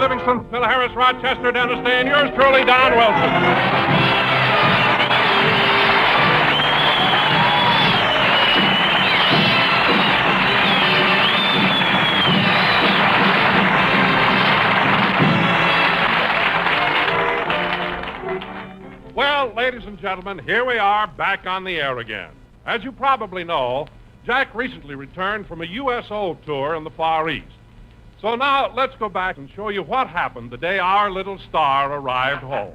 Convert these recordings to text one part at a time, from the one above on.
Livingston, Phil Harris, Rochester, Dennis Day, and yours truly, Don Wilson. Well, ladies and gentlemen, here we are back on the air again. As you probably know, Jack recently returned from a USO tour in the Far East. So now let's go back and show you what happened the day our little star arrived home.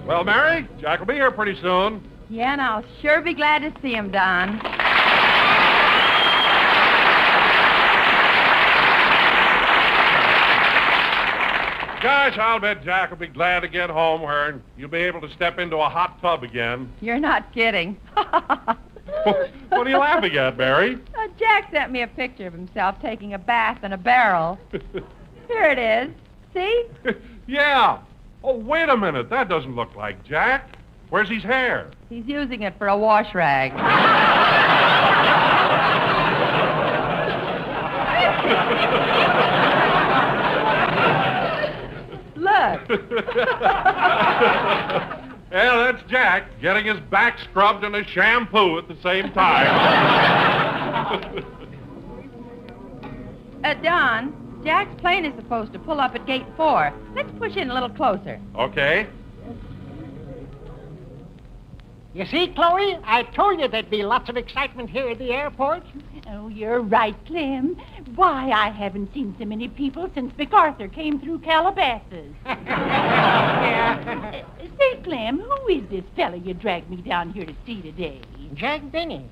Well, Mary, Jack will be here pretty soon. Yeah, and I'll sure be glad to see him, Don. Gosh, I'll bet Jack will be glad to get home where you'll be able to step into a hot tub again. You're not kidding. What are you laughing at, Mary? Jack sent me a picture of himself taking a bath in a barrel. Here it is. See? Yeah. Oh, wait a minute. That doesn't look like Jack. Where's his hair? He's using it for a wash rag. Look. Yeah, that's Jack getting his back scrubbed and a shampoo at the same time. Don, Jack's plane is supposed to pull up at gate 4. Let's push in a little closer. Okay. You see, Chloe, I told you there'd be lots of excitement here at the airport. Oh, you're right, Clem. Why, I haven't seen so many people since MacArthur came through Calabasas. Yeah. Say, Clem, who is this fella you dragged me down here to see today? Jack Benny.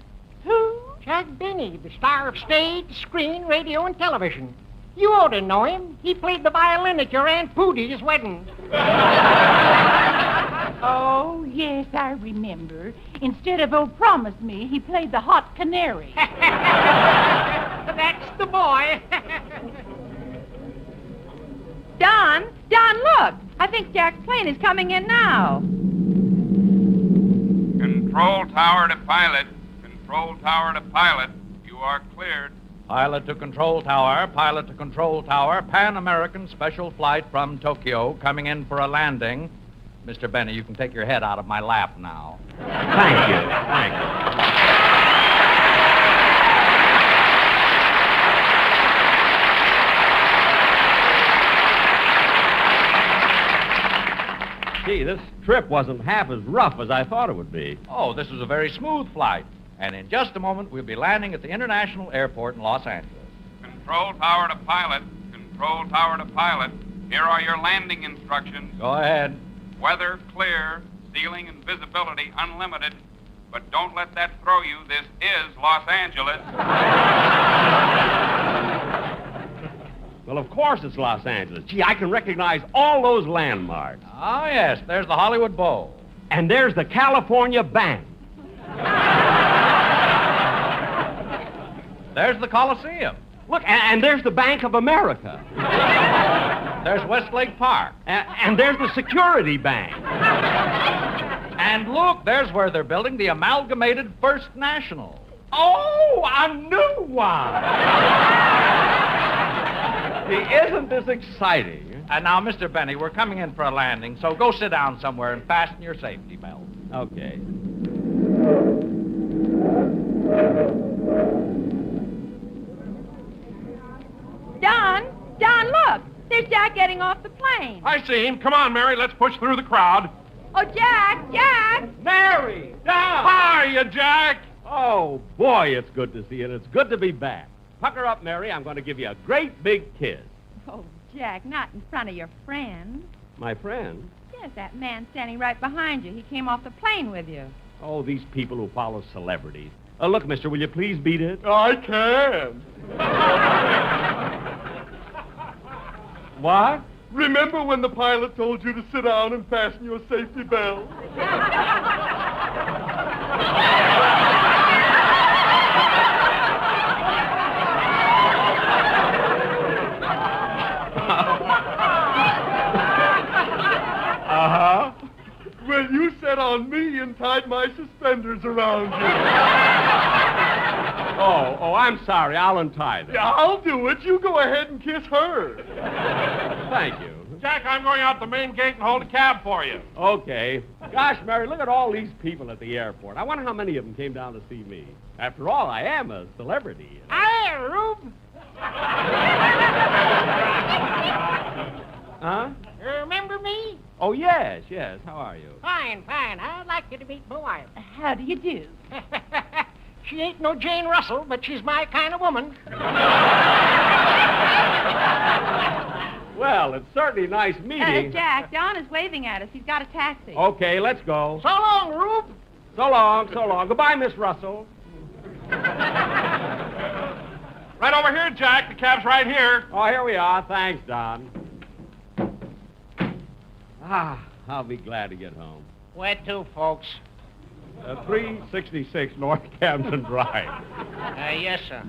Who? Jack Benny, the star of stage, screen, radio, and television. You ought to know him. He played the violin at your Aunt Pootie's wedding. Oh, yes, I remember. Instead of "Oh, Promise Me," he played the hot canary. That's the boy. Don, look. I think Jack's plane is coming in now. Control tower to pilot. Control tower to pilot. You are cleared. Pilot to control tower, pilot to control tower, Pan American special flight from Tokyo coming in for a landing. Mr. Benny, you can take your head out of my lap now. Thank you. Gee, this trip wasn't half as rough as I thought it would be. Oh, this was a very smooth flight. And in just a moment, we'll be landing at the International Airport in Los Angeles. Control tower to pilot. Control tower to pilot. Here are your landing instructions. Go ahead. Weather clear. Ceiling and visibility unlimited. But don't let that throw you. This is Los Angeles. Well, of course it's Los Angeles. Gee, I can recognize all those landmarks. Oh, yes, there's the Hollywood Bowl. And there's the California Bank. There's the Coliseum. Look, and there's the Bank of America. There's Westlake Park. And there's the Security Bank. And look, there's where they're building the Amalgamated First National. Oh, a new one! Gee, isn't this exciting? And now, Mr. Benny, we're coming in for a landing, so go sit down somewhere and fasten your safety belt. Okay. Don, look. There's Jack getting off the plane. I see him. Come on, Mary. Let's push through the crowd. Oh, Jack! Mary! Down! Hiya, Jack! Oh, boy, it's good to see you, and it's good to be back. Pucker up, Mary. I'm going to give you a great big kiss. Oh, Jack, not in front of your friend. My friend? Yes, that man standing right behind you. He came off the plane with you. Oh, these people who follow celebrities. Look, mister, will you please beat it? I can. What? Remember when the pilot told you to sit down and fasten your safety belt? Uh-huh. Well, you sat on me and tied my suspenders around you. Oh, I'm sorry. I'll untie them. Yeah, I'll do it. You go ahead and kiss her. Thank you. Jack, I'm going out the main gate and hold a cab for you. Okay. Gosh, Mary, look at all these people at the airport. I wonder how many of them came down to see me. After all, I am a celebrity. Hi, Rube. Huh? Remember me? Oh, yes. How are you? Fine. I'd like you to meet my wife. How do you do? She ain't no Jane Russell, but she's my kind of woman. Well, it's certainly nice meeting. Jack, Don is waving at us. He's got a taxi. Okay, let's go. So long, Rube. So long. Goodbye, Miss Russell. Right over here, Jack. The cab's right here. Oh, here we are. Thanks, Don. I'll be glad to get home. Where to, folks? 366 North Camden Drive. Yes, sir.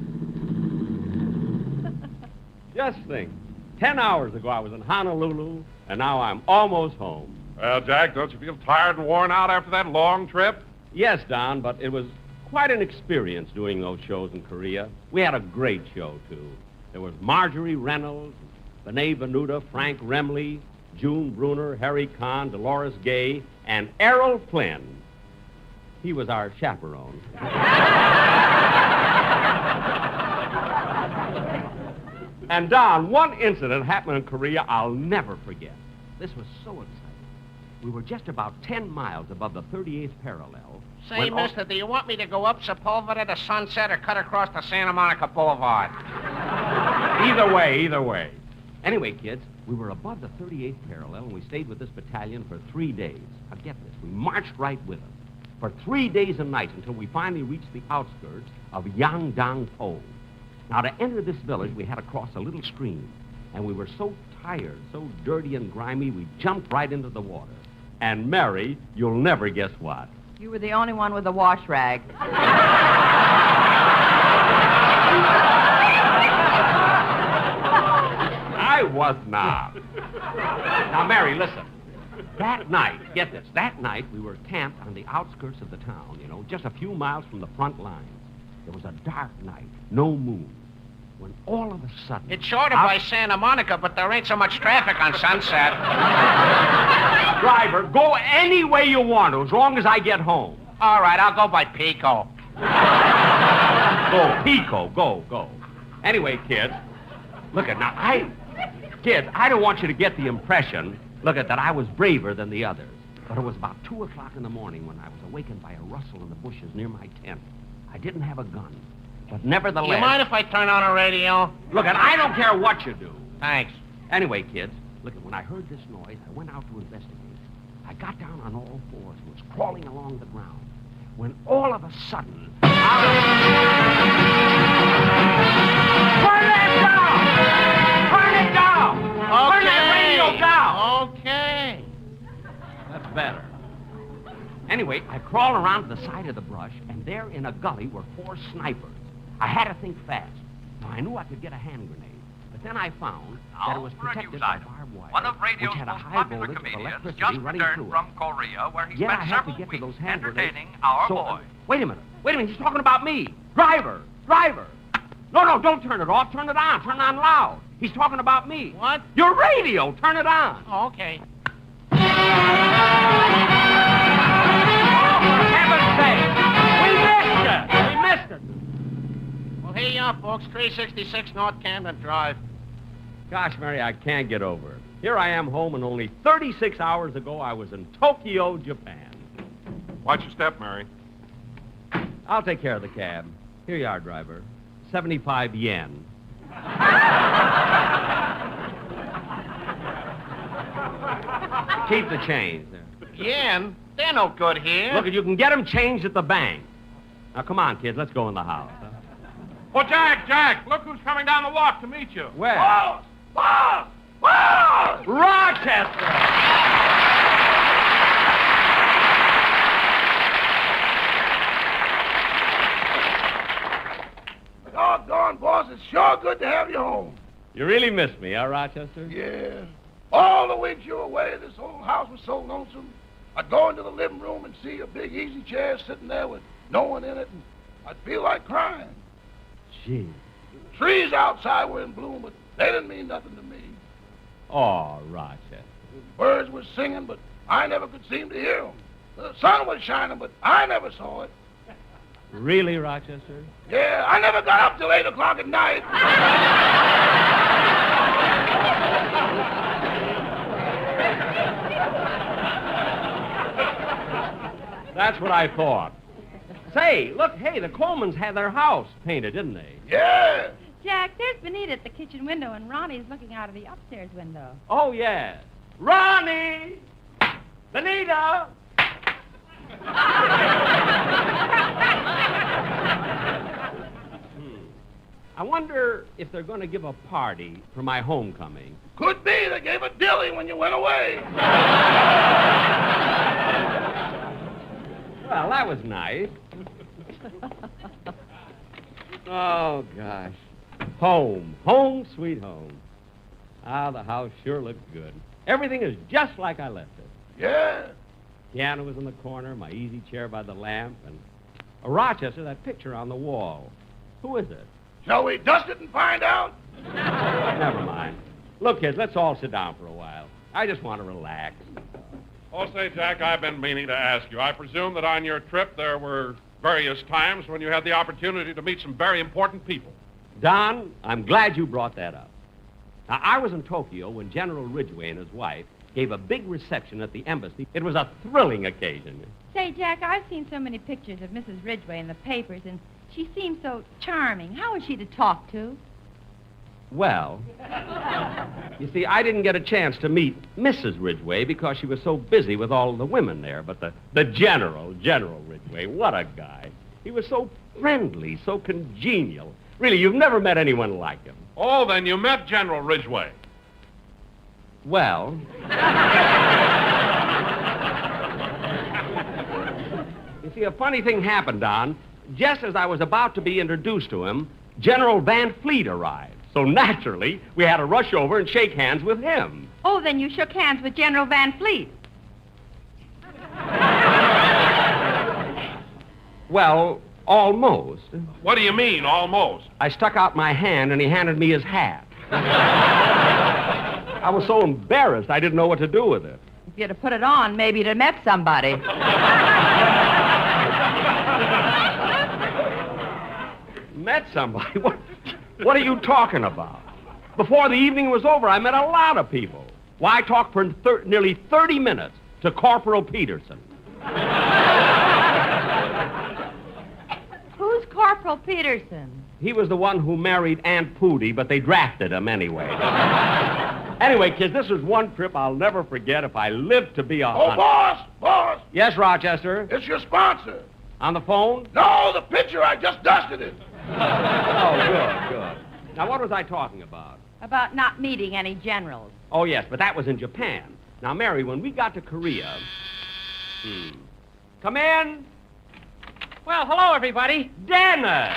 Just think. 10 hours ago, I was in Honolulu, and now I'm almost home. Well, Jack, don't you feel tired and worn out after that long trip? Yes, Don, but it was quite an experience doing those shows in Korea. We had a great show, too. There was Marjorie Reynolds, Benet Venuta, Frank Remley, June Bruner, Harry Kahn, Dolores Gay, and Errol Flynn. He was our chaperone. And, Don, one incident happened in Korea I'll never forget. This was so exciting. We were just about 10 miles above the 38th parallel. Say, mister, do you want me to go up Sepulveda to Sunset or cut across to Santa Monica Boulevard? Either way. Anyway, kids, we were above the 38th parallel, and we stayed with this battalion for 3 days. Now, get this. We marched right with them for 3 days and nights until we finally reached the outskirts of Yangdang-po. Now, to enter this village, we had to cross a little stream, and we were so tired, so dirty and grimy, we jumped right into the water. And, Mary, you'll never guess what. You were the only one with a wash rag. I was not. Now, Mary, listen. That night, get this, that night we were camped on the outskirts of the town, just a few miles from the front lines. It was a dark night, no moon, when all of a sudden... It's shorter by Santa Monica, but there ain't so much traffic on Sunset. Driver, go any way you want to, as long as I get home. All right, I'll go by Pico. Go, Pico, go. Anyway, kids, look at now, Kids, I don't want you to get the impression, that I was braver than the others. But it was about 2 o'clock in the morning when I was awakened by a rustle in the bushes near my tent. I didn't have a gun, but nevertheless... You mind if I turn on a radio? Look, I don't care what you do. Thanks. Anyway, kids, when I heard this noise, I went out to investigate. I got down on all fours and was crawling along the ground, when all of a sudden... Turn that down! Turn it down! Okay. Turn that radio down! Okay. That's better. Anyway, I crawled around to the side of the brush, and there in a gully were 4 snipers. I had to think fast. Now, I knew I could get a hand grenade, but then I found that it was protected by barbed wire, One of radio's which had a most high popular voltage of comedians electricity just running returned through from it. Korea, where he Yet I spent had to several get to those weeks hand grenades. entertaining our So, boy. Wait a minute, he's talking about me. Driver! No, don't turn it off. Turn it on. Turn it on loud. He's talking about me. What? Your radio. Turn it on. Oh, okay. For heaven's sake! We missed it! Well, here you are, folks. 366 North Camden Drive. Gosh, Mary, I can't get over it. Here I am home, and only 36 hours ago I was in Tokyo, Japan. Watch your step, Mary. I'll take care of the cab. Here you are, driver. 75 yen. Keep the change there. Yen? They're no good here. Look, you can get them changed at the bank. Now, come on, kids. Let's go in the house. Oh, Jack, look who's coming down the walk to meet you. Where? Boss! Rochester! Doggone, boss, it's sure good to have you home. You really missed me, huh, Rochester? Yeah. All the weeks you were away, this old house was so lonesome. I'd go into the living room and see a big easy chair sitting there with no one in it, and I'd feel like crying. Gee. Trees outside were in bloom, but they didn't mean nothing to me. Oh, Rochester. Birds were singing, but I never could seem to hear them. The sun was shining, but I never saw it. Really, Rochester? Yeah, I never got up till 8 o'clock at night. That's what I thought. Say, look, hey, the Colemans had their house painted, didn't they? Yeah. Jack, there's Benita at the kitchen window, and Ronnie's looking out of the upstairs window. Oh, yeah. Ronnie! Benita! I wonder if they're going to give a party for my homecoming. Could be they gave a dilly when you went away. Well, that was nice. Oh, gosh. Home. Home, sweet home. Ah, the house sure looks good. Everything is just like I left it. Yeah. Piano was in the corner, my easy chair by the lamp, and Rochester, that picture on the wall. Who is it? Shall we dust it and find out? Never mind. Look, kids, let's all sit down for a while. I just want to relax. Oh, say, Jack, I've been meaning to ask you. I presume that on your trip there were various times when you had the opportunity to meet some very important people. Don, I'm glad you brought that up. Now, I was in Tokyo when General Ridgway and his wife gave a big reception at the embassy. It was a thrilling occasion. Say, Jack, I've seen so many pictures of Mrs. Ridgway in the papers, and she seems so charming. How is she to talk to? Well, you see, I didn't get a chance to meet Mrs. Ridgway because she was so busy with all the women there. But the General Ridgway, what a guy. He was so friendly, so congenial. Really, you've never met anyone like him. Oh, then you met General Ridgway. Well, you see, a funny thing happened, Don. Just as I was about to be introduced to him, General Van Fleet arrived. So naturally, we had to rush over and shake hands with him. Oh, then you shook hands with General Van Fleet. Well, almost. What do you mean, almost? I stuck out my hand and he handed me his hat. I was so embarrassed I didn't know what to do with it. If you'd have put it on, maybe you'd have met somebody. Met somebody? What are you talking about? Before the evening was over, I met a lot of people. Why, I talked for nearly 30 minutes to Corporal Peterson. Who's Corporal Peterson? He was the one who married Aunt Pooty, but they drafted him anyway. Anyway, kids, this was one trip I'll never forget if I live to be 100. Oh, boss! Yes, Rochester? It's your sponsor. On the phone? No, the picture. I just dusted it. Oh, good. Now, what was I talking about? About not meeting any generals. Oh, yes, but that was in Japan. Now, Mary, when we got to Korea... Come in. Well, hello, everybody. Dennis!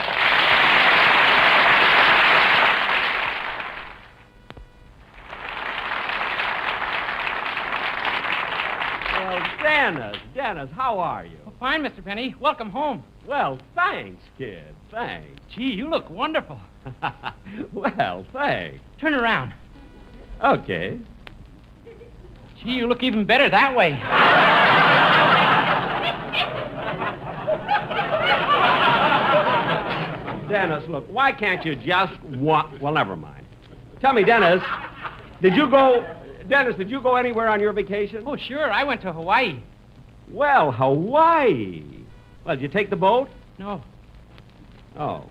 Well, Dennis, how are you? Well, fine, Mr. Penny. Welcome home. Well, thanks, kid. Thanks. Gee, you look wonderful. Well, thanks. Turn around. Okay. Gee, you look even better that way. Dennis, look, why can't you just Well, never mind. Tell me, Dennis, did you go anywhere on your vacation? Oh, sure. I went to Hawaii. Well, Hawaii. Well, did you take the boat? No. Oh.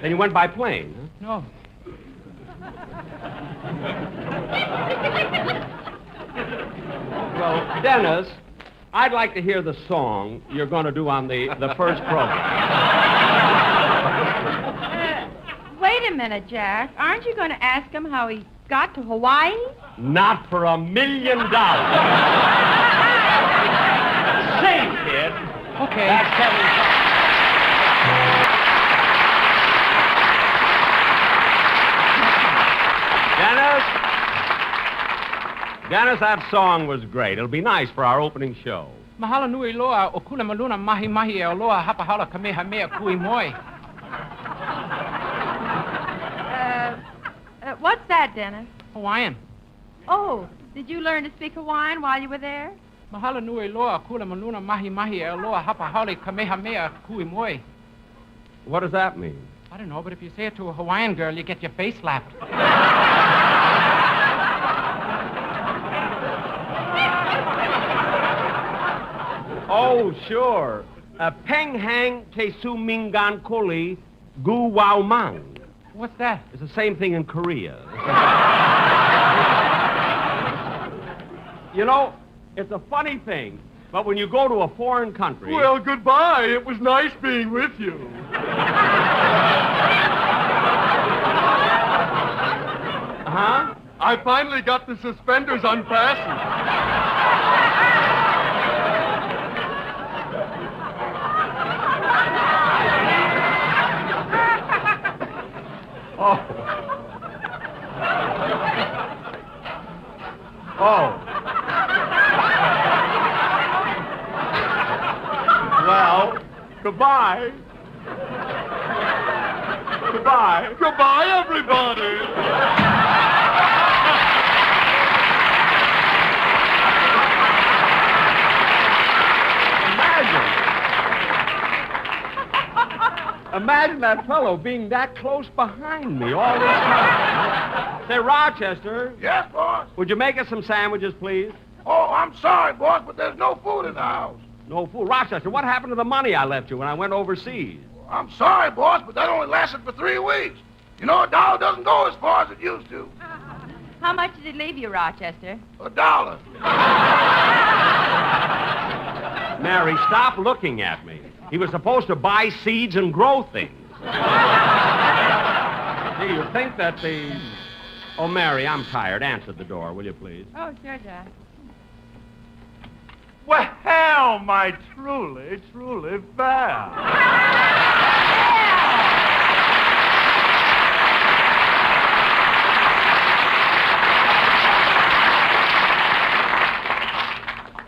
Then you went by plane, huh? No. Well, Dennis, I'd like to hear the song you're going to do on the first program. Wait a minute, Jack. Aren't you going to ask him how he got to Hawaii? Not for $1 million. Sing, kid. Okay. That's Dennis, that song was great. It'll be nice for our opening show. Mahalo nui loa o kula maluna mahi mahi e o loa hapa hala kamehameha kui moi. What's that, Dennis? Hawaiian. Oh, did you learn to speak Hawaiian while you were there? Mahala nui loa kula manuna mahi mahi e loa hapahali kamehameha kui moi. What does that mean? I don't know, but if you say it to a Hawaiian girl, you get your face slapped. Oh, sure. Peng hang te su mingan kuli gu wao mang. What's that? It's the same thing in Korea. You know, it's a funny thing, but when you go to a foreign country... Well, goodbye. It was nice being with you. Huh? I finally got the suspenders unfastened. Oh. Oh. Well, goodbye. Goodbye. Goodbye, everybody. Imagine that fellow being that close behind me all this time. Say, Rochester, Yes, boss? would you make us some sandwiches, please? Oh, I'm sorry, boss, but there's no food in the house. No fool. Rochester, what happened to the money I left you when I went overseas? I'm sorry, boss, but that only lasted for 3 weeks. You know, a dollar doesn't go as far as it used to. How much did it leave you, Rochester? $1. Mary, stop looking at me. He was supposed to buy seeds and grow things. Do you think that the... Oh, Mary, I'm tired. Answer the door, will you, please? Oh, sure, Jack. Well, my truly, truly fair.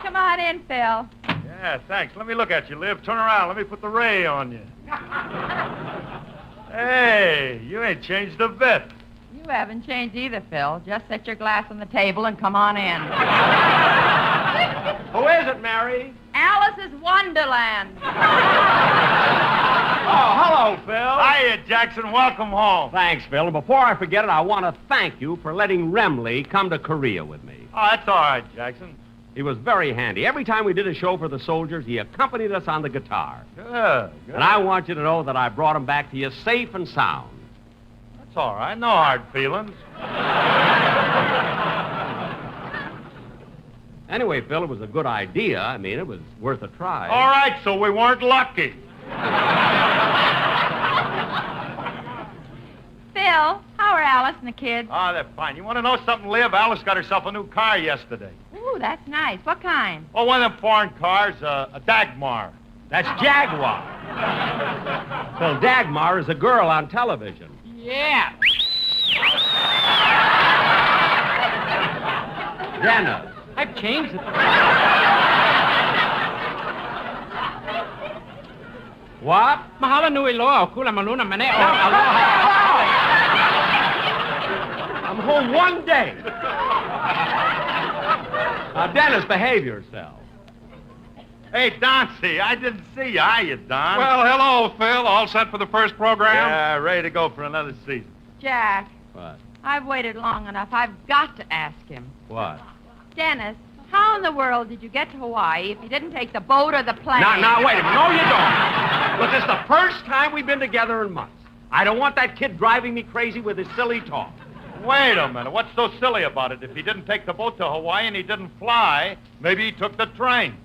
Come on in, Phil. Yeah, thanks. Let me look at you, Liv. Turn around. Let me put the ray on you. Hey, you ain't changed a bit. You haven't changed either, Phil. Just set your glass on the table and come on in. Who is it, Mary? Alice's Wonderland. Oh, hello, Phil. Hiya, Jackson. Welcome home. Thanks, Phil. And before I forget it, I want to thank you for letting Remley come to Korea with me. Oh, that's all right, Jackson. He was very handy. Every time we did a show for the soldiers, he accompanied us on the guitar. Good. And I want you to know that I brought him back to you safe and sound. That's all right. No hard feelings. Anyway, Phil, it was a good idea. I mean, it was worth a try. All right, so we weren't lucky. Phil, how are Alice and the kids? Oh, they're fine. You want to know something, Liv? Alice got herself a new car yesterday. Ooh, that's nice. What kind? Oh, one of them foreign cars, a Dagmar. That's Jaguar. Phil, Dagmar is a girl on television. Yeah. Dennis. I've changed it. What? Mahala nui loa kula manuna mane o I'm home one day. Now, Dennis, behave yourself. Hey, Dauncey, I didn't see you. Hiya, Don. Well, hello, Phil. All set for the first program? Yeah, ready to go for another season. Jack, What? I've waited long enough. I've got to ask him. What? Dennis, how in the world did you get to Hawaii if you didn't take the boat or the plane? Now, wait a minute. No, you don't. Look, this is the first time we've been together in months. I don't want that kid driving me crazy with his silly talk. Wait a minute. What's so silly about it? If he didn't take the boat to Hawaii and he didn't fly, maybe he took the train.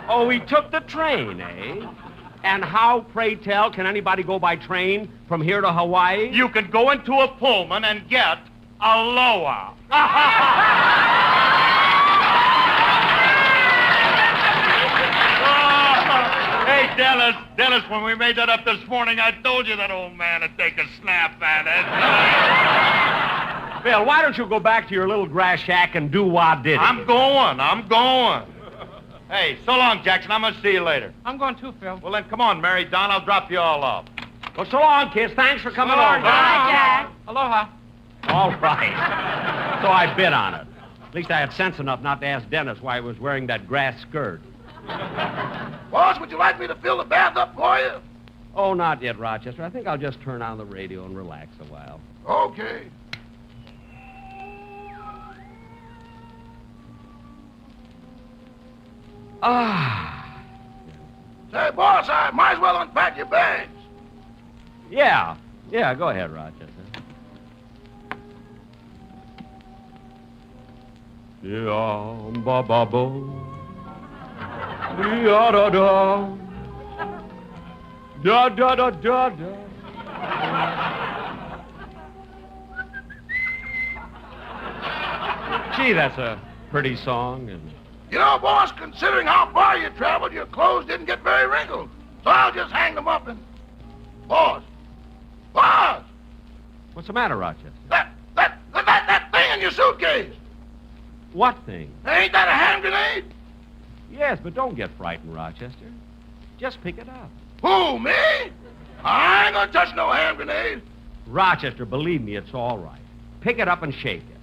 Oh, he took the train, eh? And how, pray tell, can anybody go by train from here to Hawaii? You can go into a Pullman and get aloha. Hey, Dennis, when we made that up this morning, I told you that old man would take a snap at it. Bill, why don't you go back to your little grass shack and do what did it? I'm going. Hey, so long, Jackson. I'm going to see you later. I'm going too, Phil. Well, then, come on, Mary Don. I'll drop you all off. Well, so long, kids. Thanks for coming over. Bye, Jack. Aloha. All right. So I bid on it. At least I had sense enough not to ask Dennis why he was wearing that grass skirt. Boss, would you like me to fill the bath up for you? Oh, not yet, Rochester. I think I'll just turn on the radio and relax a while. Okay. Ah. Say, boss, I might as well unpack your bags. Yeah. Yeah, go ahead, Rochester. Yeah, ba ba bo. Da da da. Da da da da da. Gee, that's a pretty song. And You know, boss, considering how far you traveled, your clothes didn't get very wrinkled. So I'll just hang them up and... Boss! Boss! what's the matter, Rochester? That thing in your suitcase! What thing? Ain't that a hand grenade? Yes, but don't get frightened, Rochester. Just pick it up. Who, me? I ain't gonna touch no hand grenade. Rochester, believe me, it's all right. Pick it up and shake it.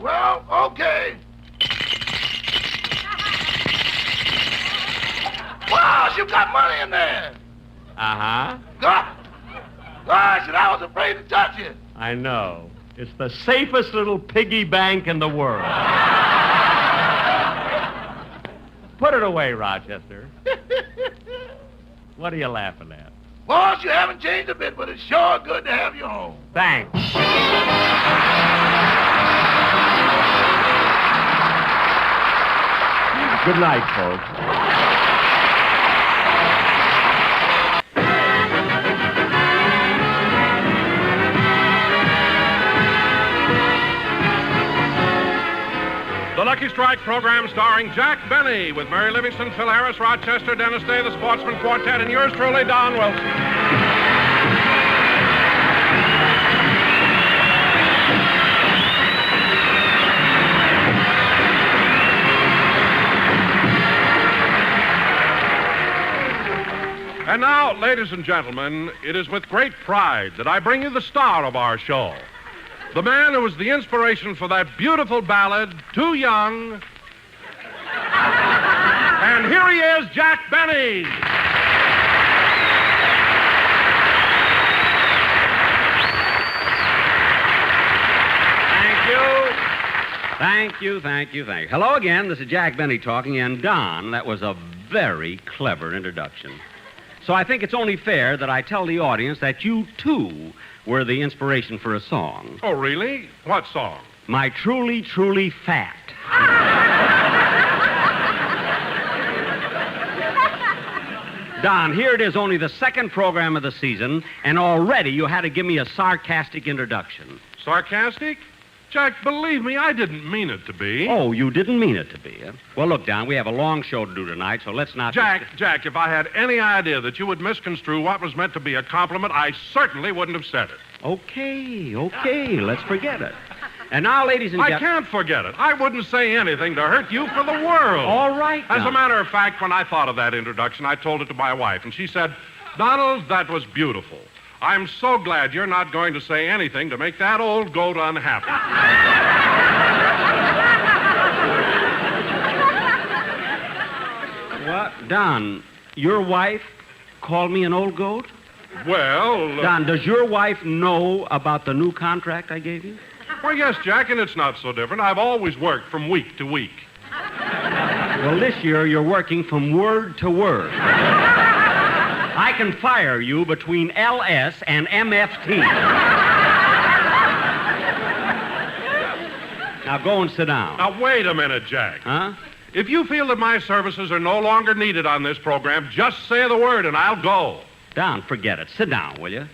Well, okay. Wow, you got money in there. Uh-huh. Gosh, and I was afraid to touch it. I know. It's the safest little piggy bank in the world. Put it away, Rochester. What are you laughing at? Boss, you haven't changed a bit, but it's sure good to have you home. Thanks. Good night, folks. The Lucky Strike program starring Jack Benny with Mary Livingston, Phil Harris, Rochester, Dennis Day, the Sportsman Quartet, and yours truly, Don Wilson. And now, ladies and gentlemen, it is with great pride that I bring you the star of our show. The man who was the inspiration for that beautiful ballad, Too Young. And here he is, Jack Benny. Thank you. Hello again. This is Jack Benny talking, and Don, that was a very clever introduction. So I think it's only fair that I tell the audience that you, too, were the inspiration for a song. Oh, really? What song? My Truly, Truly Fat. Don, here it is, only the second program of the season, and already you had to give me a sarcastic introduction. Sarcastic? Jack, believe me, I didn't mean it to be. Oh, you didn't mean it to be, huh? Well, look, Don, we have a long show to do tonight, so let's not... Jack, if I had any idea that you would misconstrue what was meant to be a compliment, I certainly wouldn't have said it. Okay, let's forget it. And now, ladies and gentlemen... I can't forget it. I wouldn't say anything to hurt you for the world. All right, As now. a matter of fact, when I thought of that introduction, I told it to my wife, and she said, Donald, that was beautiful. I'm so glad you're not going to say anything to make that old goat unhappy. What? Don, your wife called me an old goat? Well... Don, does your wife know about the new contract I gave you? Well, yes, Jack, and it's not so different. I've always worked from week to week. Well, this year you're working from word to word. I can fire you between LS and MFT. Now go and sit down. Now, wait a minute, Jack. Huh? If you feel that my services are no longer needed on this program, just say the word and I'll go. Don, forget it. Sit down, will you?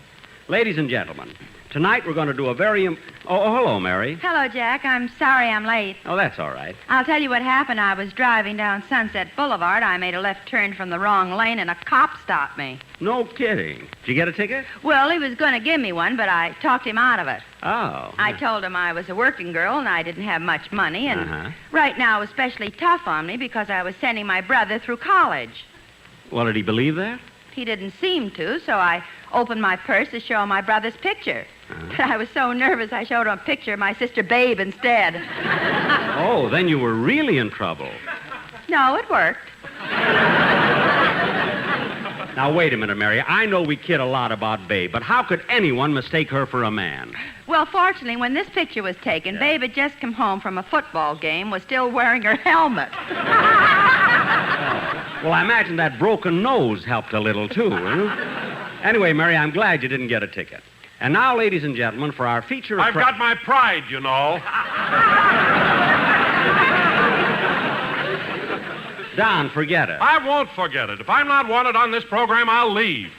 Ladies and gentlemen, tonight we're going to do a very... Oh, hello, Mary. Hello, Jack. I'm sorry I'm late. Oh, that's all right. I'll tell you what happened. I was driving down Sunset Boulevard. I made a left turn from the wrong lane, and a cop stopped me. No kidding. Did you get a ticket? Well, he was going to give me one, but I talked him out of it. Oh. I told him I was a working girl, and I didn't have much money, and Uh-huh. right now it was especially tough on me because I was sending my brother through college. Well, did he believe that? he didn't seem to, so I opened my purse to show him my brother's picture. But I was so nervous I showed him a picture of my sister Babe instead. Oh, then you were really in trouble. No, it worked. Now, wait a minute, Mary. I know we kid a lot about Babe, but how could anyone mistake her for a man? Well, fortunately, when this picture was taken, Babe had just come home from a football game, was still wearing her helmet. Well, I imagine that broken nose helped a little, too. Huh? Anyway, Mary, I'm glad you didn't get a ticket. And now, ladies and gentlemen, for our feature... I've got my pride, you know. Don, forget it. I won't forget it. If I'm not wanted on this program, I'll leave.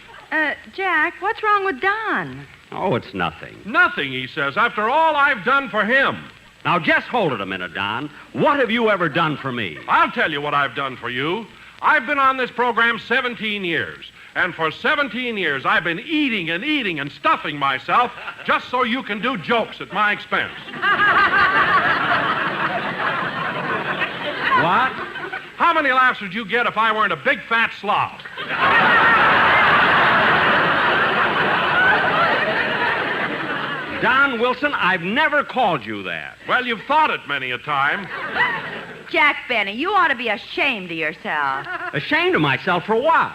Jack, what's wrong with Don? Oh, it's nothing. Nothing, he says, after all I've done for him. Now, just hold it a minute, Don. What have you ever done for me? I'll tell you what I've done for you. I've been on this program 17 years. And for 17 years, I've been eating and stuffing myself just so you can do jokes at my expense. What? How many laughs would you get if I weren't a big fat slob? Don Wilson, I've never called you that. Well, you've thought it many a time. Jack Benny, you ought to be ashamed of yourself. Ashamed of myself for what?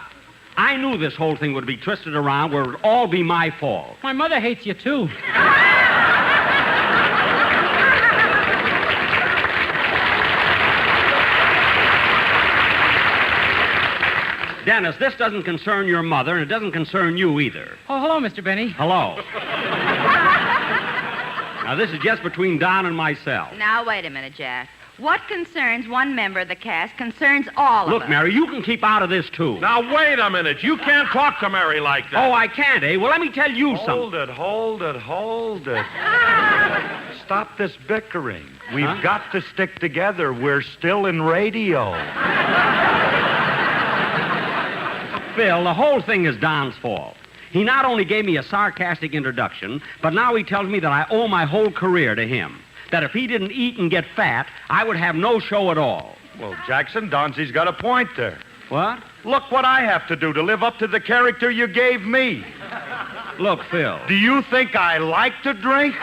I knew this whole thing would be twisted around where it would all be my fault. My mother hates you, too. Dennis, this doesn't concern your mother, and it doesn't concern you either. Oh, hello, Mr. Benny. Hello. Now, this is just between Don and myself. Now, wait a minute, Jack. What concerns one member of the cast concerns all of us. Look, Mary, you can keep out of this, too. Now, wait a minute. You can't talk to Mary like that. Oh, I can't, eh? Well, let me tell you something. Hold it. Stop this bickering. We've got to stick together. We're still in radio. Phil, the whole thing is Don's fault. He not only gave me a sarcastic introduction, but now he tells me that I owe my whole career to him. That if he didn't eat and get fat, I would have no show at all. Well, Jackson, Donzy's got a point there. What? Look what I have to do to live up to the character you gave me. Look, Phil. Do you think I like to drink?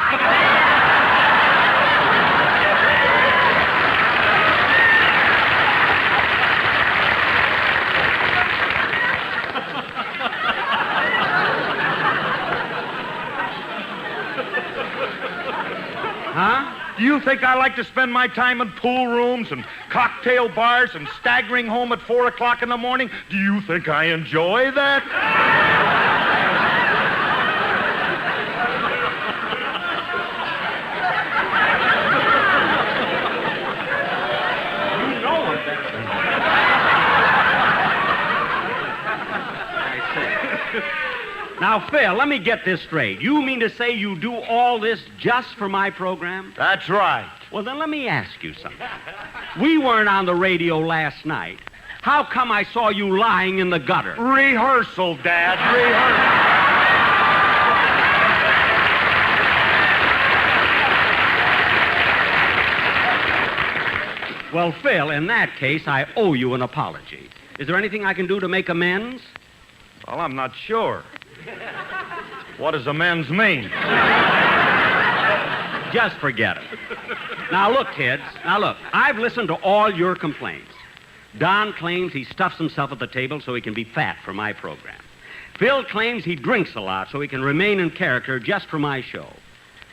Huh? Do you think I like to spend my time in pool rooms and cocktail bars and staggering home at 4 o'clock in the morning? Do you think I enjoy that? You know it better than I see. Now, Phil, let me get this straight. You mean to say you do all this just for my program? That's right. Well, then let me ask you something. We weren't on the radio last night. How come I saw you lying in the gutter? Rehearsal, Dad, rehearsal. Well, Phil, in that case, I owe you an apology. Is there anything I can do to make amends? Well, I'm not sure. What does amends mean? Just forget it. Now, look, kids. Now, look. I've listened to all your complaints. Don claims he stuffs himself at the table so he can be fat for my program. Phil claims he drinks a lot so he can remain in character just for my show.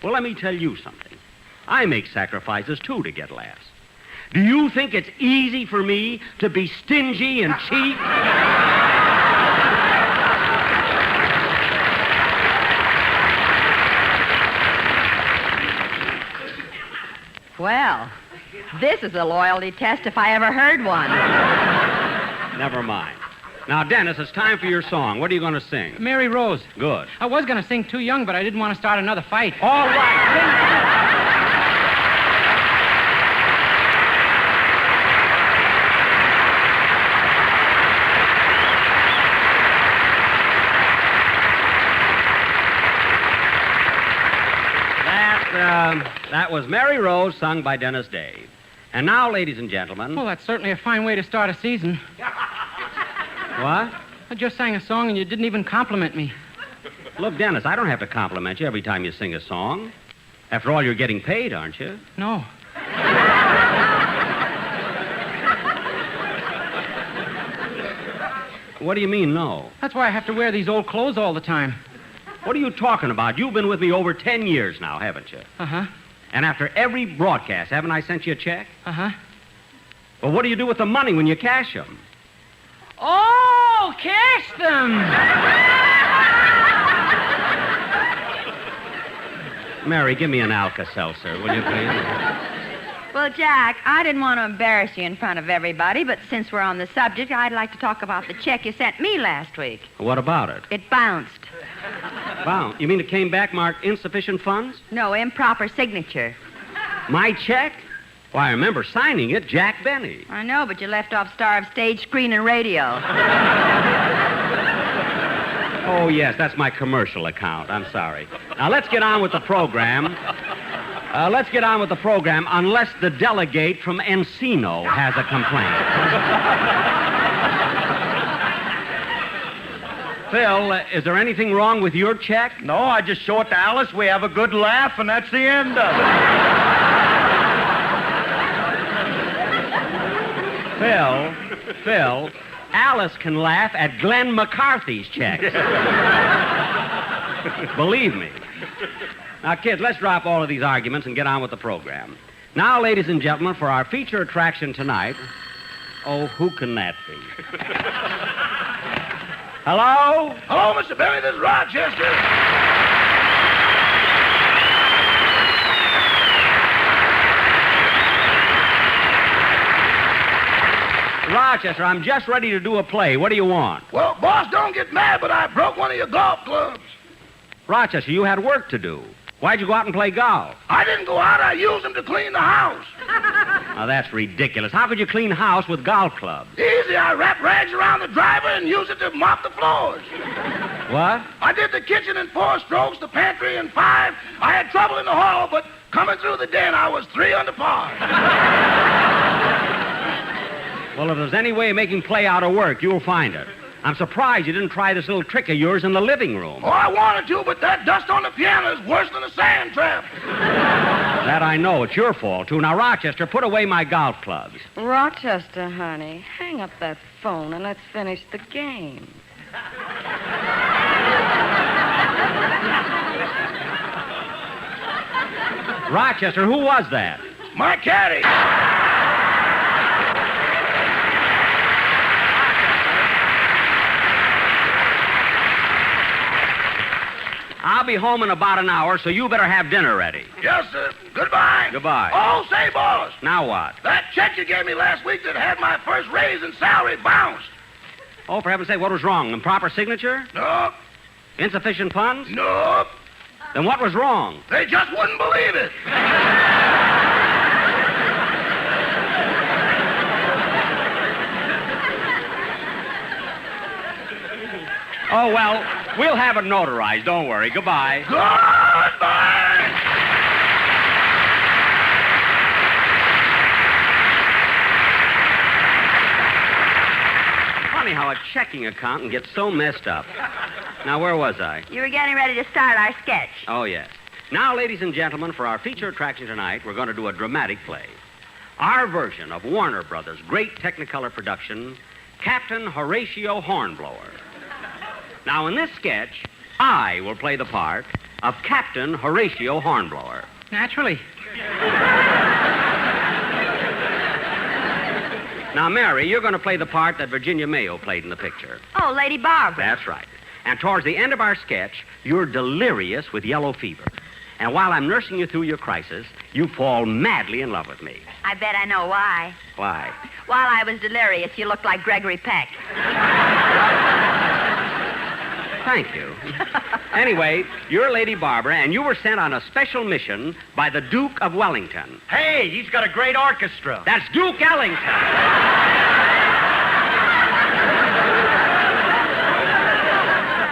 Well, let me tell you something. I make sacrifices, too, to get laughs. Do you think it's easy for me to be stingy and cheap? Well, this is a loyalty test if I ever heard one. Never mind. Now, Dennis, it's time for your song. What are you going to sing? Mary Rose. Good. I was going to sing Too Young, but I didn't want to start another fight. All right. That was Mary Rose, sung by Dennis Day. And now, ladies and gentlemen... Well, that's certainly a fine way to start a season. What? I just sang a song and you didn't even compliment me. Look, Dennis, I don't have to compliment you every time you sing a song. After all, you're getting paid, aren't you? No. What do you mean, no? That's why I have to wear these old clothes all the time. What are you talking about? You've been with me over 10 years now, haven't you? Uh-huh. And after every broadcast, haven't I sent you a check? Uh-huh. Well, what do you do with the money when you cash them? Oh, cash them! Mary, give me an Alka-Seltzer, will you please? Well, Jack, I didn't want to embarrass you in front of everybody, but since we're on the subject, I'd like to talk about the check you sent me last week. What about it? It bounced. Wow. You mean it came back marked insufficient funds? No, improper signature. My check? Why, I remember signing it, Jack Benny. I know, but you left off star of stage, screen, and radio. Oh, yes, that's my commercial account. I'm sorry. Now, let's get on with the program. Unless the delegate from Encino has a complaint. Phil, is there anything wrong with your check? No, I just show it to Alice. We have a good laugh, and that's the end of it. Phil, Alice can laugh at Glenn McCarthy's checks. Believe me. Now, kids, let's drop all of these arguments and get on with the program. Now, ladies and gentlemen, for our feature attraction tonight... Oh, who can that be? Hello? Hello, Mr. Benny. This is Rochester. Rochester, I'm just ready to do a play. What do you want? Well, boss, don't get mad, but I broke one of your golf clubs. Rochester, you had work to do. Why'd you go out and play golf? I didn't go out. I used them to clean the house. Now, that's ridiculous. How could you clean house with golf clubs? Easy. I wrapped rags around the driver and used it to mop the floors. What? I did the kitchen in 4 strokes, the pantry in 5. I had trouble in the hall, but coming through the den, I was 3 under par. Well, if there's any way of making play out of work, you'll find it. I'm surprised you didn't try this little trick of yours in the living room. Oh, I wanted to, but that dust on the piano is worse than a sand trap. That I know. It's your fault, too. Now, Rochester, put away my golf clubs. Rochester, honey, hang up that phone and let's finish the game. Rochester, who was that? My caddy. I'll be home in about an hour, so you better have dinner ready. Yes, sir. Goodbye. Goodbye. Oh, say, boss. Now what? That check you gave me last week that had my first raise in salary bounced. Oh, for heaven's sake, what was wrong? Improper signature? Nope. Insufficient funds? Nope. Then what was wrong? They just wouldn't believe it. Oh, well, we'll have it notarized. Don't worry. Goodbye. Goodbye. Funny how a checking account can get so messed up. Now, where was I? You were getting ready to start our sketch. Oh, yes. Now, ladies and gentlemen, for our feature attraction tonight, we're going to do a dramatic play. Our version of Warner Brothers' great Technicolor production, Captain Horatio Hornblower. Now, in this sketch, I will play the part of Captain Horatio Hornblower. Naturally. Now, Mary, you're going to play the part that Virginia Mayo played in the picture. Oh, Lady Barbara. That's right. And towards the end of our sketch, you're delirious with yellow fever. And while I'm nursing you through your crisis, you fall madly in love with me. I bet I know why. Why? While I was delirious, you looked like Gregory Peck. Thank you. Anyway, you're Lady Barbara, and you were sent on a special mission by the Duke of Wellington. Hey, he's got a great orchestra. That's Duke Ellington.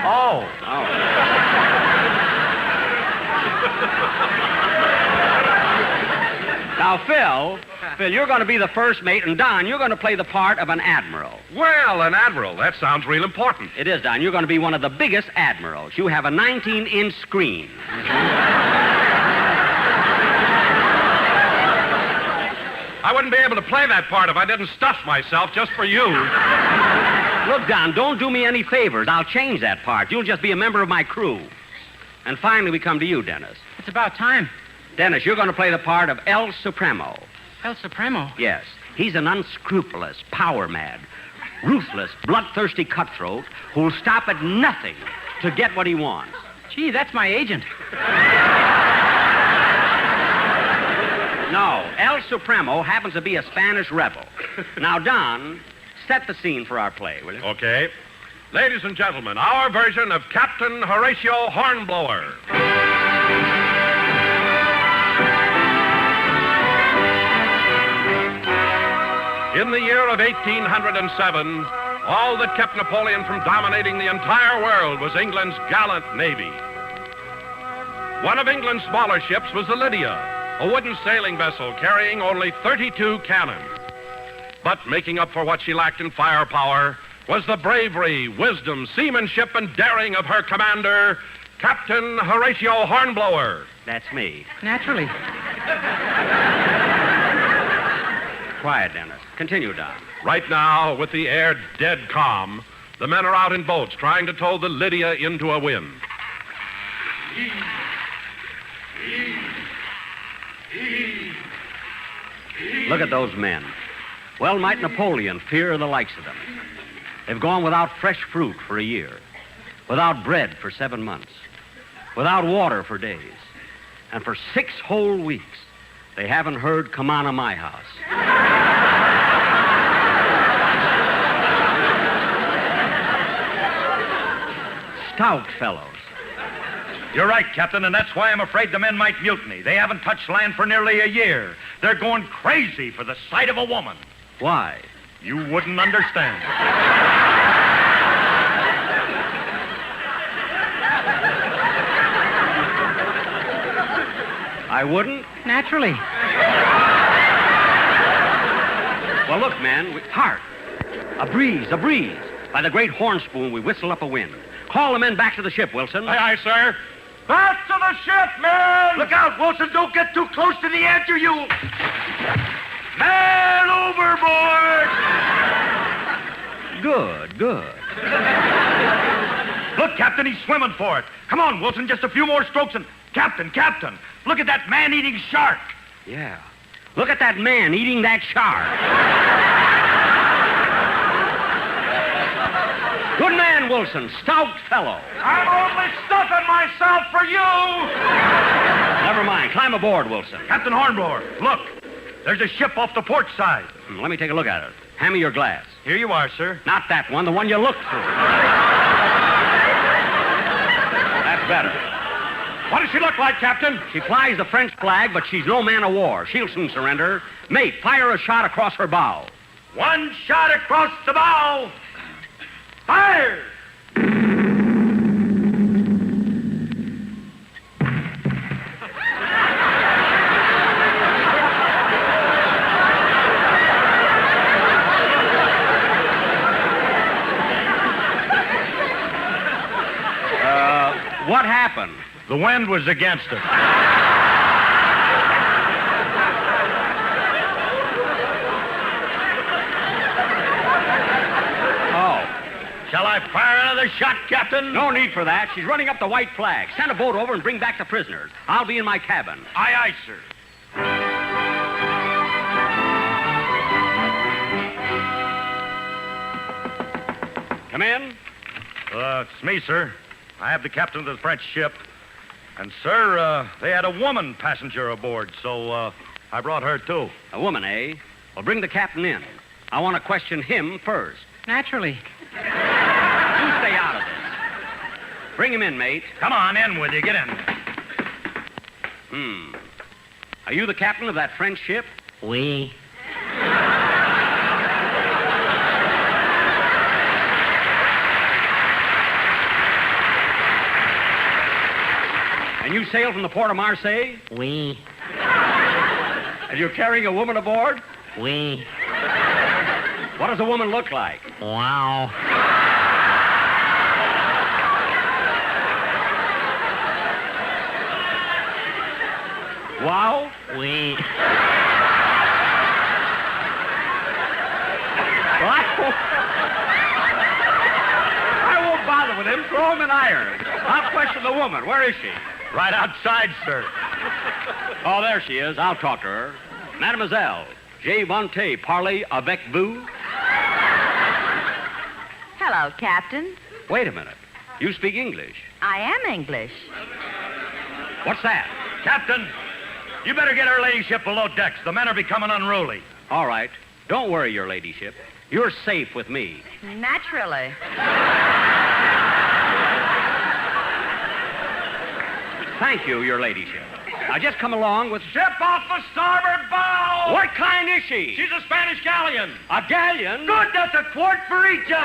Oh. Now, Phil, Phil, you're going to be the first mate, and Don, you're going to play the part of an admiral. Well, an admiral. That sounds real important. It is, Don. You're going to be one of the biggest admirals. You have a 19-inch screen. I wouldn't be able to play that part if I didn't stuff myself just for you. Look, Don, don't do me any favors. I'll change that part. You'll just be a member of my crew. And finally, we come to you, Dennis. It's about time. Dennis, you're going to play the part of El Supremo. El Supremo. Yes. He's an unscrupulous, power-mad, ruthless, bloodthirsty cutthroat who'll stop at nothing to get what he wants. Gee, that's my agent. No, El Supremo happens to be a Spanish rebel. Now, Don, set the scene for our play, will you? Okay. Ladies and gentlemen, our version of Captain Horatio Hornblower. In the year of 1807, all that kept Napoleon from dominating the entire world was England's gallant navy. One of England's smaller ships was the Lydia, a wooden sailing vessel carrying only 32 cannon. But making up for what she lacked in firepower was the bravery, wisdom, seamanship, and daring of her commander, Captain Horatio Hornblower. That's me. Naturally. Quiet, Dennis. Continue, Don. Right now, with the air dead calm, the men are out in boats trying to tow the Lydia into a wind. Look at those men. Well might Napoleon fear the likes of them. They've gone without fresh fruit for a year, without bread for 7 months, without water for days, and for 6 whole weeks, they haven't heard "Come on to my house." Stout fellows. You're right, Captain, and that's why I'm afraid the men might mutiny. They haven't touched land for nearly a year. They're going crazy for the sight of a woman. Why? You wouldn't understand. I wouldn't? Naturally. Well, look, man, hark. A breeze. By the great horn spoon, we whistle up a wind. Call the men back to the ship, Wilson. Aye, aye, sir. Back to the ship, men! Look out, Wilson. Don't get too close to the edge or you'll... Man overboard! Good. Look, Captain, he's swimming for it. Come on, Wilson, just a few more strokes and... Captain, look at that man-eating shark. Yeah. Look at that man eating that shark. Good man, Wilson. Stout fellow. I'm only stuffing myself for you! Never mind. Climb aboard, Wilson. Captain Hornblower, look. There's a ship off the port side. Let me take a look at it. Hand me your glass. Here you are, sir. Not that one, the one you looked through. That's better. What does she look like, Captain? She flies the French flag, but she's no man of war. She'll soon surrender. Mate, fire a shot across her bow. One shot across the bow. Fire! What happened? The wind was against us. Shall I fire another shot, Captain? No need for that. She's running up the white flag. Send a boat over and bring back the prisoners. I'll be in my cabin. Aye, aye, sir. Come in. It's me, sir. I have the captain of the French ship. And, sir, they had a woman passenger aboard, so I brought her, too. A woman, eh? Well, bring the captain in. I want to question him first. Naturally. You stay out of this. Bring him in, mate. Come on, in with you. Get in. Are you the captain of that French ship? Oui. And you sail from the port of Marseille? Oui. And you're carrying a woman aboard? Oui. What does a woman look like? Wow. Wow? Oui. I won't bother with him. Throw him in irons. I'll question the woman. Where is she? Right outside, sir. Oh, there she is. I'll talk to her. Mademoiselle, je vante parler avec vous? Hello, Captain. Wait a minute. You speak English. I am English. What's that? Captain, you better get her ladyship below decks. The men are becoming unruly. All right. Don't worry, your ladyship. You're safe with me. Naturally. Thank you, your ladyship. Now just come along with... Ship off the starboard bow! What kind is she? She's a Spanish galleon. A galleon? Good, that's a quart for each of us.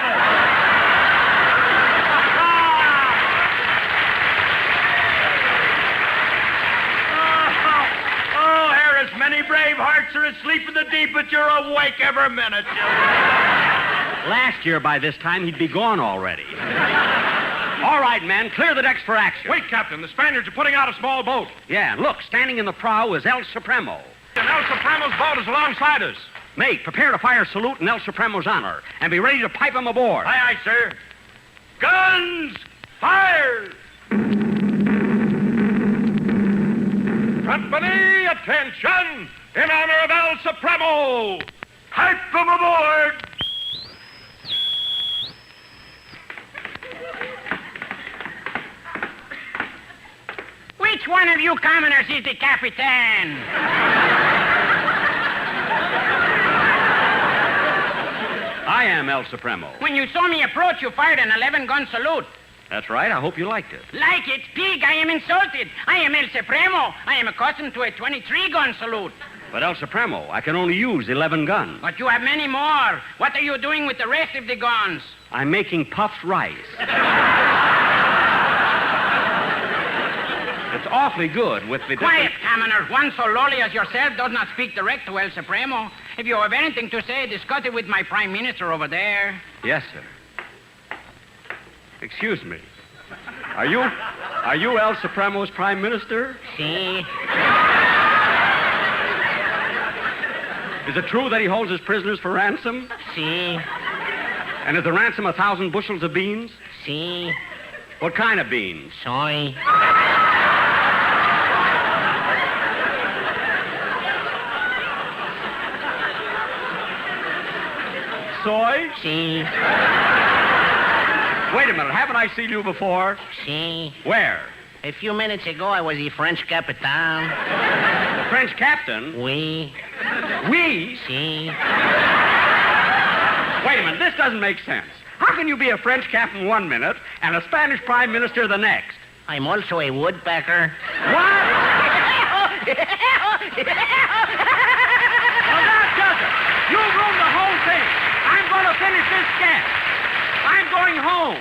Oh, here as many brave hearts are asleep in the deep, but you're awake every minute, Last year, by this time, he'd be gone already. All right, men, clear the decks for action. Wait, Captain. The Spaniards are putting out a small boat. Yeah, and look, standing in the prow is El Supremo. And El Supremo's boat is alongside us. Mate, prepare to fire a salute in El Supremo's honor, and be ready to pipe him aboard. Aye, aye, sir. Guns, fire! Company, attention! In honor of El Supremo! Pipe them aboard! Which one of you commoners is the Capitan? I am El Supremo. When you saw me approach, you fired an 11-gun salute. That's right. I hope you liked it. Like it, pig, I am insulted. I am El Supremo. I am accustomed to a 23-gun salute. But El Supremo, I can only use 11 guns. But you have many more. What are you doing with the rest of the guns? I'm making puffed rice. It's awfully good with the... Quiet, commoner. One so lowly as yourself does not speak direct to El Supremo. If you have anything to say, discuss it with my Prime Minister over there. Yes, sir. Excuse me. Are you El Supremo's Prime Minister? Si. Is it true that he holds his prisoners for ransom? Si. And is the ransom 1,000 bushels of beans? Si. What kind of beans? Soy. Soy? Si. Wait a minute. Haven't I seen you before? Si. Where? A few minutes ago, I was the French Capitan. The French captain? Oui. We? Si. Wait a minute. This doesn't make sense. How can you be a French captain one minute and a Spanish prime minister the next? I'm also a woodpecker. What? Well, that does it. You ruined the whole thing. I'm going to finish this sketch. I'm going home.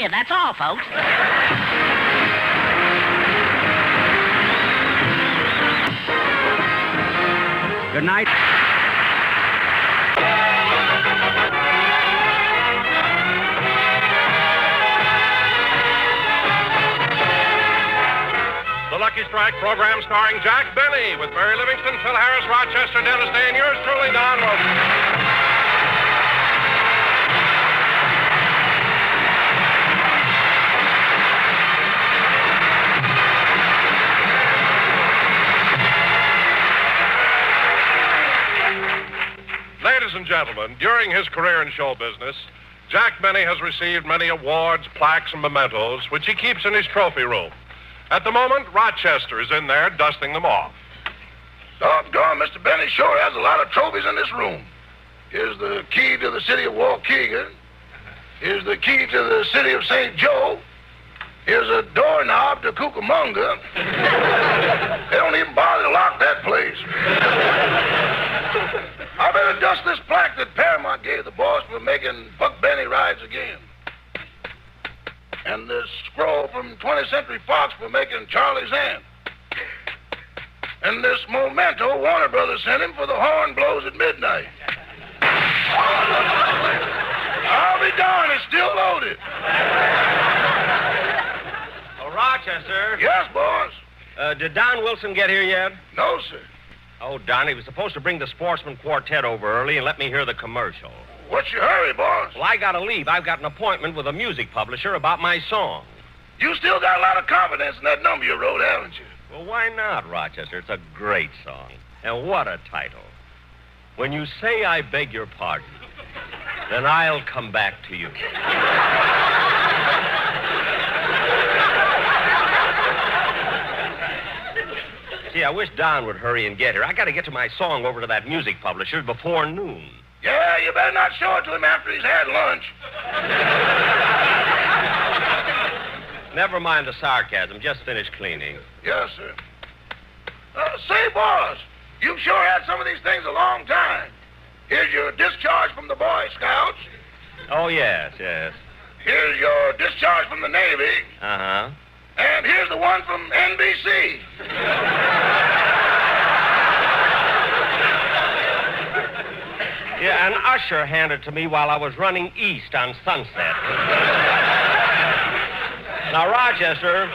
That's all, folks. Good night. The Lucky Strike program starring Jack Benny with Mary Livingston, Phil Harris, Rochester, Dennis Day, and yours truly, Don Wilson. Ladies and gentlemen, during his career in show business, Jack Benny has received many awards, plaques, and mementos, which he keeps in his trophy room. At the moment, Rochester is in there dusting them off. Doggone, Mr. Benny sure has a lot of trophies in this room. Here's the key to the city of Waukegan. Here's the key to the city of St. Joe. Here's a doorknob to Cucamonga. They don't even bother to lock that place. I better dust this plaque that Paramount gave the boss for making Buck Benny rides again. And this scroll from 20th Century Fox for making Charlie's Aunt. And this memento Warner Brothers sent him for the horn blows at midnight. I'll be darned, it's still loaded. Oh, Rochester. Yes, boss? Did Don Wilson get here yet? No, sir. Oh, Don, he was supposed to bring the Sportsman Quartet over early and let me hear the commercial. What's your hurry, boss? Well, I gotta leave. I've got an appointment with a music publisher about my song. You still got a lot of confidence in that number you wrote, haven't you? Well, why not, Rochester? It's a great song. And what a title. When you say I beg your pardon, then I'll come back to you. See, I wish Don would hurry and get here. I got to get to my song over to that music publisher before noon. Yeah, you better not show it to him after he's had lunch. Never mind the sarcasm. Just finished cleaning. Yes, sir. Say, boss, you've sure had some of these things a long time. Here's your discharge from the Boy Scouts. Oh, yes. Here's your discharge from the Navy. Uh-huh. And here's the one from NBC. Yeah, an usher handed it to me while I was running east on Sunset. Now, Rochester,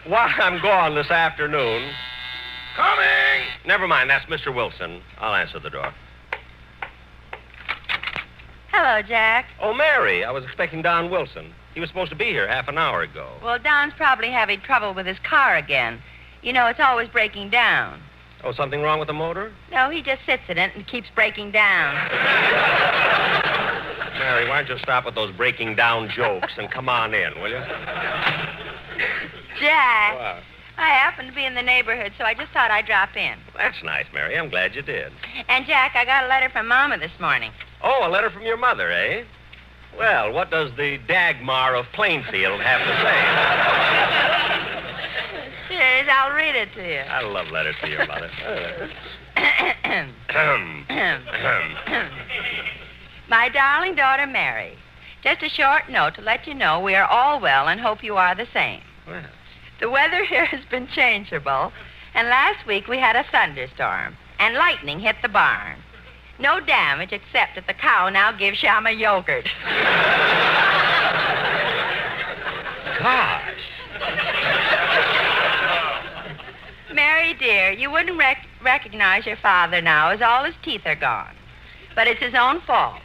while I'm gone this afternoon... Coming! Never mind, that's Mr. Wilson. I'll answer the door. Hello, Jack. Oh, Mary, I was expecting Don Wilson. He was supposed to be here half an hour ago. Well, Don's probably having trouble with his car again. You know, it's always breaking down. Oh, something wrong with the motor? No, he just sits in it and keeps breaking down. Mary, why don't you stop with those breaking down jokes and come on in, will you? Jack. What? I happened to be in the neighborhood, so I just thought I'd drop in. That's nice, Mary. I'm glad you did. And, Jack, I got a letter from Mama this morning. Oh, a letter from your mother, eh? Well, what does the Dagmar of Plainfield have to say? Here, I'll read it to you. I love letters to your mother. My darling daughter, Mary, just a short note to let you know we are all well and hope you are the same. Well. The weather here has been changeable, and last week we had a thunderstorm, and lightning hit the barn. No damage except that the cow now gives Shama yogurt. Gosh. Mary, dear, you wouldn't recognize your father now, as all his teeth are gone. But it's his own fault.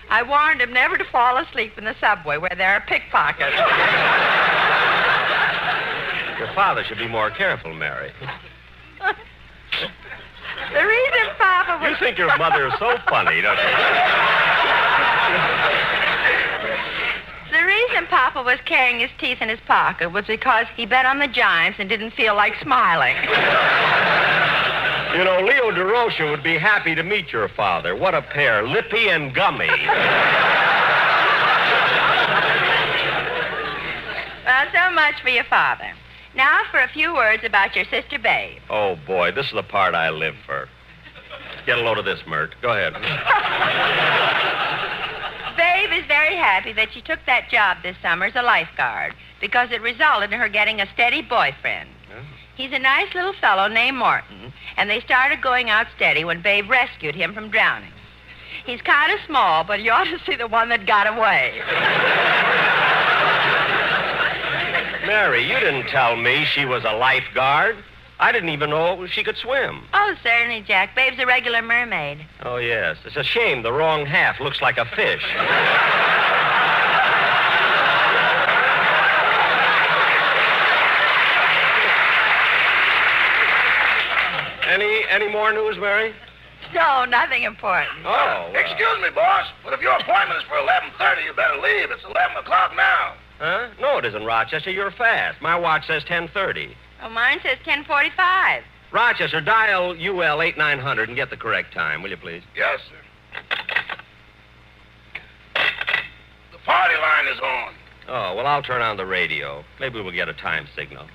I warned him never to fall asleep in the subway where there are pickpockets. Your father should be more careful, Mary. The reason Papa was... You think your mother is so funny, don't you? The reason Papa was carrying his teeth in his pocket was because he bet on the Giants and didn't feel like smiling. You know, Leo DeRocha would be happy to meet your father. What a pair, lippy and gummy. Well, so much for your father. Now for a few words about your sister, Babe. Oh, boy, this is the part I live for. Get a load of this, Mert. Go ahead. Babe is very happy that she took that job this summer as a lifeguard because it resulted in her getting a steady boyfriend. Oh. He's a nice little fellow named Morton, and they started going out steady when Babe rescued him from drowning. He's kind of small, but you ought to see the one that got away. Mary, you didn't tell me she was a lifeguard. I didn't even know she could swim. Oh, certainly, Jack. Babe's a regular mermaid. Oh, yes. It's a shame the wrong half looks like a fish. Any more news, Mary? No, nothing important. Oh. Excuse me, boss, but if your appointment is for 11:30, you better leave. It's 11 o'clock now. Huh? No, it isn't, Rochester. You're fast. My watch says 10:30. Oh, mine says 10:45. Rochester, dial UL 8900 and get the correct time, will you, please? Yes, sir. The party line is on. Oh, well, I'll turn on the radio. Maybe we'll get a time signal.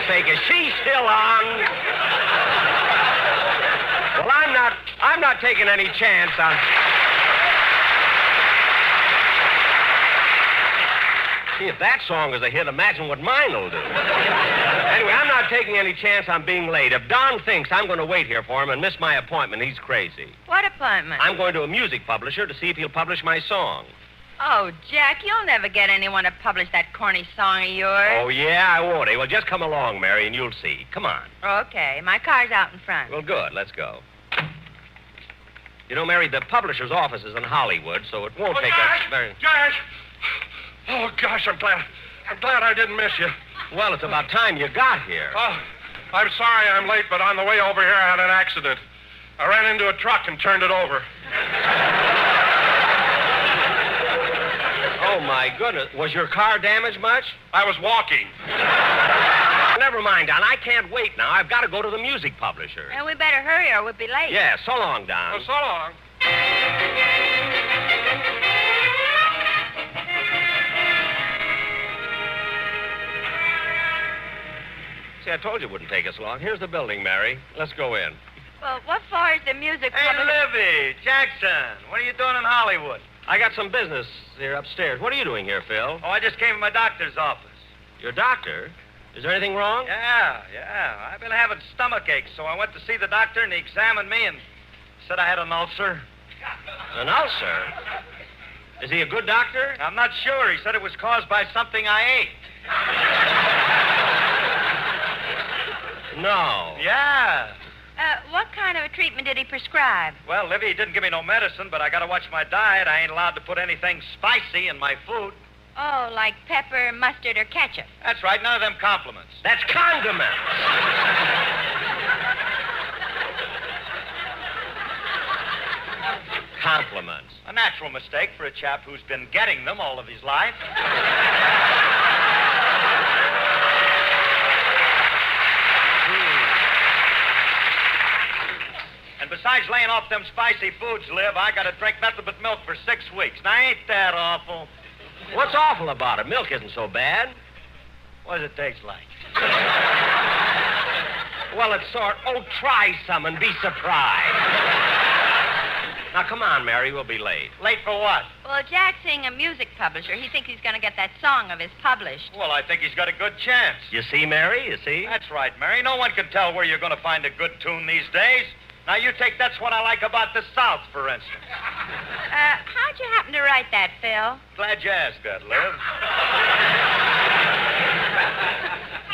Sake, is she still on? Well, I'm not not taking any chance on... See, if that song is a hit, imagine what mine will do. Anyway, I'm not taking any chance on being late. If Don thinks I'm going to wait here for him and miss my appointment, he's crazy. What appointment? I'm going to a music publisher to see if he'll publish my song. Oh, Jack, you'll never get anyone to publish that corny song of yours. Oh, yeah, I won't. Well, just come along, Mary, and you'll see. Come on. Okay, my car's out in front. Well, good. Let's go. You know, Mary, the publisher's office is in Hollywood, so it won't take us very... Josh! Oh, gosh, I'm glad I didn't miss you. Well, it's about time you got here. Oh, I'm sorry I'm late, but on the way over here, I had an accident. I ran into a truck and turned it over. Oh, my goodness. Was your car damaged much? I was walking. Never mind, Don. I can't wait now. I've got to go to the music publisher. And we better hurry or we'll be late. Yeah, so long, Don. Well, so long. See, I told you it wouldn't take us long. Here's the building, Mary. Let's go in. Well, what floor is the music Hey, publisher? Livy, Jackson, what are you doing in Hollywood? I got some business here upstairs. What are you doing here, Phil? Oh, I just came from my doctor's office. Your doctor? Is there anything wrong? Yeah. I've been having stomach aches, so I went to see the doctor, and he examined me and said I had an ulcer. An ulcer? Is he a good doctor? I'm not sure. He said it was caused by something I ate. No. Yeah. What kind of a treatment did he prescribe? Well, Livy, he didn't give me no medicine, but I got to watch my diet. I ain't allowed to put anything spicy in my food. Oh, like pepper, mustard, or ketchup. That's right. None of them compliments. That's condiments. Compliments. A natural mistake for a chap who's been getting them all of his life. And besides laying off them spicy foods, Liv, I got to drink nothing but milk for 6 weeks. Now, ain't that awful? What's awful about it? Milk isn't so bad. What does it taste like? Well, it's sort... Oh, try some and be surprised. Now, come on, Mary. We'll be late. Late for what? Well, Jack's seeing a music publisher. He thinks he's going to get that song of his published. Well, I think he's got a good chance. You see, Mary? You see? That's right, Mary. No one can tell where you're going to find a good tune these days. Now, you take That's What I Like About the South, for instance. How'd you happen to write that, Phil? Glad you asked that, Liv.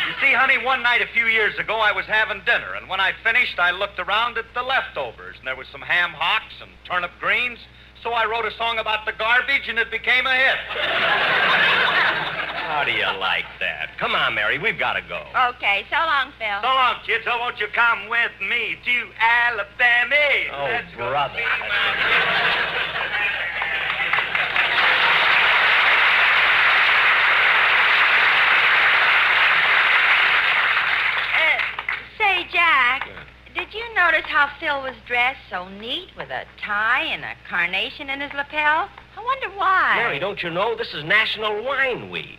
You see, honey, one night a few years ago, I was having dinner, and when I finished, I looked around at the leftovers, and there was some ham hocks and turnip greens, so I wrote a song about the garbage, and it became a hit. How do you like that? Come on, Mary. We've got to go. Okay, so long, Phil. So long, kids. So won't you come with me to Alabama? Oh, Let's go brother. see my... Say, Jack, did you notice how Phil was dressed so neat with a tie and a carnation in his lapel? I wonder why. Mary, don't you know this is National Wine Week?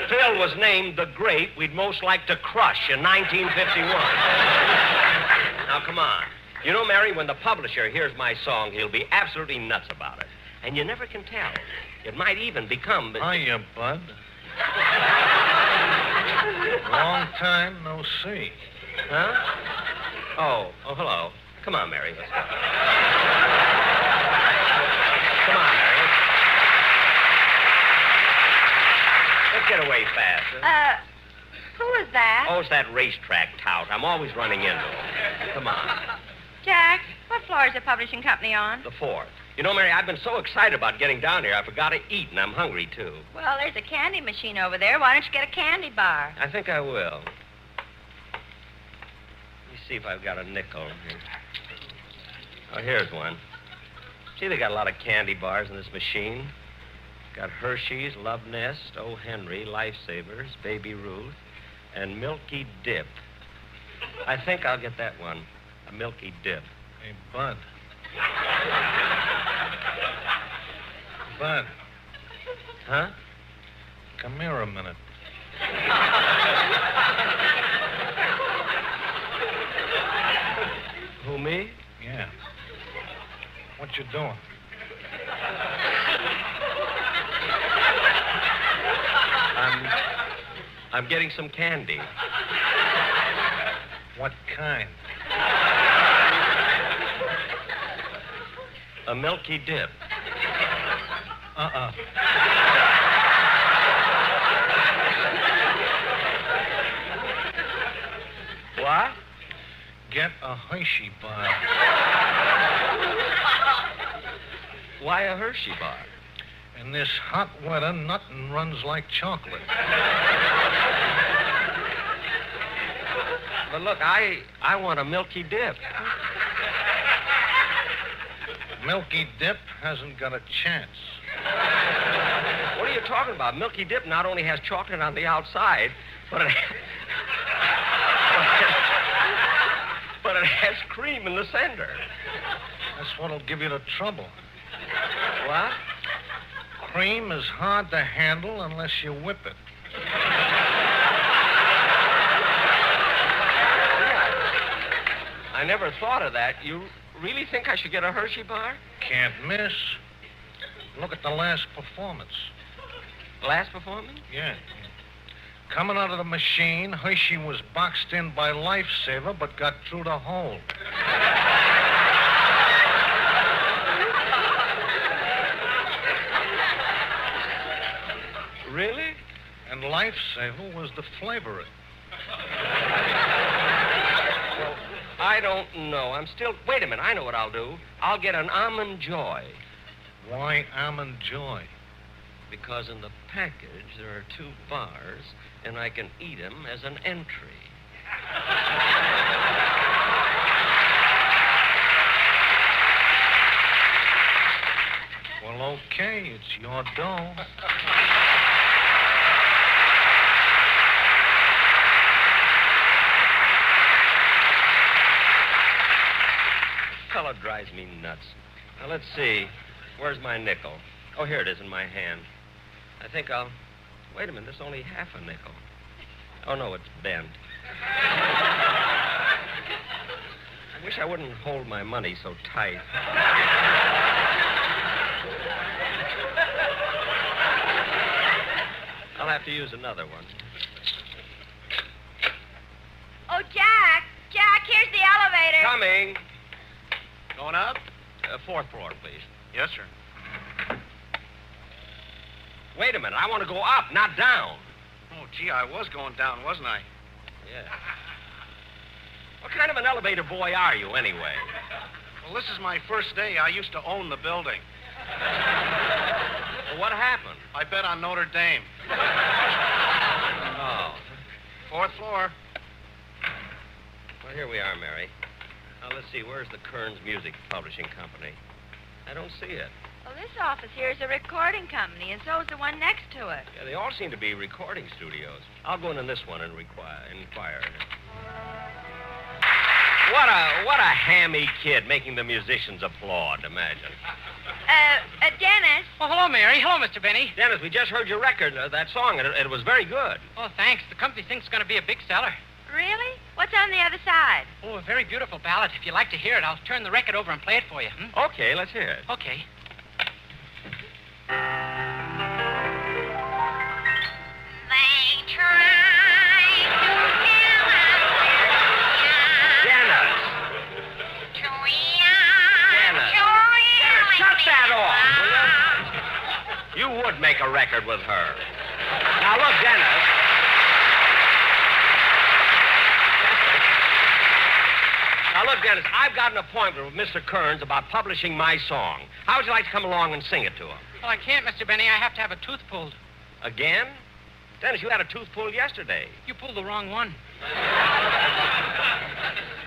Phil was named the grape we'd most like to crush in 1951. Now, come on. You know, Mary, when the publisher hears my song, he'll be absolutely nuts about it. And you never can tell. It might even become... Hiya, Bud. Long time no see. Huh? Oh, hello. Come on, Mary. Let's go. Come on, Mary. Let's get away fast. Who is that? Oh, it's that racetrack tout. I'm always running into him. Come on. Jack, what floor is the publishing company on? The fourth. You know, Mary, I've been so excited about getting down here, I forgot to eat, and I'm hungry, too. Well, there's a candy machine over there. Why don't you get a candy bar? I think I will. Let me see if I've got a nickel here. Oh, here's one. See, they got a lot of candy bars in this machine. Got Hershey's, Love Nest, O. Henry, Lifesavers, Baby Ruth, and Milky Dip. I think I'll get that one, a Milky Dip. Hey, Bud. Bud. Huh? Come here a minute. you doing? I'm getting some candy. What kind? A milky dip. What? Get a Hershey bar. Why a Hershey bar? In this hot weather, nothing runs like chocolate. But look, I want a milky dip. Milky dip hasn't got a chance. What are you talking about? Milky dip not only has chocolate on the outside, but it has cream in the center. That's what'll give you the trouble. What? Cream is hard to handle unless you whip it. I never thought of that. You really think I should get a Hershey bar? Can't miss. Look at the last performance. Last performance? Yeah. Coming out of the machine, Hershey was boxed in by Lifesaver, but got through the hole. Really? And Lifesaver was the flavorite. Well, I don't know. Wait a minute. I know what I'll do. I'll get an Almond Joy. Why Almond Joy? Because in the package there are 2 bars, and I can eat them as an entry. Well, okay. It's your dough. Fellow drives me nuts. Now, let's see. Where's my nickel? Oh, here it is in my hand. I think I'll... Wait a minute, this is only half a nickel. Oh, no, it's bent. I wish I wouldn't hold my money so tight. I'll have to use another one. Oh, Jack! Jack, here's the elevator. Coming. Going up? 4th floor, please. Yes, sir. Wait a minute, I want to go up, not down. Oh, gee, I was going down, wasn't I? Yeah. What kind of an elevator boy are you, anyway? Well, this is my first day. I used to own the building. Well, what happened? I bet on Notre Dame. Oh. 4th floor. Well, here we are, Mary. Now, let's see, where's the Kearns Music Publishing Company? I don't see it. Well, this office here is a recording company, and so is the one next to it. Yeah, they all seem to be recording studios. I'll go into this one and inquire. What a hammy kid making the musicians applaud, imagine. Dennis. Oh, hello, Mary. Hello, Mr. Benny. Dennis, we just heard your record, that song, and it was very good. Oh, thanks. The company thinks it's going to be a big seller. Really? What's on the other side? Oh, a very beautiful ballad. If you'd like to hear it, I'll turn the record over and play it for you. Okay, let's hear it. Okay. You would make a record with her. Now, look, Dennis. I've got an appointment with Mr. Kearns about publishing my song. How would you like to come along and sing it to him? Well, I can't, Mr. Benny. I have to have a tooth pulled. Again? Dennis, you had a tooth pulled yesterday. You pulled the wrong one.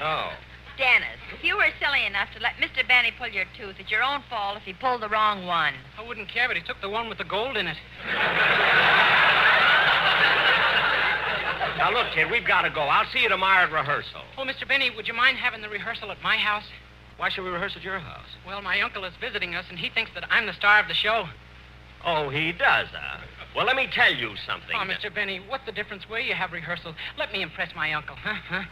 Oh. Dennis, if you were silly enough to let Mr. Benny pull your tooth, it's your own fault if he pulled the wrong one. I wouldn't care, but he took the one with the gold in it. Now, look, kid, we've got to go. I'll see you tomorrow at rehearsal. Oh, Mr. Benny, would you mind having the rehearsal at my house? Why should we rehearse at your house? Well, my uncle is visiting us, and he thinks that I'm the star of the show. Oh, he does, huh? Well, let me tell you something. Oh, Mr. Benny, what's the difference where you have rehearsal? Let me impress my uncle, huh?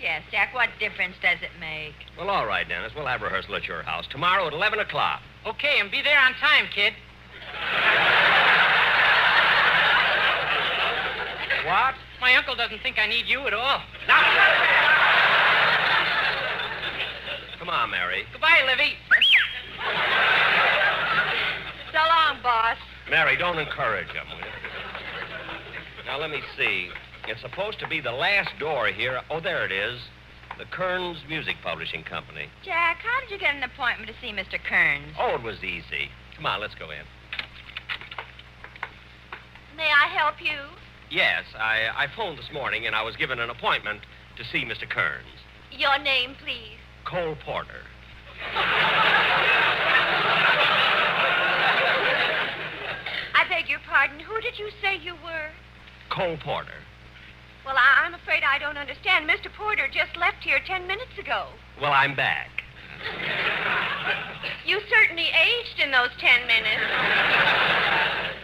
Yes, Jack, what difference does it make? Well, all right, Dennis. We'll have rehearsal at your house tomorrow at 11 o'clock. Okay, and be there on time, kid. What? My uncle doesn't think I need you at all. Now, come on, Mary. Goodbye, Livy. So long, boss. Mary, don't encourage him, will you? Now, let me see. It's supposed to be the last door here. Oh, there it is. The Kearns Music Publishing Company. Jack, how did you get an appointment to see Mr. Kearns? Oh, it was easy. Come on, let's go in. May I help you? Yes, I phoned this morning, and I was given an appointment to see Mr. Kearns. Your name, please. Cole Porter. I beg your pardon. Who did you say you were? Cole Porter. Well, I'm afraid I don't understand. Mr. Porter just left here 10 minutes ago. Well, I'm back. You certainly aged in those 10 minutes.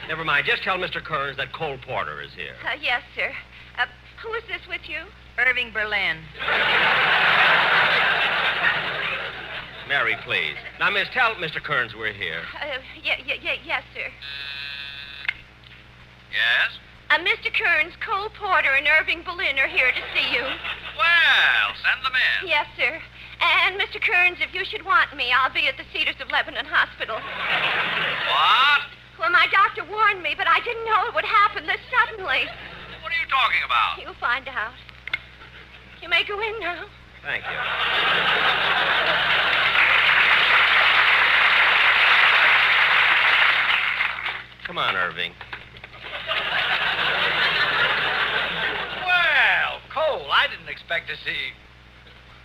Never mind. Just tell Mr. Kearns that Cole Porter is here. Yes, sir. Who is this with you? Irving Berlin. Mary, please. Now, miss, tell Mr. Kearns we're here. Yes, sir. Yes? Mr. Kearns, Cole Porter, and Irving Berlin are here to see you. Well, send them in. Yes, sir. And, Mr. Kearns, if you should want me, I'll be at the Cedars of Lebanon Hospital. What? Well, my doctor warned me, but I didn't know it would happen this suddenly. What are you talking about? You'll find out. You may go in now. Thank you. Come on, Irving. Well, Cole, I didn't expect to see...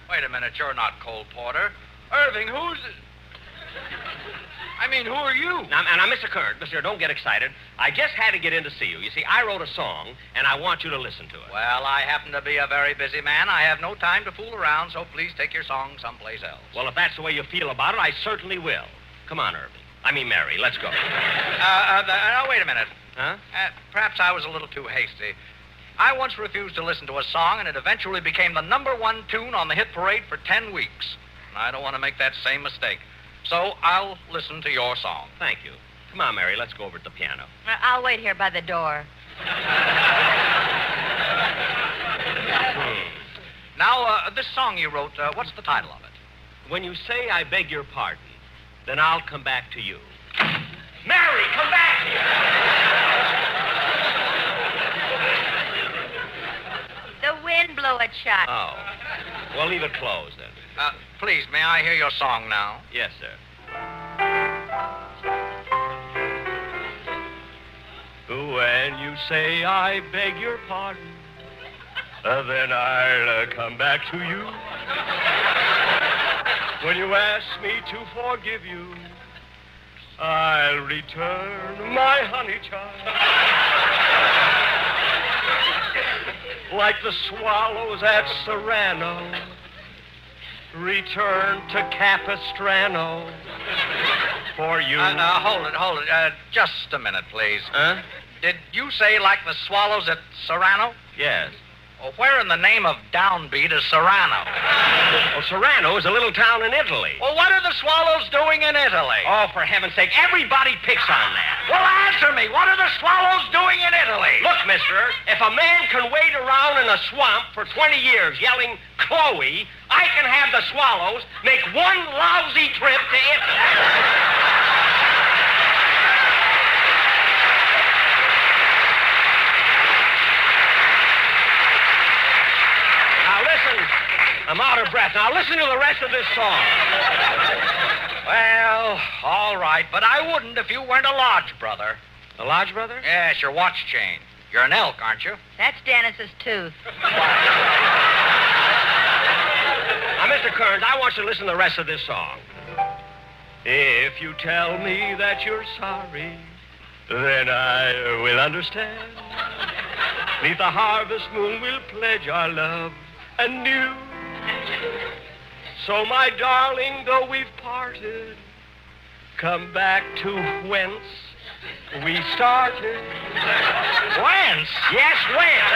Wait a minute, you're not Cole Porter. Irving, who's... I mean, who are you? Now, Mr. Kearns, Mister, don't get excited. I just had to get in to see you. You see, I wrote a song, and I want you to listen to it. Well, I happen to be a very busy man. I have no time to fool around, so please take your song someplace else. Well, if that's the way you feel about it, I certainly will. Come on, Irving. I mean, Mary, let's go. Wait a minute. Huh? Perhaps I was a little too hasty. I once refused to listen to a song, and it eventually became the #1 tune on the hit parade for 10 weeks. And I don't want to make that same mistake. So I'll listen to your song. Thank you. Come on, Mary, let's go over to the piano. I'll wait here by the door. Now, this song you wrote, what's the title of it? When you say I beg your pardon, then I'll come back to you. Mary, come back here! The wind blow it shut. Oh. Well, leave it closed, then. Please, may I hear your song now? Yes, sir. When you say I beg your pardon, then I'll come back to you. When you ask me to forgive you, I'll return my honey child. Like the swallows at Serrano, return to Capistrano for you. Hold it. Just a minute, please. Huh? Did you say like the swallows at Serrano? Yes. Well, where in the name of downbeat is Serrano? Well, Serrano is a little town in Italy. Well, what are the swallows doing in Italy? Oh, for heaven's sake, everybody picks on that. Well, answer me. What are the swallows doing in Italy? Look, mister, if a man can wait around in a swamp for 20 years yelling, Chloe, I can have the swallows make one lousy trip to Italy. I'm out of breath. Now, listen to the rest of this song. Well, all right, but I wouldn't if you weren't a lodge brother. A lodge brother? Yes, your watch chain. You're an elk, aren't you? That's Dennis's tooth. Now, Mr. Kearns, I want you to listen to the rest of this song. If you tell me that you're sorry, then I will understand. Neath the harvest moon, we'll pledge our love anew. So, my darling, though we've parted, come back to whence we started. Whence? Yes, whence.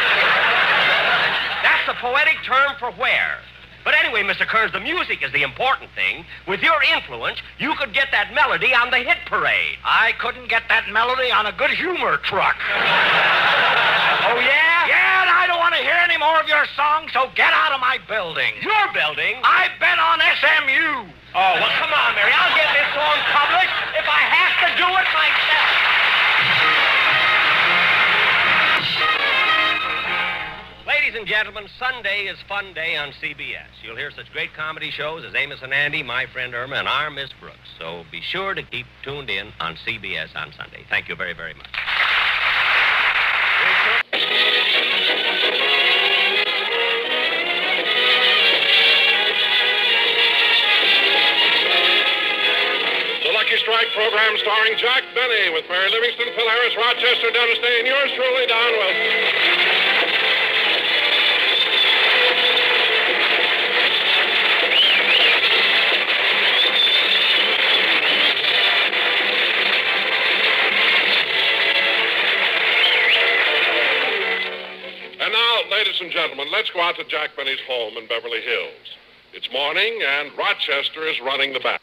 That's That's a poetic term for where. But anyway, Mr. Kearns, the music is the important thing. With your influence, you could get that melody on the hit parade. I couldn't get that melody on a good humor truck. Oh, yeah? Yeah, and I don't want to hear any more of your songs, so get out of my building. Your building? I've been on SMU. Oh, well, come on, Mary. I'll get this song published if I have to do it myself. Ladies and gentlemen, Sunday is Fun Day on CBS. You'll hear such great comedy shows as Amos and Andy, My Friend Irma, and Our Miss Brooks. So be sure to keep tuned in on CBS on Sunday. Thank you very, very much. The Lucky Strike program starring Jack Benny with Mary Livingston, Phil Harris, Rochester, Dennis Day, and yours truly, Don Wilson. Ladies and gentlemen, let's go out to Jack Benny's home in Beverly Hills. It's morning, and Rochester is running the bath.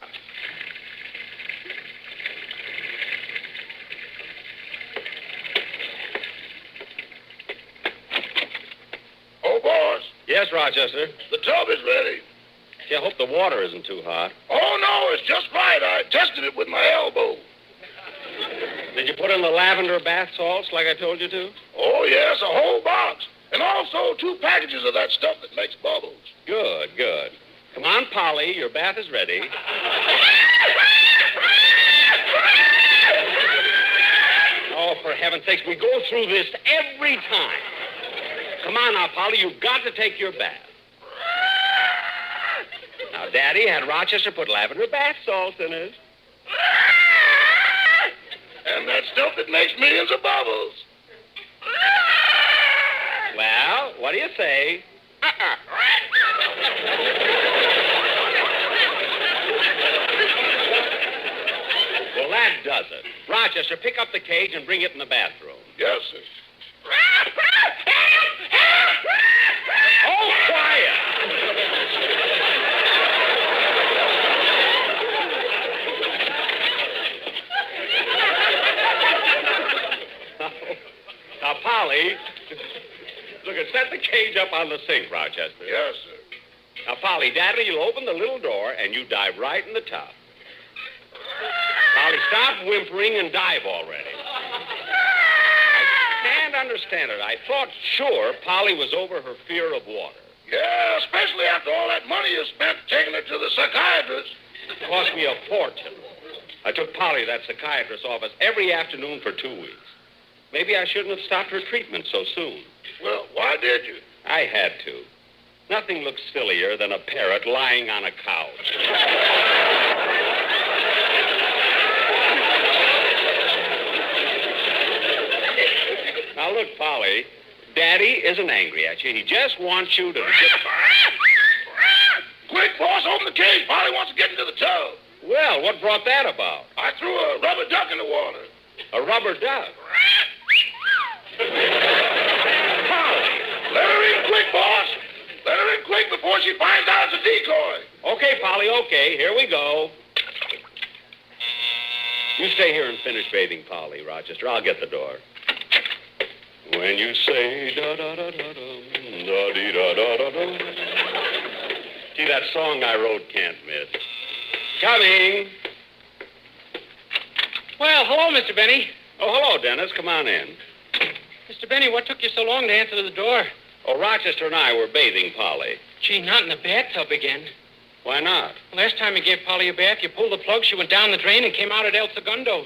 Oh, boss. Yes, Rochester. The tub is ready. Gee, I hope the water isn't too hot. Oh, no, it's just right. I tested it with my elbow. Did you put in the lavender bath salts like I told you to? Oh, yes, a whole box. And also 2 packages of that stuff that makes bubbles. Good, good. Come on, Polly, your bath is ready. Oh, for heaven's sakes, we go through this every time. Come on now, Polly, you've got to take your bath. Now, Daddy had Rochester put lavender bath salts in it. And that stuff that makes millions of bubbles. Well, what do you say? Well, that does it. Rochester, pick up the cage and bring it in the bathroom. Yes, sir. Oh, quiet! Now, Polly, look, set the cage up on the sink, Rochester. Yes, sir. Now, Polly, Daddy, you'll open the little door and you dive right in the tub. Polly, stop whimpering and dive already. I can't understand it. I thought sure Polly was over her fear of water. Yeah, especially after all that money you spent taking her to the psychiatrist. It cost me a fortune. I took Polly to that psychiatrist's office every afternoon for 2 weeks. Maybe I shouldn't have stopped her treatment so soon. Well, why did you? I had to. Nothing looks sillier than a parrot lying on a couch. Now, look, Polly, Daddy isn't angry at you. He just wants you to... Quick, boss, open the cage. Polly wants to get into the tub. Well, what brought that about? I threw a rubber duck in the water. A rubber duck? Polly, let her in quick, boss. Let her in quick before she finds out it's a decoy. Okay, Polly, okay. Here we go. You stay here and finish bathing Polly, Rochester. I'll get the door. When you say da-da-da-da-dum, da-dee-da-da-da-dum. Gee, that song I wrote can't miss. Coming. Well, hello, Mr. Benny. Oh, hello, Dennis. Come on in. Mr. Benny, what took you so long to answer the door? Oh, Rochester and I were bathing Polly. Gee, not in the bathtub again. Why not? Last time you gave Polly a bath, you pulled the plug, she went down the drain and came out at El Segundo.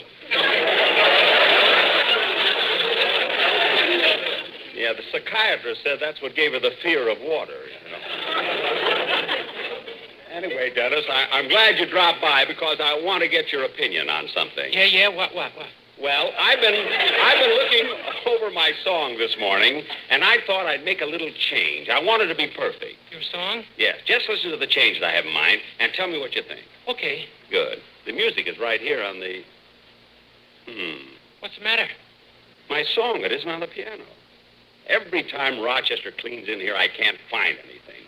Yeah, the psychiatrist said that's what gave her the fear of water, you know. Anyway, Dennis, I'm glad you dropped by because I want to get your opinion on something. Yeah, what? Well, I've been looking over my song this morning, and I thought I'd make a little change. I wanted to be perfect. Your song? Yes, just listen to the change that I have in mind and tell me what you think. Okay. Good. The music is right here on the... What's the matter? My song, it isn't on the piano. Every time Rochester cleans in here, I can't find anything.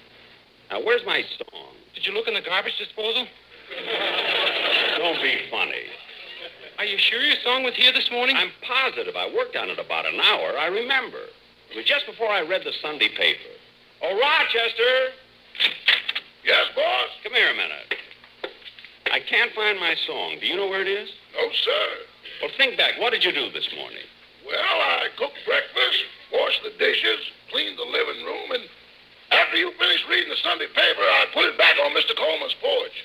Now, where's my song? Did you look in the garbage disposal? Don't be funny. Are you sure your song was here this morning? I'm positive. I worked on it about an hour. I remember. It was just before I read the Sunday paper. Oh, Rochester! Yes, boss? Come here a minute. I can't find my song. Do you know where it is? No, sir. Well, think back. What did you do this morning? Well, I cooked breakfast, washed the dishes, cleaned the living room, and after you finished reading the Sunday paper, I put it back on Mr. Coleman's porch.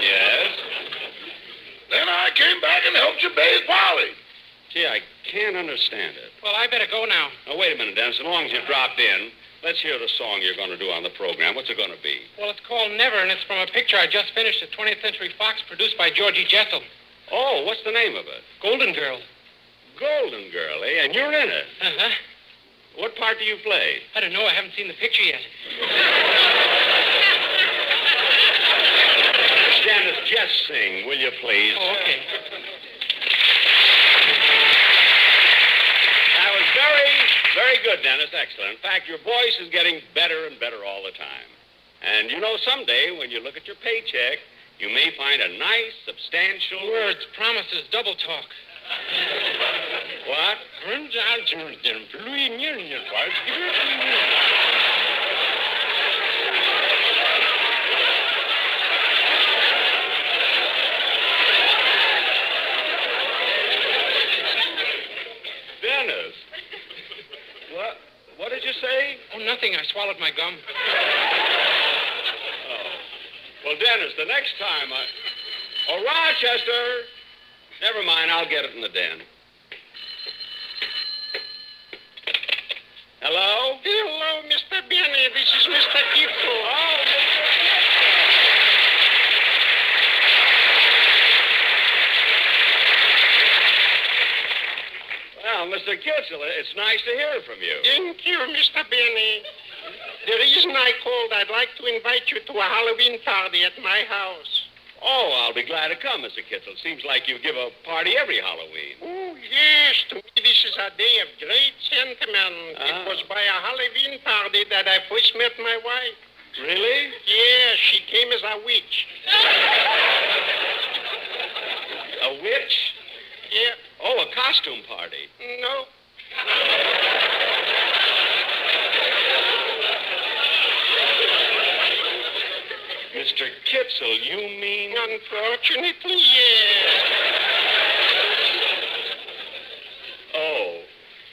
Yes? Then I came back and helped you bathe Polly. Gee, I can't understand it. Well, I better go now. Now, wait a minute, Dennis. As long as you dropped in, let's hear the song you're going to do on the program. What's it going to be? Well, it's called Never, and it's from a picture I just finished at 20th Century Fox, produced by Georgie Jessel. Oh, what's the name of it? Golden Girl. Golden Girl, eh? And you're in it. Uh-huh. What part do you play? I don't know. I haven't seen the picture yet. Dennis, just sing, will you please? Oh, okay. That was very, very good, Dennis. Excellent. In fact, your voice is getting better and better all the time. And you know, someday, when you look at your paycheck, you may find a nice, substantial... Words, promises, double talk. What? Dennis. What did you say? Oh, nothing. I swallowed my gum. Oh. Well, Dennis, the next time Oh, Rochester! Never mind, I'll get it in the den. Hello? Hello, Mr. Benny. This is Mr. Kitzel. Oh, Mr. Well, Mr. Kitzel, it's nice to hear from you. Thank you, Mr. Benny. The reason I called, I'd like to invite you to a Halloween party at my house. Oh, I'll be glad to come, Mr. Kitzel. Seems like you give a party every Halloween. Oh, yes. To me, this is a day of great sentiment. It was by a Halloween party that I first met my wife. Really? Yeah, she came as a witch. A witch? Yeah. Oh, a costume party. No. Mr. Kitzel, you mean... Unfortunately, yes. Oh.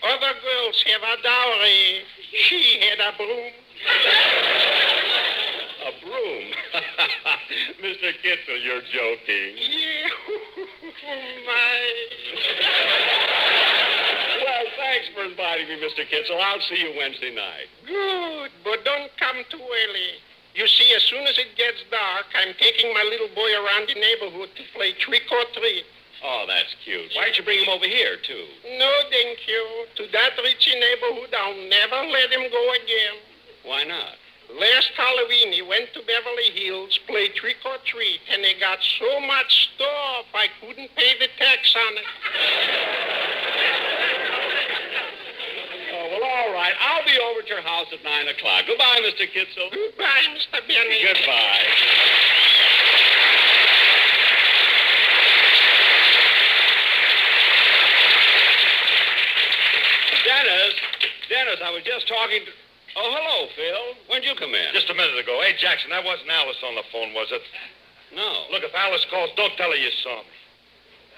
Other girls have a dowry. She had a broom. A broom? Mr. Kitzel, you're joking. Yeah. My... Well, thanks for inviting me, Mr. Kitzel. I'll see you Wednesday night. Good, but don't come too early. You see, as soon as it gets dark, I'm taking my little boy around the neighborhood to play trick or treat. Oh, that's cute. Why don't you bring him over here, too? No, thank you. To that richy neighborhood, I'll never let him go again. Why not? Last Halloween, he went to Beverly Hills, played trick or treat, and he got so much stuff I couldn't pay the tax on it. Oh, well, all right. I'll be over at your house at 9 o'clock. Goodbye, Mr. Kitzel. Goodbye, Mr. Benny. Goodbye. Dennis, I was just talking to... Oh, hello, Phil. When'd you come in? Just a minute ago. Hey, Jackson, that wasn't Alice on the phone, was it? No. Look, if Alice calls, don't tell her you saw me.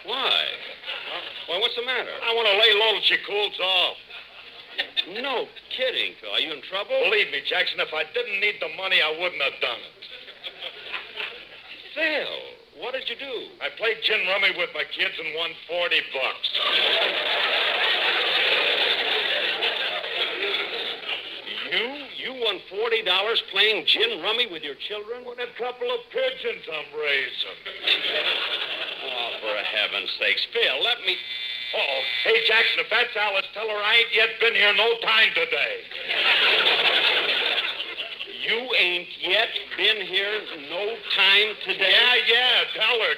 Why? Well, what's the matter? I want to lay low till she cools off. No kidding, Phil. Are you in trouble? Believe me, Jackson, if I didn't need the money, I wouldn't have done it. Phil, what did you do? I played gin rummy with my kids and won $40. You won $40 playing gin rummy with your children? With a couple of pigeons I'm raising. Oh, for heaven's sakes. Phil, let me... Uh-oh. Hey, Jackson, if that's Alice, tell her I ain't yet been here no time today. You ain't yet been here no time today? Yeah, tell her.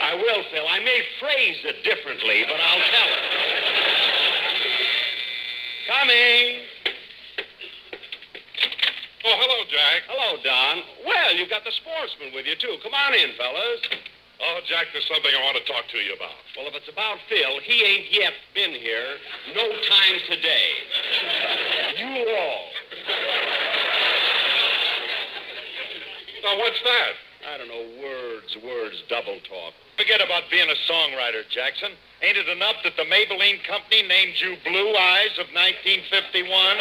I will, Phil. I may phrase it differently, but I'll tell her. Coming. Oh, hello, Jack. Hello, Don. Well, you've got the sportsman with you, too. Come on in, fellas. Oh, Jack, there's something I want to talk to you about. Well, if it's about Phil, he ain't yet been here. No time today. You all. Now, what's that? I don't know, words, double talk. Forget about being a songwriter, Jackson. Ain't it enough that the Maybelline Company named you Blue Eyes of 1951?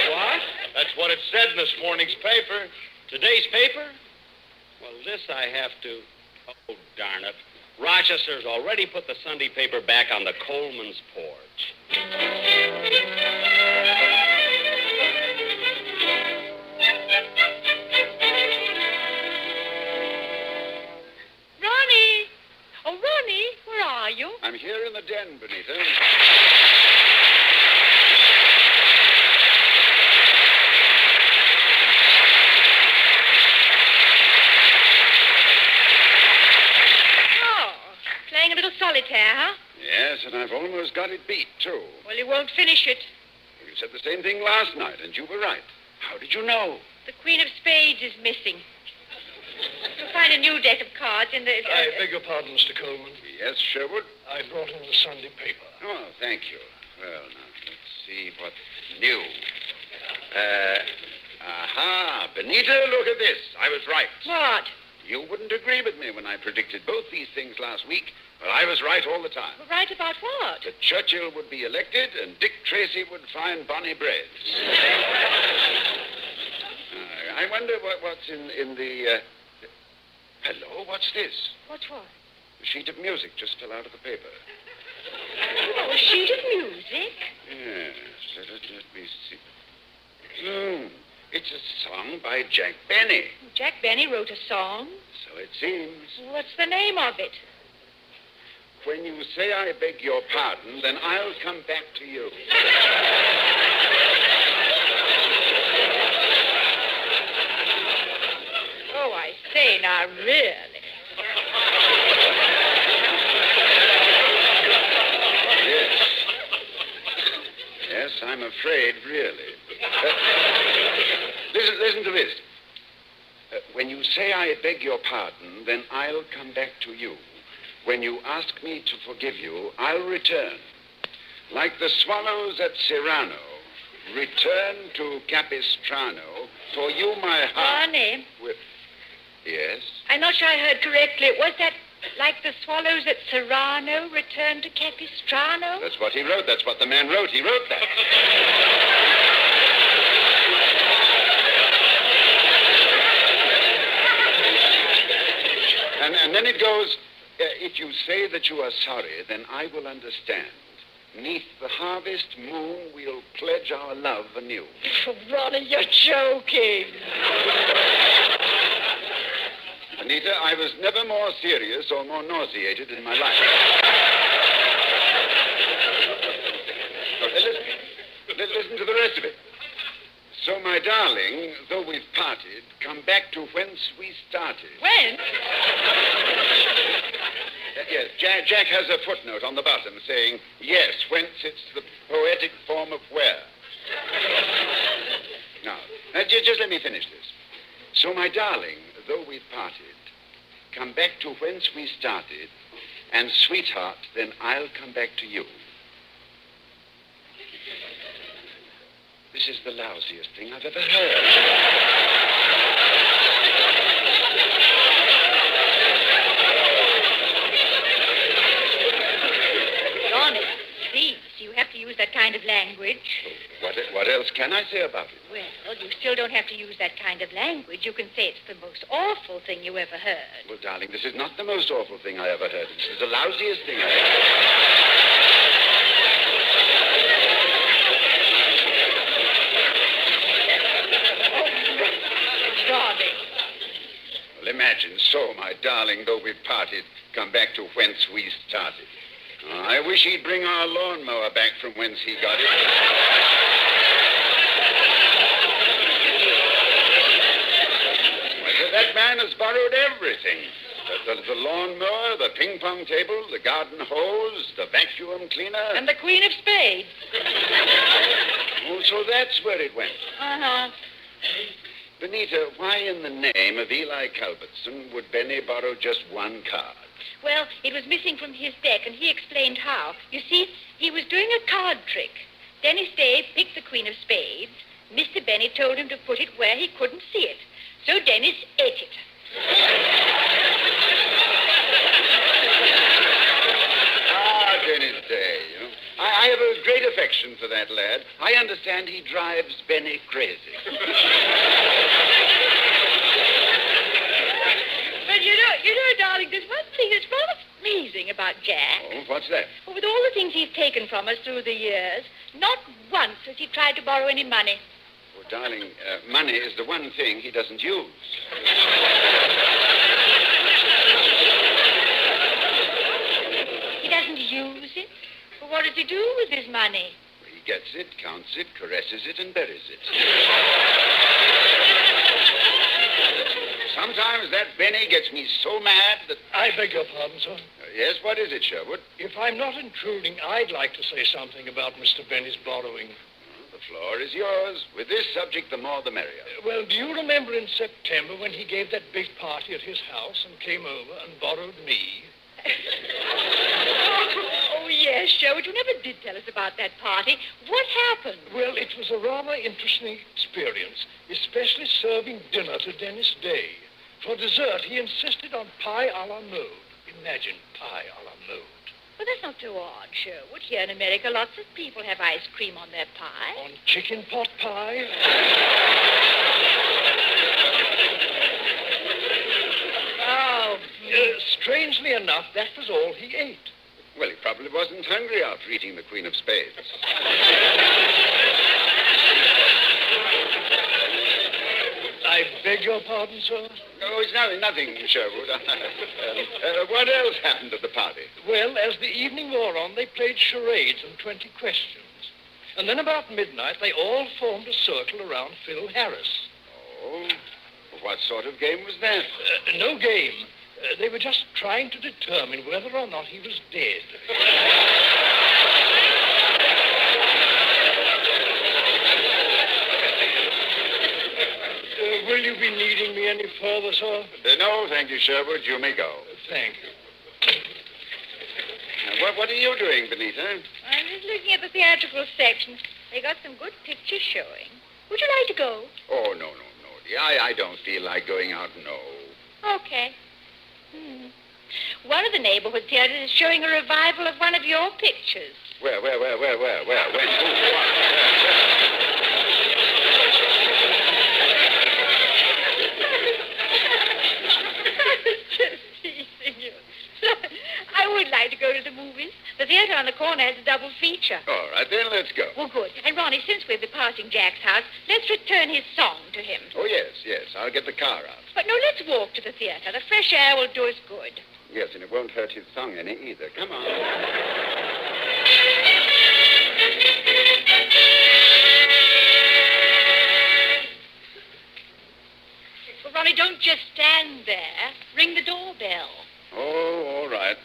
What? That's what it said in this morning's paper. Today's paper? Well, this I have to... Oh, darn it. Rochester's already put the Sunday paper back on the Coleman's porch. Ronnie! Oh, Ronnie, where are you? I'm here in the den, Benita. Oh, playing a little solitaire, huh? Yes, and I've almost got it beat, too. Well, you won't finish it. You said the same thing last night, and you were right. How did you know? The Queen of Spades is missing. You'll find a new deck of cards in the... I beg your pardon, Mr. Coleman. Yes, Sherwood? I brought in the Sunday paper. Oh, thank you. Well, now, let's see what's new. Benita, look at this. I was right. What? You wouldn't agree with me when I predicted both these things last week, but I was right all the time. Right about what? That Churchill would be elected and Dick Tracy would find Bonnie Bread. I wonder what's in the... Hello, what's this? What's what? A sheet of music just fell out of the paper. Oh, a sheet of music? Yes, let me see. It's a song by Jack Benny. Jack Benny wrote a song. So it seems. What's the name of it? When you say I beg your pardon, then I'll come back to you. Oh, I say, now, really. Yes, I'm afraid, really. Listen to this. When you say I beg your pardon, then I'll come back to you. When you ask me to forgive you, I'll return. Like the swallows at Cyrano, return to Capistrano, for you my heart... Ronnie? Yes? I'm not sure I heard correctly. Was that like the swallows at Serrano return to Capistrano? That's what he wrote. That's what the man wrote. He wrote that. And then it goes, if you say that you are sorry, then I will understand. 'Neath the harvest moon, we'll pledge our love anew. Oh, Ronnie, you're joking. Anita, I was never more serious or more nauseated in my life. Listen to the rest of it. So, my darling, though we've parted, come back to whence we started. When? Yes, Jack has a footnote on the bottom saying, yes, whence it's the poetic form of where. Now, just let me finish this. So, my darling, though we've parted, come back to whence we started, and sweetheart, then I'll come back to you. This is the lousiest thing I've ever heard. Ronnie, please, you have to use that kind of language. What else can I say about it? Well, you still don't have to use that kind of language. You can say it's the most awful thing you ever heard. Well, darling, this is not the most awful thing I ever heard. This is the lousiest thing I ever heard. Well, imagine, so, my darling, though we've parted, come back to whence we started. I wish he'd bring our lawnmower back from whence he got it. Well, that man has borrowed everything. The lawnmower, the ping pong table, the garden hose, the vacuum cleaner. And the Queen of Spades. Oh, so that's where it went. Uh-huh. Benita, why in the name of Eli Culbertson would Benny borrow just one card? Well, it was missing from his deck, and he explained how. You see, he was doing a card trick. Dennis Day picked the Queen of Spades. Mr. Benny told him to put it where he couldn't see it. So Dennis ate it. Dennis Day. I have a great affection for that lad. I understand he drives Benny crazy. But you know, darling, there's one thing that's rather amazing about Jack. Oh, what's that? Well, with all the things he's taken from us through the years, not once has he tried to borrow any money. Oh, darling, money is the one thing he doesn't use. He doesn't use it? Well, what does he do with his money? He gets it, counts it, caresses it, and buries it. Sometimes that Benny gets me so mad that... I beg your pardon, sir. Yes, what is it, Sherwood? If I'm not intruding, I'd like to say something about Mr. Benny's borrowing. The floor is yours. With this subject, the more the merrier. Well, do you remember in September when he gave that big party at his house and came over and borrowed me? Oh, yes, Sherwood. You never did tell us about that party. What happened? Well, it was a rather interesting experience, especially serving dinner to Dennis Day. For dessert, he insisted on pie a la mode. Imagine pie a la mode. Well, that's not too odd, Sherwood. Here in America, lots of people have ice cream on their pie. On chicken pot pie? Oh. Strangely enough, that was all he ate. Well, he probably wasn't hungry after eating the Queen of Spades. I beg your pardon, sir? Oh, it's nothing, Sherwood. What else happened at the party? Well, as the evening wore on, they played charades and 20 questions. And then about midnight, they all formed a circle around Phil Harris. Oh, what sort of game was that? No game. They were just trying to determine whether or not he was dead. Will you be needing me any further, sir? No, thank you, Sherwood. You may go. Thank you. What are you doing, Benita? I'm just looking at the theatrical section. They got some good pictures showing. Would you like to go? Oh, no, dear. I don't feel like going out, no. Okay. One of the neighborhood theaters is showing a revival of one of your pictures. Where? When? Who? Just teasing you. I would like to go to the movies. The theater on the corner has a double feature. All right, then let's go. Well, good. And, Ronnie, since we'll be passing Jack's house, let's return his song to him. Oh, yes. I'll get the car out. But no, let's walk to the theater. The fresh air will do us good. Yes, and it won't hurt his song any either. Come on. Well, Ronnie, don't just stand there. Ring the doorbell. Oh, all right.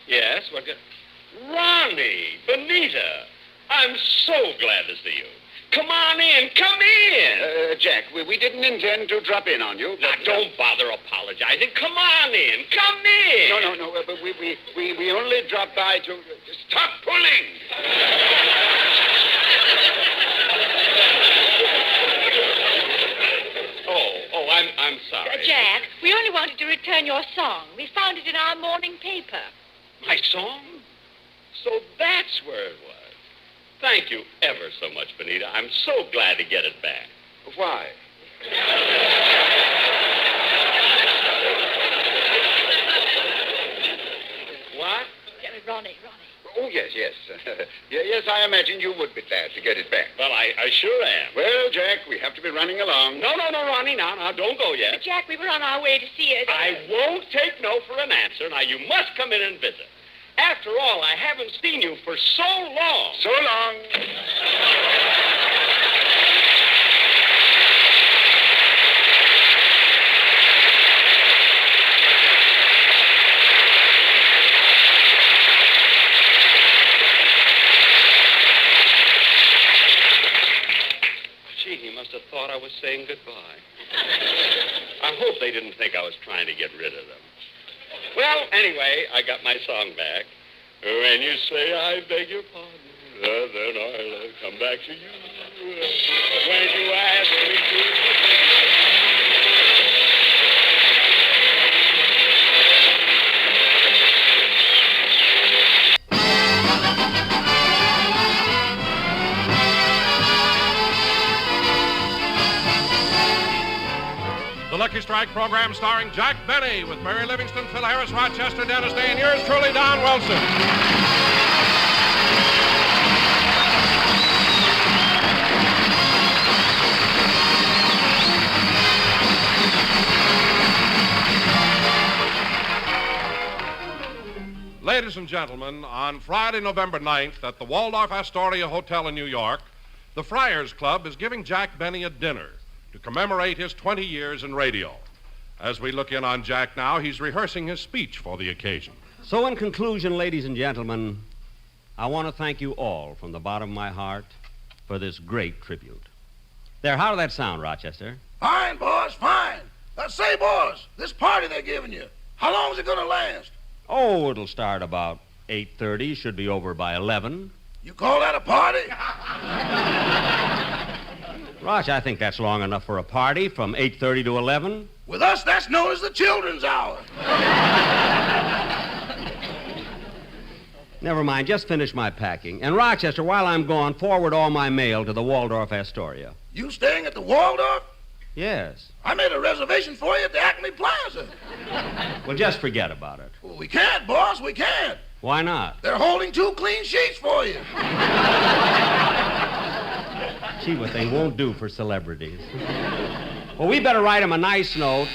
Yes, what good? Ronnie, Benita, I'm so glad to see you. Come on in, come in. Jack, we didn't intend to drop in on you. Now, don't bother apologizing. Come on in, come in. No, but we only dropped by to... Stop pulling! I'm sorry. Jack, we only wanted to return your song. We found it in our morning paper. My song? So that's where it was. Thank you ever so much, Benita. I'm so glad to get it back. Why? What? Ronnie. Oh, yes. Yes, I imagine you would be glad to get it back. Well, I sure am. Well, Jack, we have to be running along. No, Ronnie, now, don't go yet. But, Jack, we were on our way to see it. I won't take no for an answer. Now, you must come in and visit. After all, I haven't seen you for so long. So long. thought I was saying goodbye. I hope they didn't think I was trying to get rid of them. Well, anyway, I got my song back. When you say I beg your pardon, then I'll come back to you. When you ask me to... The Lucky Strike program starring Jack Benny with Mary Livingston, Phil Harris, Rochester, Dennis Day, and yours truly, Don Wilson. Ladies and gentlemen, on Friday, November 9th, at the Waldorf Astoria Hotel in New York, the Friars Club is giving Jack Benny a dinner to commemorate his 20 years in radio. As we look in on Jack now, he's rehearsing his speech for the occasion. So in conclusion, ladies and gentlemen, I want to thank you all from the bottom of my heart for this great tribute. There, how did that sound, Rochester? Fine, boss, fine. Say, boss, this party they're giving you, how long is it going to last? Oh, it'll start about 8:30, should be over by 11. You call that a party? Roch, I think that's long enough for a party from 8:30 to 11. With us, that's known as the children's hour. Never mind, just finish my packing. And Rochester, while I'm gone, forward all my mail to the Waldorf Astoria. You staying at the Waldorf? Yes. I made a reservation for you at the Acme Plaza. Well, just forget about it. Well, we can't, boss, we can't. Why not? They're holding 2 clean sheets for you. Gee, what they won't do for celebrities. Well, we better write him a nice note.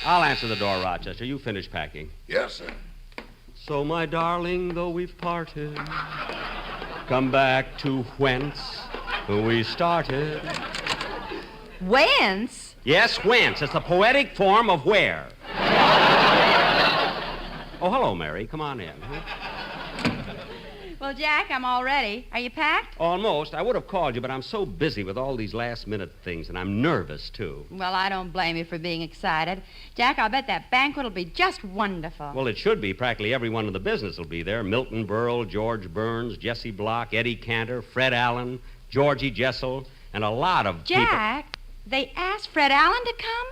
I'll answer the door, Rochester. You finish packing. Yes, sir. So, my darling, though we've parted, come back to whence we started. Whence? Yes, whence. It's the poetic form of where. Oh, hello, Mary. Come on in. Well, Jack, I'm all ready. Are you packed? Almost. I would have called you, but I'm so busy with all these last-minute things, and I'm nervous, too. Well, I don't blame you for being excited. Jack, I'll bet that banquet will be just wonderful. Well, it should be. Practically everyone in the business will be there. Milton Berle, George Burns, Jesse Block, Eddie Cantor, Fred Allen, Georgie Jessel, and a lot of people. Jack, they asked Fred Allen to come?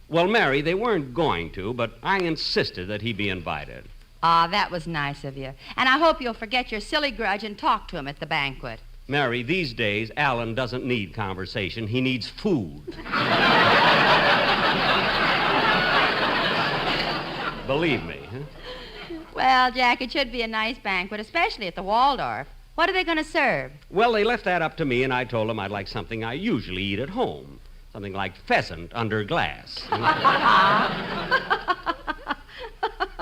Well, Mary, they weren't going to, but I insisted that he be invited. Ah, that was nice of you. And I hope you'll forget your silly grudge and talk to him at the banquet. Mary, these days, Alan doesn't need conversation. He needs food. Believe me, huh? Well, Jack, it should be a nice banquet, especially at the Waldorf. What are they going to serve? Well, they left that up to me, and I told them I'd like something I usually eat at home. Something like pheasant under glass.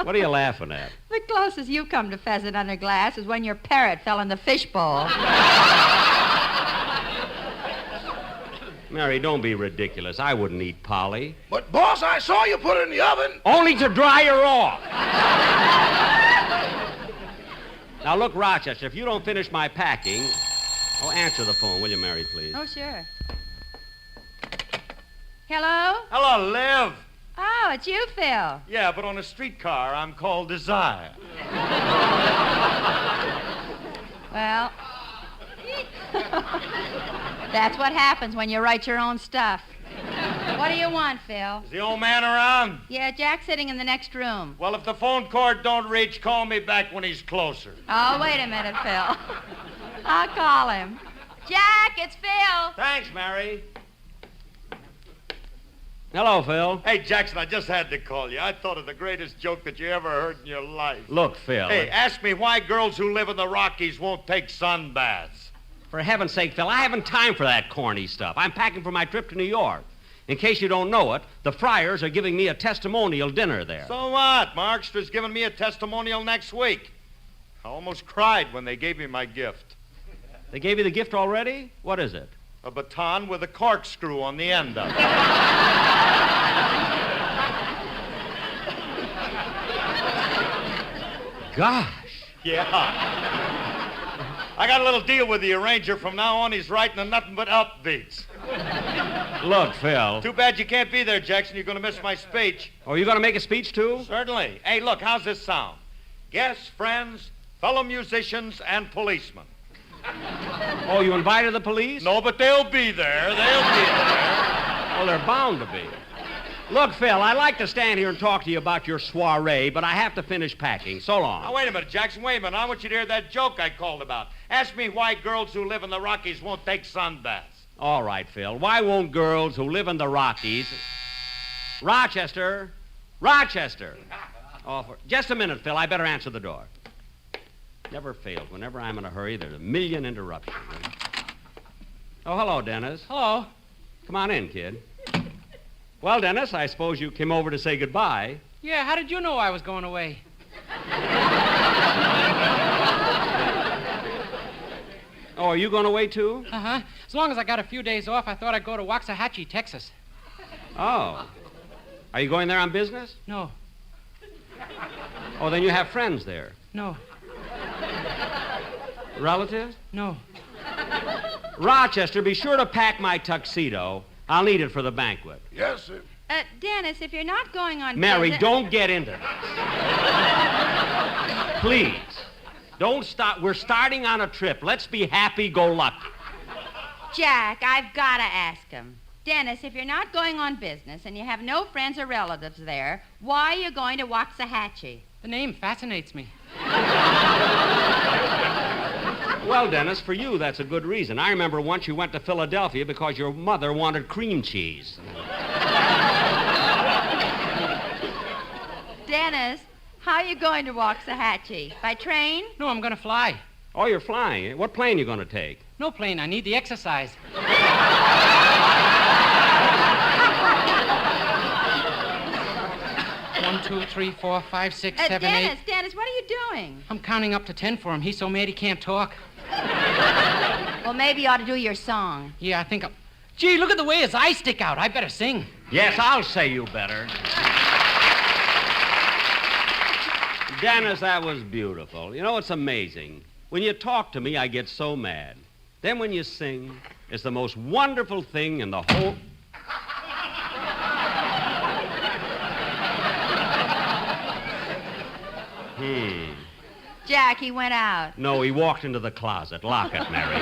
What are you laughing at? The closest you come to pheasant under glass is when your parrot fell in the fishbowl. Mary, don't be ridiculous. I wouldn't eat Polly. But, boss, I saw you put it in the oven. Only to dry her off. Now, look, Rochester, if you don't finish my packing... Oh, answer the phone, will you, Mary, please? Oh, sure. Hello? Hello, Liv. Oh, it's you, Phil. Yeah, but on a streetcar, I'm called Desire. Well, that's what happens when you write your own stuff. What do you want, Phil? Is the old man around? Yeah, Jack's sitting in the next room. Well, if the phone cord don't reach, call me back when he's closer. Oh, wait a minute, Phil. I'll call him. Jack, it's Phil. Thanks, Mary. Hello, Phil. Hey, Jackson, I just had to call you. I thought of the greatest joke that you ever heard in your life. Look, Phil. Hey, ask me why girls who live in the Rockies won't take sun baths. For heaven's sake, Phil, I haven't time for that corny stuff. I'm packing for my trip to New York. In case you don't know it, the Friars are giving me a testimonial dinner there. So what? Markstra's giving me a testimonial next week. I almost cried when they gave me my gift. They gave you the gift already? What is it? A baton with a corkscrew on the end of it. Gosh. Yeah. I got a little deal with the arranger. From now on, he's writing nothing but upbeats. Look, Phil. Too bad you can't be there, Jackson. You're going to miss my speech. Oh, you going to make a speech, too? Certainly. Hey, look, how's this sound? Guests, friends, fellow musicians, and policemen. Oh, you invited the police? No, but they'll be there. They'll be there. Well, they're bound to be. Look, Phil, I'd like to stand here and talk to you about your soiree, but I have to finish packing. So long. Now, wait a minute, Jackson. Wait a minute. I want you to hear that joke I called about. Ask me why girls who live in the Rockies won't take sun baths. All right, Phil. Why won't girls who live in the Rockies... Rochester! Oh, just a minute, Phil. I better answer the door. Never fails. Whenever I'm in a hurry, there's a million interruptions. Oh, hello, Dennis. Hello. Come on in, kid. Well, Dennis, I suppose you came over to say goodbye. Yeah, how did you know I was going away? Oh, are you going away, too? Uh-huh. As long as I got a few days off, I thought I'd go to Waxahachie, Texas. Oh. Are you going there on business? No. Oh, then you have friends there. No. Relatives? No. Rochester, be sure to pack my tuxedo. I'll need it for the banquet. Yes, sir. Dennis, if you're not going on... Mary, don't get into this. Please. Don't start. We're starting on a trip. Let's be happy-go-lucky. Jack, I've got to ask him. Dennis, if you're not going on business and you have no friends or relatives there, why are you going to Waxahachie? The name fascinates me. Well, Dennis, for you, that's a good reason. I remember once you went to Philadelphia because your mother wanted cream cheese. Dennis, how are you going to Waxahachie? By train? No, I'm going to fly. Oh, you're flying. What plane are you going to take? No plane. I need the exercise. 1, 2, 3, 4, 5, 6, 7, 8. Dennis, what are you doing? I'm counting up to 10 for him. He's so mad he can't talk. Well, maybe you ought to do your song. Yeah, I think I'm... Gee, look at the way his eyes stick out. I better sing. Yes, I'll say you better. Dennis, that was beautiful. You know, it's amazing. When you talk to me, I get so mad. Then when you sing, it's the most wonderful thing in the whole... Jack, he went out. No, he walked into the closet. Lock it, Mary.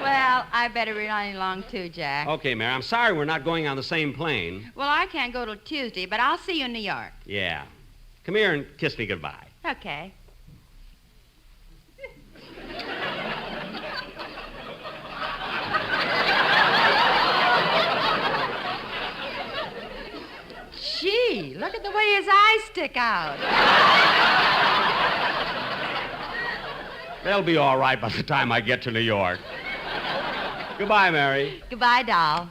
Well, I better run along too, Jack. Okay, Mary, I'm sorry we're not going on the same plane. Well, I can't go till Tuesday, but I'll see you in New York. Yeah. Come here and kiss me goodbye. Okay. Gee, look at the way his eyes stick out. They'll be all right by the time I get to New York. Goodbye, Mary. Goodbye, doll.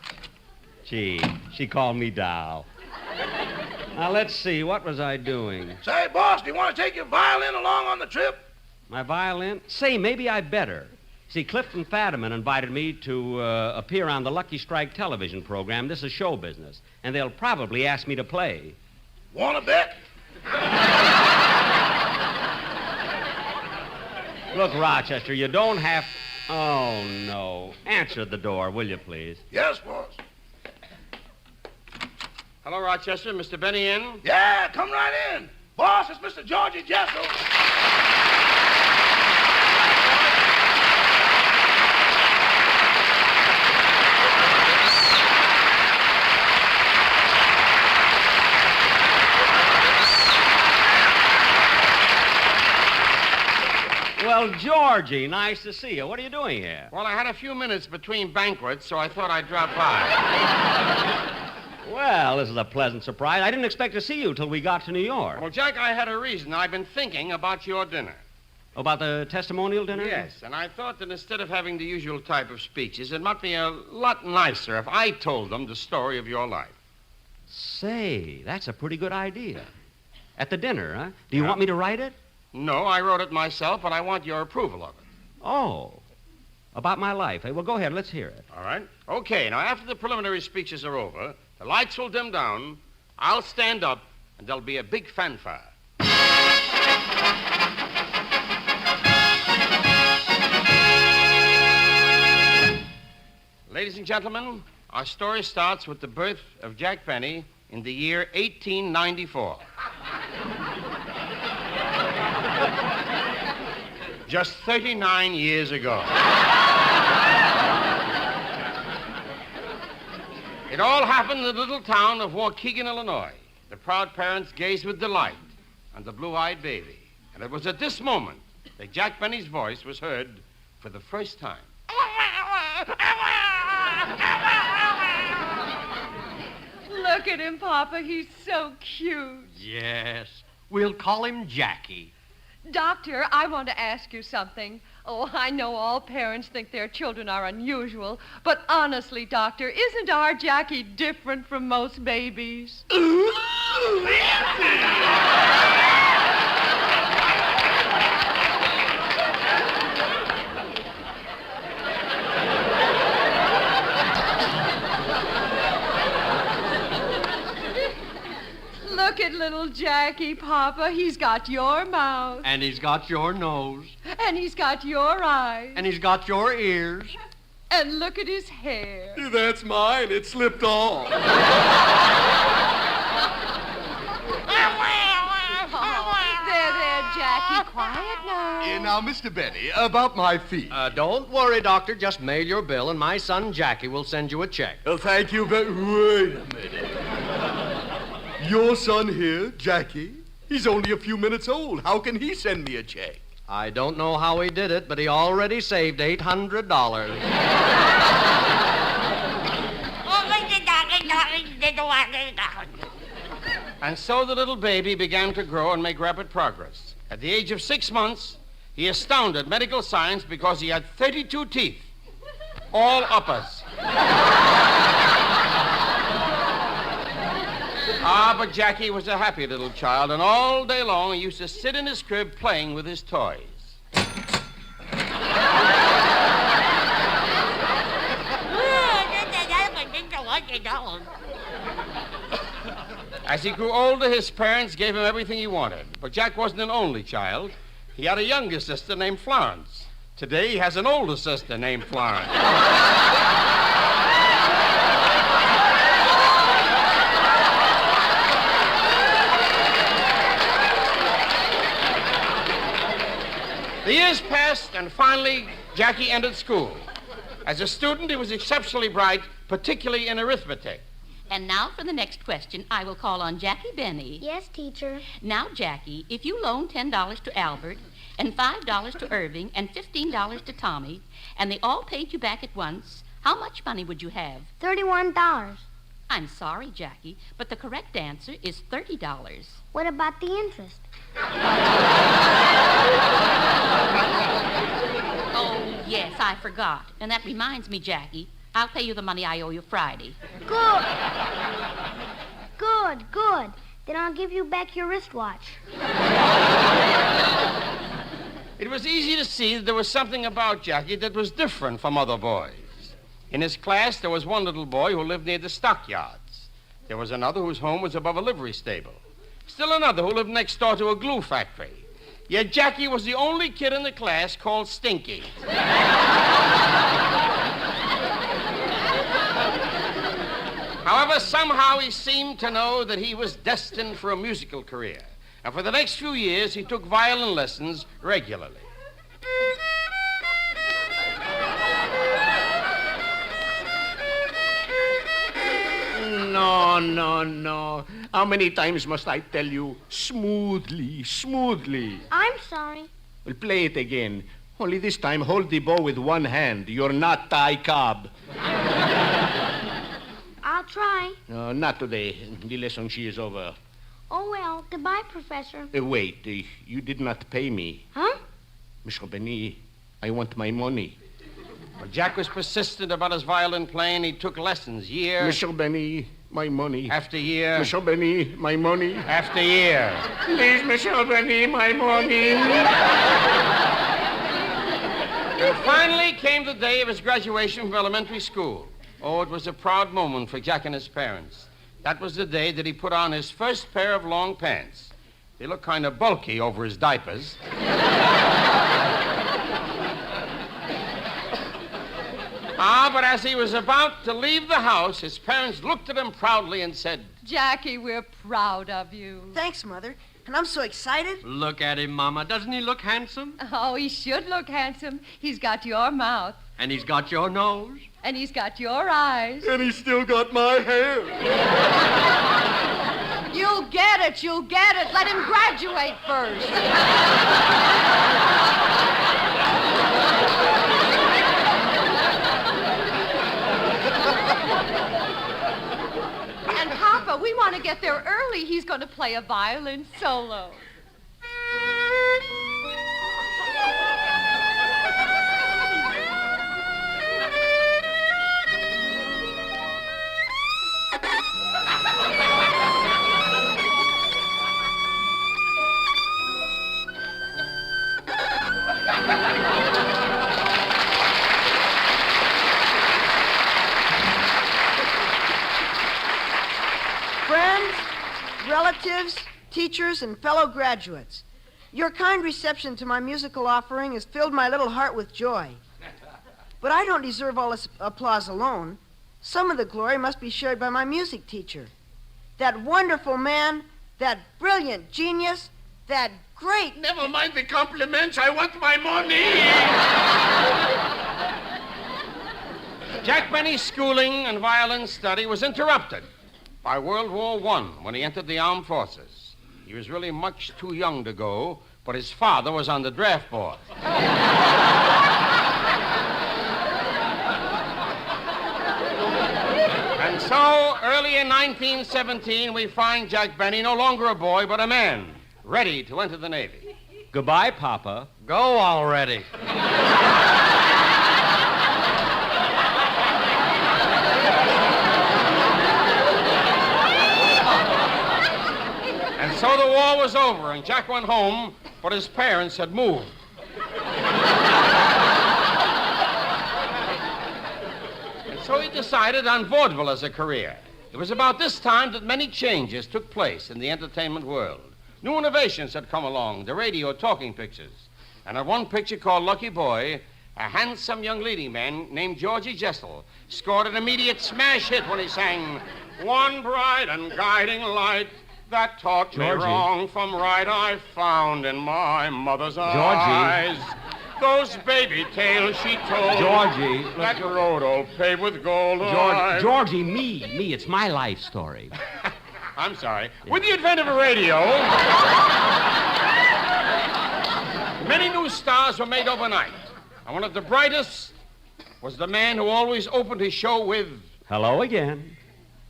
Gee, she called me doll. Now, let's see. What was I doing? Say, boss, do you want to take your violin along on the trip? My violin? Say, maybe I better. See, Clifton Fadiman invited me to appear on the Lucky Strike television program. This is show business. And they'll probably ask me to play. Want to bet? Look, Rochester, you don't have... Oh, no. Answer the door, will you, please? Yes, boss. Hello, Rochester. Mr. Benny in? Yeah, come right in. Boss, it's Mr. Georgie Jessel. Well, Georgie, nice to see you. What are you doing here? Well, I had a few minutes between banquets, so I thought I'd drop by. Well, this is a pleasant surprise. I didn't expect to see you till we got to New York. Well, Jack, I had a reason. I've been thinking about your dinner. About the testimonial dinner? Yes, and I thought that instead of having the usual type of speeches, it might be a lot nicer if I told them the story of your life. Say, that's a pretty good idea. At the dinner, huh? Do you want me to write it? No, I wrote it myself, but I want your approval of it. Oh, about my life. Well, go ahead. Let's hear it. All right. Okay, now after the preliminary speeches are over, the lights will dim down, I'll stand up, and there'll be a big fanfare. Ladies and gentlemen, Our story starts with the birth of Jack Benny in the year 1894. Just 39 years ago. It all happened in the little town of Waukegan, Illinois. The proud parents gazed with delight on the blue-eyed baby. And it was at this moment that Jack Benny's voice was heard for the first time. Look at him, Papa. He's so cute. Yes. We'll call him Jackie. Doctor, I want to ask you something. Oh, I know all parents think their children are unusual, but honestly, Doctor, isn't our Jackie different from most babies? Look at little Jackie, Papa. He's got your mouth. And he's got your nose. And he's got your eyes. And he's got your ears. And look at his hair. That's mine. It slipped off. There, Jackie. Quiet now. Now, Mr. Benny, about my fee. Don't worry, Doctor. Just mail your bill, and my son Jackie will send you a check. Thank you very... Wait a minute. Your son here, Jackie? He's only a few minutes old. How can he send me a check? I don't know how he did it, but he already saved $800. And so the little baby began to grow and make rapid progress. At the age of 6 months, he astounded medical science because he had 32 teeth, all uppers. But Jackie was a happy little child, and all day long he used to sit in his crib playing with his toys. As he grew older, his parents gave him everything he wanted. But Jack wasn't an only child. He had a younger sister named Florence. Today, he has an older sister named Florence. The years passed, and finally, Jackie entered school. As a student, he was exceptionally bright, particularly in arithmetic. And now for the next question, I will call on Jackie Benny. Yes, teacher. Now, Jackie, if you loan $10 to Albert and $5 to Irving and $15 to Tommy, and they all paid you back at once, how much money would you have? $31. I'm sorry, Jackie, but the correct answer is $30. What about the interest? Oh, yes, I forgot. And that reminds me, Jackie, I'll pay you the money I owe you Friday. Good. Good. Then I'll give you back your wristwatch. It was easy to see that there was something about Jackie that was different from other boys. In his class, there was one little boy who lived near the stockyards. There was another whose home was above a livery stable. Still another who lived next door to a glue factory. Yet Jackie was the only kid in the class called Stinky. However, somehow he seemed to know that he was destined for a musical career. And for the next few years, he took violin lessons regularly. No. How many times must I tell you? Smoothly. I'm sorry. Well, play it again. Only this time, hold the bow with one hand. You're not Ty Cobb. I'll try. No, not today. The lesson she is over. Oh, well, goodbye, Professor. Wait, you did not pay me. Huh? Mr. Benny, I want my money. But Jack was persistent about his violin playing. He took lessons year... Mr. Benny, my money. After year... Mr. Benny, my money. After year. Please, Mr. Benny, my money. And finally came the day of his graduation from elementary school. Oh, it was a proud moment for Jack and his parents. That was the day that he put on his first pair of long pants. They looked kind of bulky over his diapers. But as he was about to leave the house, his parents looked at him proudly and said, Jackie, we're proud of you. Thanks, Mother. And I'm so excited. Look at him, Mama. Doesn't he look handsome? Oh, he should look handsome. He's got your mouth. And he's got your nose. And he's got your eyes. And he's still got my hair. You'll get it. You'll get it. Let him graduate first. And, Papa, we want to get there early. He's going to play a violin solo. Friends, relatives, teachers, and fellow graduates, your kind reception to my musical offering has filled my little heart with joy. But I don't deserve all this applause alone. Some of the glory must be shared by my music teacher. That wonderful man, that brilliant genius, that great... Never mind the compliments. I want my money. Jack Benny's schooling and violin study was interrupted by World War I when he entered the armed forces. He was really much too young to go, but his father was on the draft board. And so, early in 1917, we find Jack Benny no longer a boy, but a man, ready to enter the Navy. Goodbye, Papa. Go already. And so the war was over, and Jack went home, but his parents had moved. And so he decided on vaudeville as a career. It was about this time that many changes took place in the entertainment world. New innovations had come along, the radio talking pictures. And in one picture called Lucky Boy, a handsome young leading man named Georgie Jessel scored an immediate smash hit when he sang, "One bright and guiding light that taught me Georgie. wrong from right I found in my mother's eyes. Those baby tales she told. Georgie. That road all paved with gold. Georgie, me. It's my life story. I'm sorry. With the advent of a radio, many new stars were made overnight. And one of the brightest was the man who always opened his show with, Hello again.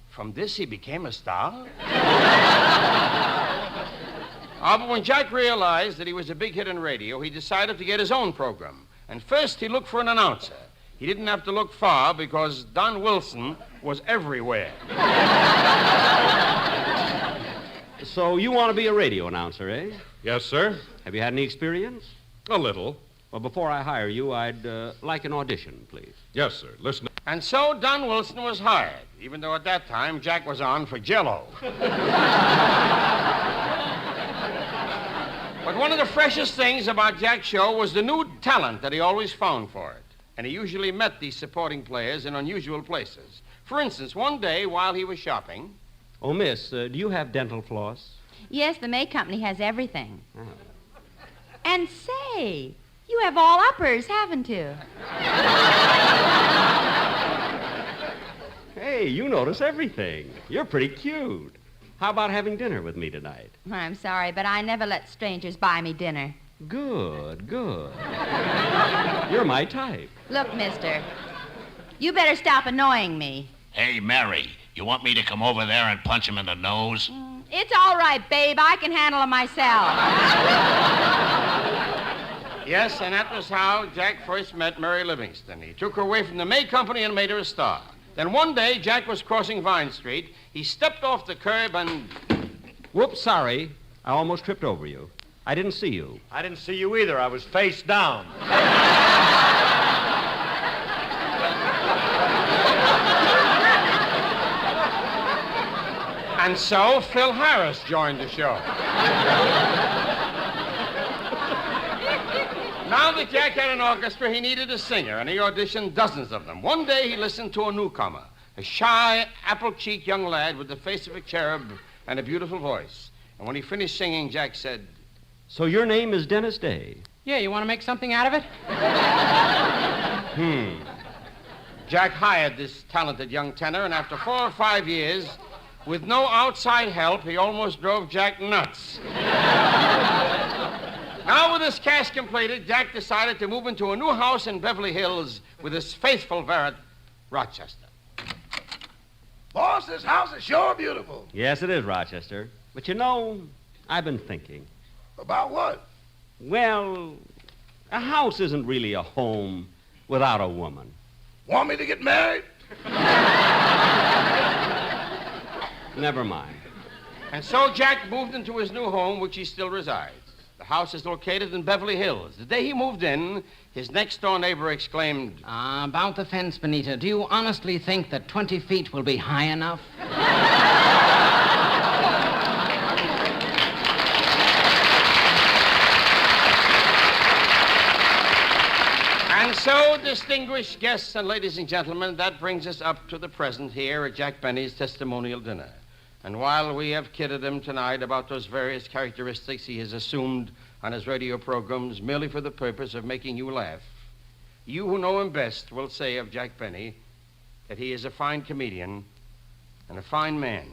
From this he became a star? But when Jack realized that he was a big hit in radio, he decided to get his own program. And first he looked for an announcer. He didn't have to look far because Don Wilson was everywhere. So you want to be a radio announcer, eh? Yes, sir. Have you had any experience? A little. Well, before I hire you, I'd like an audition, please. Yes, sir. Listen. And so Don Wilson was hired, even though at that time Jack was on for Jell-O. But one of the freshest things about Jack's show was the new talent that he always found for it. And he usually met these supporting players in unusual places. For instance, one day while he was shopping... Oh, miss, do you have dental floss? Yes, the May Company has everything. Oh. And say, you have all uppers, haven't you? Hey, you notice everything. You're pretty cute. How about having dinner with me tonight? I'm sorry, but I never let strangers buy me dinner. Good. You're my type. Look, mister, you better stop annoying me. Hey, Mary, you want me to come over there and punch him in the nose? It's all right, babe. I can handle it myself. Yes, and that was how Jack first met Mary Livingston. He took her away from the May Company and made her a star. Then one day, Jack was crossing Vine Street. He stepped off the curb and... Whoops, sorry. I almost tripped over you. I didn't see you. I didn't see you either. I was face down. And so Phil Harris joined the show. Now that Jack had an orchestra, he needed a singer, and he auditioned dozens of them. One day he listened to a newcomer, a shy, apple-cheeked young lad with the face of a cherub and a beautiful voice. And when he finished singing, Jack said, So your name is Dennis Day? Yeah, you want to make something out of it? Jack hired this talented young tenor, and after 4 or 5 years, with no outside help, he almost drove Jack nuts. Now, with his cash completed, Jack decided to move into a new house in Beverly Hills with his faithful valet, Rochester. Boss, this house is sure beautiful. Yes, it is, Rochester. But you know, I've been thinking. About what? Well, a house isn't really a home without a woman. Want me to get married? Never mind. And so Jack moved into his new home, which he still resides. The house is located in Beverly Hills. The day he moved in, his next-door neighbor exclaimed, About the fence, Benita. Do you honestly think that 20 feet will be high enough? And so, distinguished guests and ladies and gentlemen, that brings us up to the present here at Jack Benny's testimonial dinner. And while we have kidded him tonight about those various characteristics he has assumed on his radio programs merely for the purpose of making you laugh, you who know him best will say of Jack Benny that he is a fine comedian and a fine man.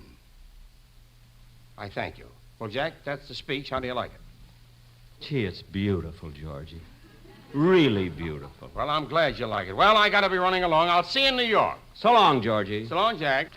I thank you. Well, Jack, that's the speech. How do you like it? Gee, it's beautiful, Georgie. Really beautiful. Well, I'm glad you like it. Well, I got to be running along. I'll see you in New York. So long, Georgie. So long, Jack.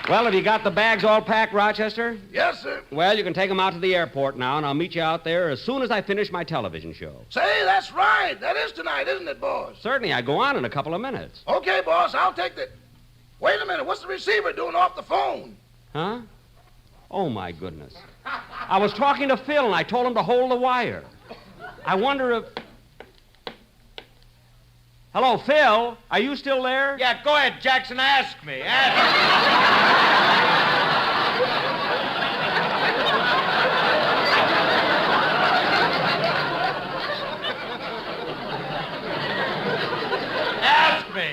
Well, have you got the bags all packed, Rochester? Yes, sir. Well, you can take them out to the airport now, and I'll meet you out there as soon as I finish my television show. Say, that's right. That is tonight, isn't it, boss? Certainly. I go on in a couple of minutes. Okay, boss, I'll take the... Wait a minute. What's the receiver doing off the phone? Huh? Oh, my goodness. I was talking to Phil, and I told him to hold the wire. I wonder if... Hello, Phil. Are you still there? Yeah, go ahead, Jackson. Ask me. Ask me.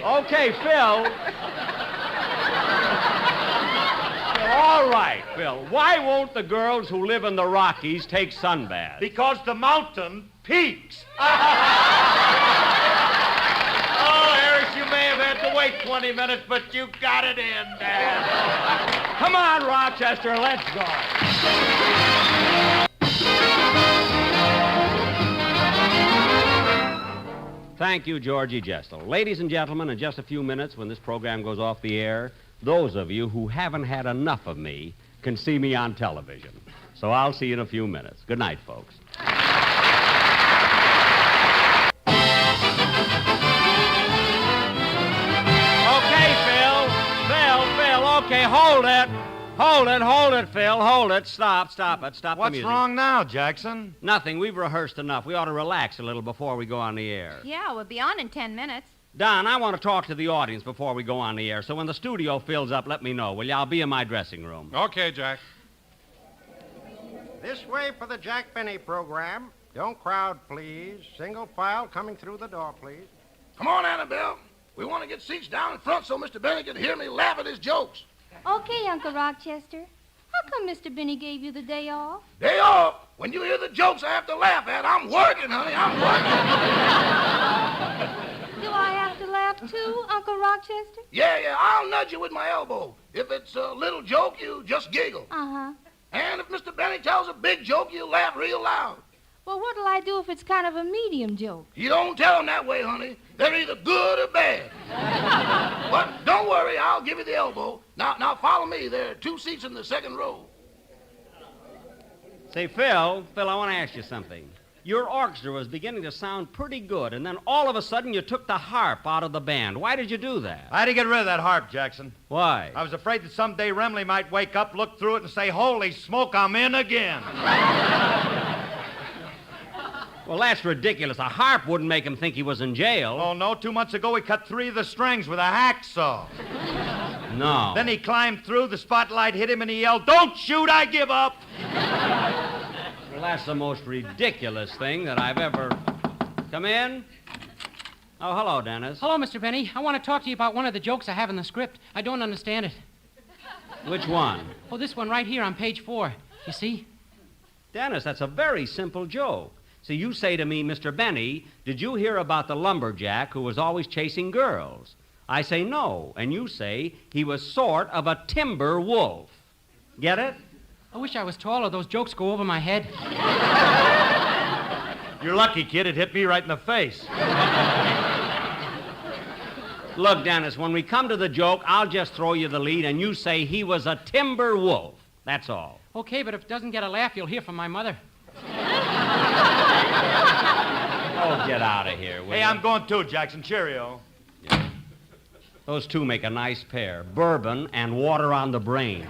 Okay, Phil. All right, Phil. Why won't the girls who live in the Rockies take sunbaths? Because the mountain peaks. You may have had to wait 20 minutes, but you got it in, Dad. Come on, Rochester, let's go. Thank you, Georgie Jestel. Ladies and gentlemen, in just a few minutes, when this program goes off the air, those of you who haven't had enough of me can see me on television. So I'll see you in a few minutes. Good night, folks. Okay, hold it, Phil. Hold it. Stop it. Stop the What's music. wrong now, Jackson? Nothing. We've rehearsed enough. We ought to relax a little before we go on the air. Yeah, we'll be on in 10 minutes. Don, I want to talk to the audience before we go on the air, so when the studio fills up, let me know, will you? I'll be in my dressing room. Okay, Jack. This way for the Jack Benny program. Don't crowd, please. Single file coming through the door, please. Come on, Annabelle. We want to get seats down in front so Mr. Benny can hear me laugh at his jokes. Okay, Uncle Rochester. How come Mr. Benny gave you the day off? Day off? When you hear the jokes I have to laugh at, I'm working, honey. I'm working. Do I have to laugh too, Uncle Rochester? Yeah. I'll nudge you with my elbow. If it's a little joke, you just giggle. Uh-huh. And if Mr. Benny tells a big joke, you laugh real loud. Well, what'll I do if it's kind of a medium joke? You don't tell them that way, honey. They're either good or bad. But don't worry, I'll give you the elbow. Now follow me. There are 2 seats in the second row. Say, Phil, I want to ask you something. Your orchestra was beginning to sound pretty good, and then all of a sudden you took the harp out of the band. Why did you do that? I had to get rid of that harp, Jackson. Why? I was afraid that someday Remley might wake up, look through it, and say, holy smoke, I'm in again. Well, that's ridiculous. A harp wouldn't make him think he was in jail. Oh, no. 2 months ago, he cut 3 of the strings with a hacksaw. No. Then he climbed through, the spotlight hit him, and he yelled, "Don't shoot, I give up!" Well, that's the most ridiculous thing that I've ever... Come in. Oh, hello, Dennis. Hello, Mr. Benny. I want to talk to you about one of the jokes I have in the script. I don't understand it. Which one? Oh, this one right here on page 4. You see? Dennis, that's a very simple joke. See, you say to me, Mr. Benny, did you hear about the lumberjack who was always chasing girls? I say no, and you say he was sort of a timber wolf. Get it? I wish I was taller. Those jokes go over my head. You're lucky, kid. It hit me right in the face. Look, Dennis, when we come to the joke, I'll just throw you the lead, and you say he was a timber wolf. That's all. Okay, but if it doesn't get a laugh, you'll hear from my mother. Oh, get out of here, will Hey, you? I'm going too, Jackson. Cheerio. Those two make a nice pair. Bourbon and water on the brain. You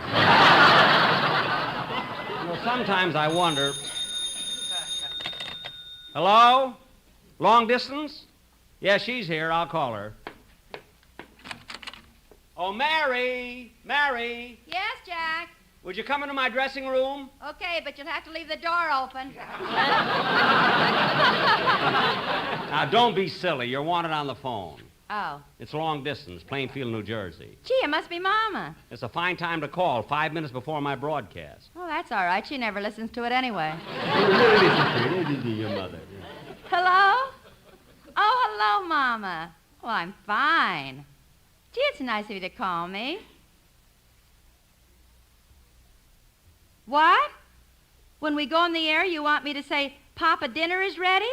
know, sometimes I wonder... Hello? Long distance? Yeah, she's here. I'll call her. Oh, Mary! Mary! Yes, Jack. Would you come into my dressing room? Okay, but you'll have to leave the door open. Now, don't be silly. You're wanted on the phone. Oh. It's long distance, Plainfield, New Jersey. Gee, it must be Mama. It's a fine time to call, 5 minutes before my broadcast. Oh, that's all right. She never listens to it anyway. Your mother. Hello? Oh, hello, Mama. Well, I'm fine. Gee, it's nice of you to call me. What? When we go on the air, you want me to say, Papa, dinner is ready?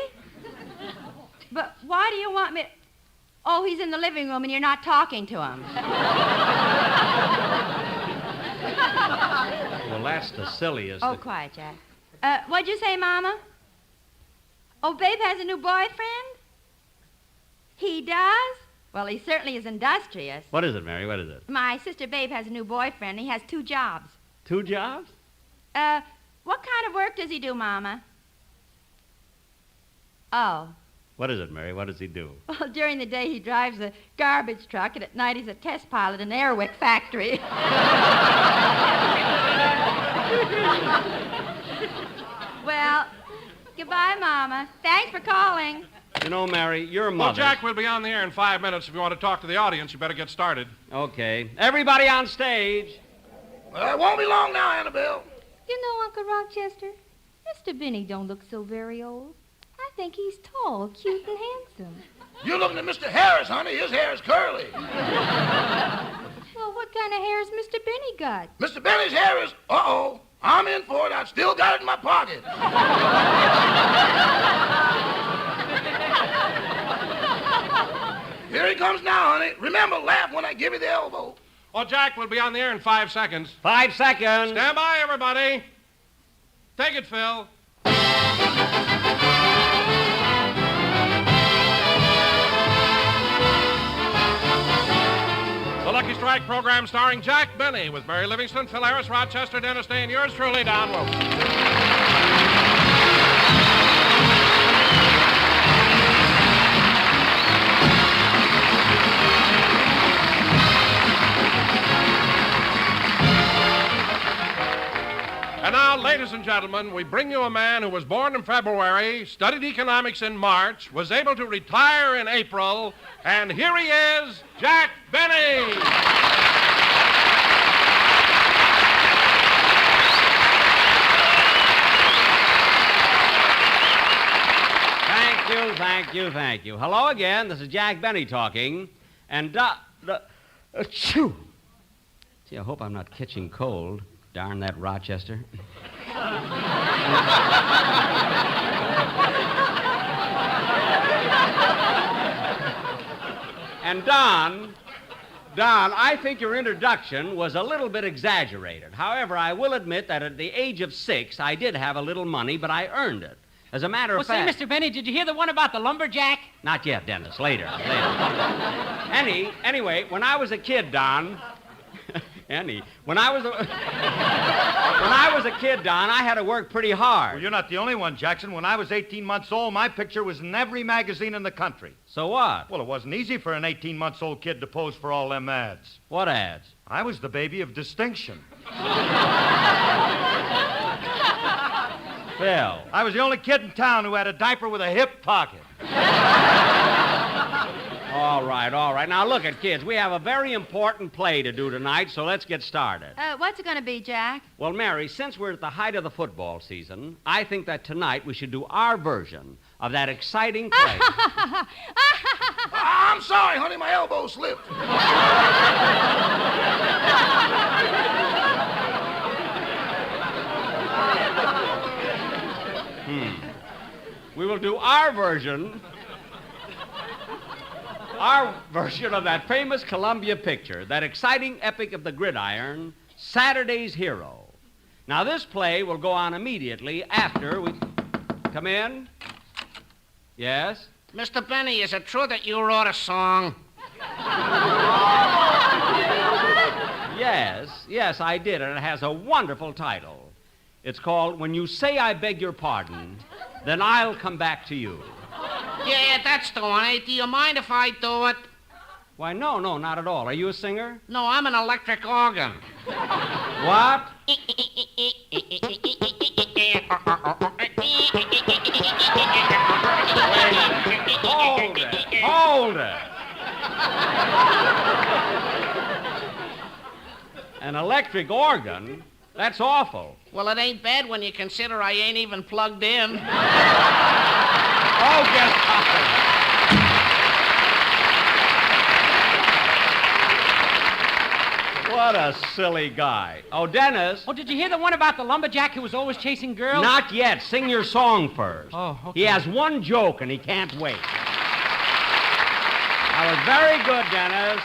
But why do you want me to... Oh, he's in the living room and you're not talking to him. Well, that's the silliest... Oh, quiet, Jack. What'd you say, Mama? Oh, Babe has a new boyfriend? He does? Well, he certainly is industrious. What is it, Mary? What is it? My sister Babe has a new boyfriend. He has 2 jobs. 2 jobs? What kind of work does he do, Mama? Oh. What is it, Mary? What does he do? Well, during the day he drives a garbage truck, and at night he's a test pilot in an Airwick factory. Well, goodbye, Mama. Thanks for calling. You know, Mary, your Well, mother... Jack, we'll be on the air in 5 minutes. If you want to talk to the audience, you better get started. Okay. Everybody on stage. Well, it won't be long now, Annabelle. You know, Uncle Rochester, Mr. Benny don't look so very old. I think he's tall, cute, and handsome. You're looking at Mr. Harris, honey. His hair is curly. Well, what kind of hair has Mr. Benny got? Mr. Benny's hair is... Uh-oh. I'm in for it. I've still got it in my pocket. Here he comes now, honey. Remember, laugh when I give you the elbow. Well, Jack, we'll be on the air in 5 seconds. 5 seconds. Stand by, everybody. Take it, Phil. The Lucky Strike program starring Jack Benny with Mary Livingston, Phil Harris, Rochester, Dennis Day, and yours truly, Don Wilson. And now, ladies and gentlemen, we bring you a man who was born in February, studied economics in March, was able to retire in April, and here he is, Jack Benny. Thank you. Hello again. This is Jack Benny talking. And, achoo. Gee, I hope I'm not catching cold. Darn that Rochester. And Don, I think your introduction was a little bit exaggerated. However, I will admit that at the age of 6, I did have a little money, but I earned it. As a matter of fact... Say, Mr. Benny, did you hear the one about the lumberjack? Not yet, Dennis. Later. Anyway, when I was a kid, Don... Penny. When I was a kid, Don, I had to work pretty hard. Well, you're not the only one, Jackson. When I was 18 months old, my picture was in every magazine in the country. So what? Well, it wasn't easy for an 18-month-old kid to pose for all them ads. What ads? I was the baby of distinction. Phil. I was the only kid in town who had a diaper with a hip pocket. All right. Now, look at kids. We have a very important play to do tonight, so let's get started. What's it going to be, Jack? Well, Mary, since we're at the height of the football season, I think that tonight we should do our version of that exciting play. I'm sorry, honey. My elbow slipped. We will do our version of that famous Columbia picture, that exciting epic of the gridiron, Saturday's Hero. Now, this play will go on immediately after we... Come in. Yes? Mr. Benny, is it true that you wrote a song? Yes, I did, and it has a wonderful title. It's called When You Say I Beg Your Pardon, Then I'll Come Back to You. Yeah, that's the one. Hey, do you mind if I do it? Why, no, not at all. Are you a singer? No, I'm an electric organ. What? Hold it. An electric organ? That's awful. Well, it ain't bad when you consider I ain't even plugged in. Oh, get out. What a silly guy. Oh, Dennis. Oh, did you hear the one about the lumberjack who was always chasing girls? Not yet. Sing your song first. Oh, okay. He has one joke, and he can't wait. That was very good, Dennis.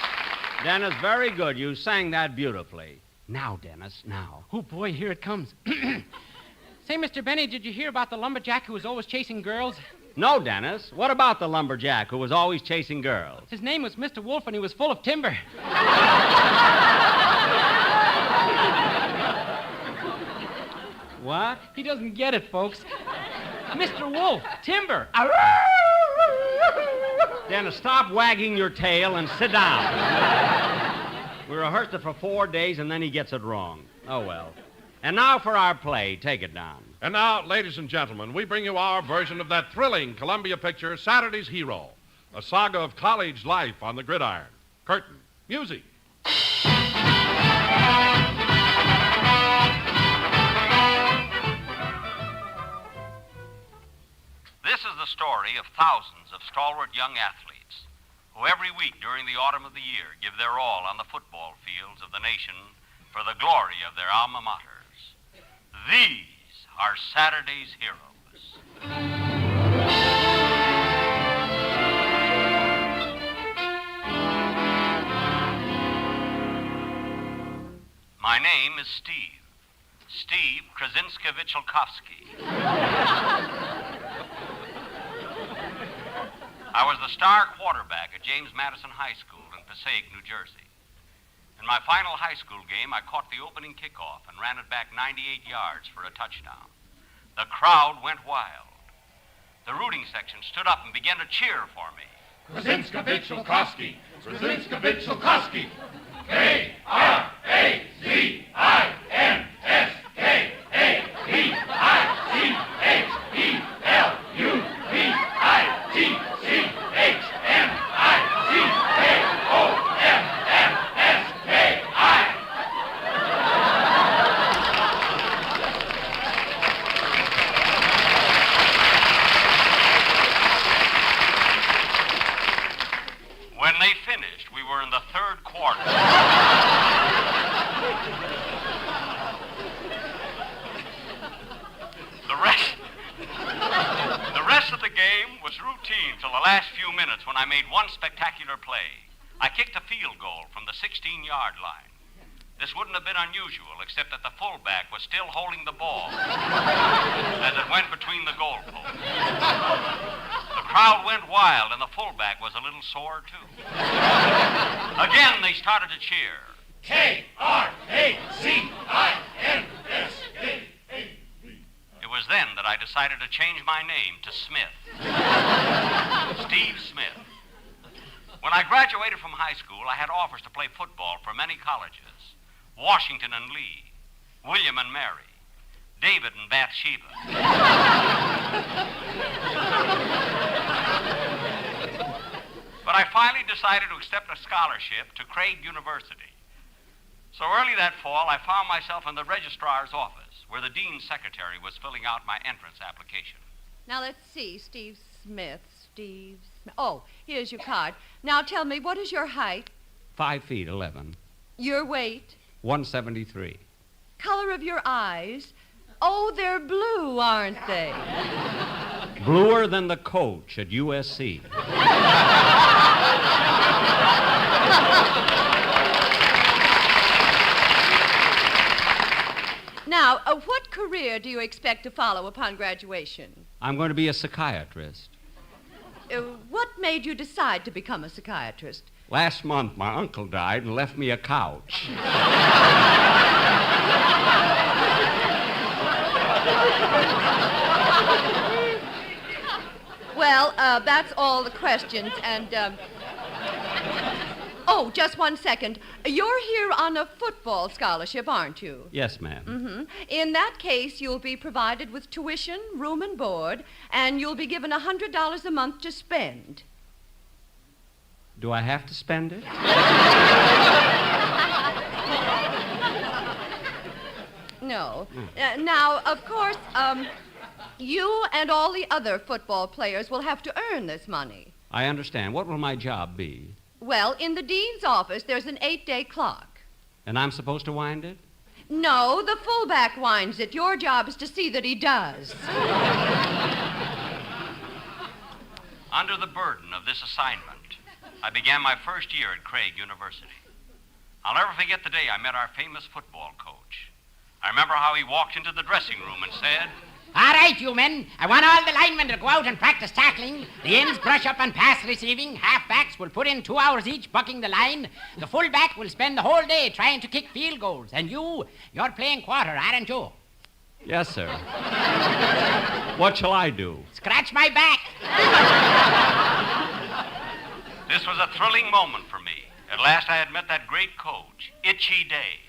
Dennis, very good. You sang that beautifully. Now, Dennis, now. Oh, boy, here it comes. Say, Mr. Benny, did you hear about the lumberjack who was always chasing girls? No, Dennis. What about the lumberjack who was always chasing girls? His name was Mr. Wolf, and he was full of timber. What? He doesn't get it, folks. Mr. Wolf, timber. Dennis, stop wagging your tail and sit down. We rehearsed it for 4 days, and then he gets it wrong. Oh, well. And now for our play. Take it down. And now, ladies and gentlemen, we bring you our version of that thrilling Columbia picture, Saturday's Hero, a saga of college life on the gridiron. Curtain. Music. This is the story of thousands of stalwart young athletes who every week during the autumn of the year give their all on the football fields of the nation for the glory of their alma maters. These are Saturday's heroes. My name is Steve Krasinski-Vichelkovsky. I was the star quarterback at James Madison High School in Passaic, New Jersey. In my final high school game, I caught the opening kickoff and ran it back 98 yards for a touchdown. The crowd went wild. The rooting section stood up and began to cheer for me. Krasinski-Vichelkovsky! Krasinski-Vichelkovsky! When they finished, we were in the third quarter. The rest of the game was routine till the last few minutes when I made one spectacular play. I kicked a field goal from the 16-yard line. This wouldn't have been unusual, except that the fullback was still holding the ball as it went between the goalposts. The crowd went wild, and the fullback was a little sore, too. Again, they started to cheer. K-R-A-C-I-N-S-A-A-V. It was then that I decided to change my name to Smith. Steve Smith. When I graduated from high school, I had offers to play football for many colleges. Washington and Lee, William and Mary, David and Bathsheba. But I finally decided to accept a scholarship to Craig University. So early that fall, I found myself in the registrar's office, where the dean's secretary was filling out my entrance application. Now, let's see. Steve Smith. Oh, here's your card. Now, tell me, what is your height? 5 feet 11. Your weight? 173. Color of your eyes? Oh, they're blue, aren't they? Bluer than the coach at USC. Now, what career do you expect to follow upon graduation? I'm going to be a psychiatrist. What made you decide to become a psychiatrist? Last month, my uncle died and left me a couch. Well, that's all the questions, and, Oh, just one second. You're here on a football scholarship, aren't you? Yes, ma'am. Mm-hmm. In that case, you'll be provided with tuition, room and board, and you'll be given $100 a month to spend. Do I have to spend it? No. Now, of course, you and all the other football players will have to earn this money. I understand. What will my job be? Well, in the dean's office, there's an 8-day clock. And I'm supposed to wind it? No, the fullback winds it. Your job is to see that he does. Under the burden of this assignment, I began my first year at Craig University. I'll never forget the day I met our famous football coach. I remember how he walked into the dressing room and said, All right, you men. I want all the linemen to go out and practice tackling. The ends brush up on pass receiving. Halfbacks will put in 2 hours each bucking the line. The fullback will spend the whole day trying to kick field goals. And you're playing quarter, aren't you? Yes, sir. What shall I do? Scratch my back. This was a thrilling moment for me. At last I had met that great coach, Itchy Day.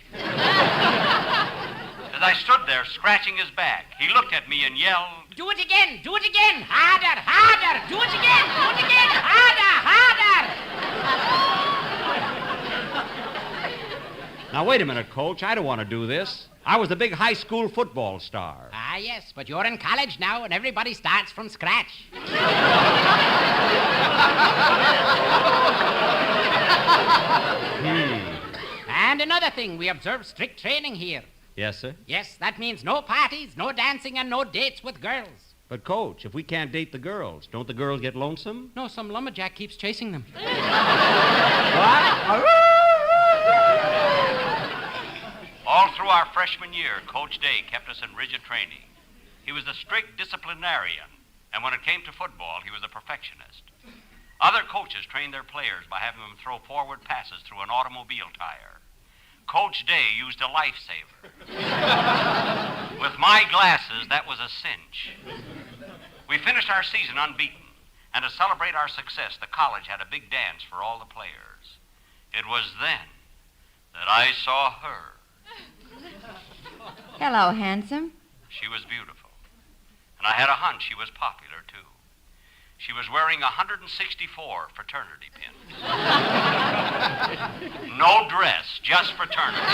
As I stood there scratching his back, he looked at me and yelled, Do it again. Do it again. Harder, harder. Do it again. Do it again. Harder, harder. Now, wait a minute, Coach. I don't want to do this. I was the big high school football star. Ah, yes, but you're in college now, and everybody starts from scratch. And another thing, we observe strict training here. Yes, sir? Yes, that means no parties, no dancing, and no dates with girls. But, Coach, if we can't date the girls, don't the girls get lonesome? No, some lumberjack keeps chasing them. What? All through our freshman year, Coach Day kept us in rigid training. He was a strict disciplinarian, and when it came to football, he was a perfectionist. Other coaches trained their players by having them throw forward passes through an automobile tire. Coach Day used a lifesaver. With my glasses, that was a cinch. We finished our season unbeaten, and to celebrate our success, the college had a big dance for all the players. It was then that I saw her. Hello, handsome. She was beautiful, and I had a hunch she was popular, too. She was wearing 164 fraternity pins. No dress, just fraternity.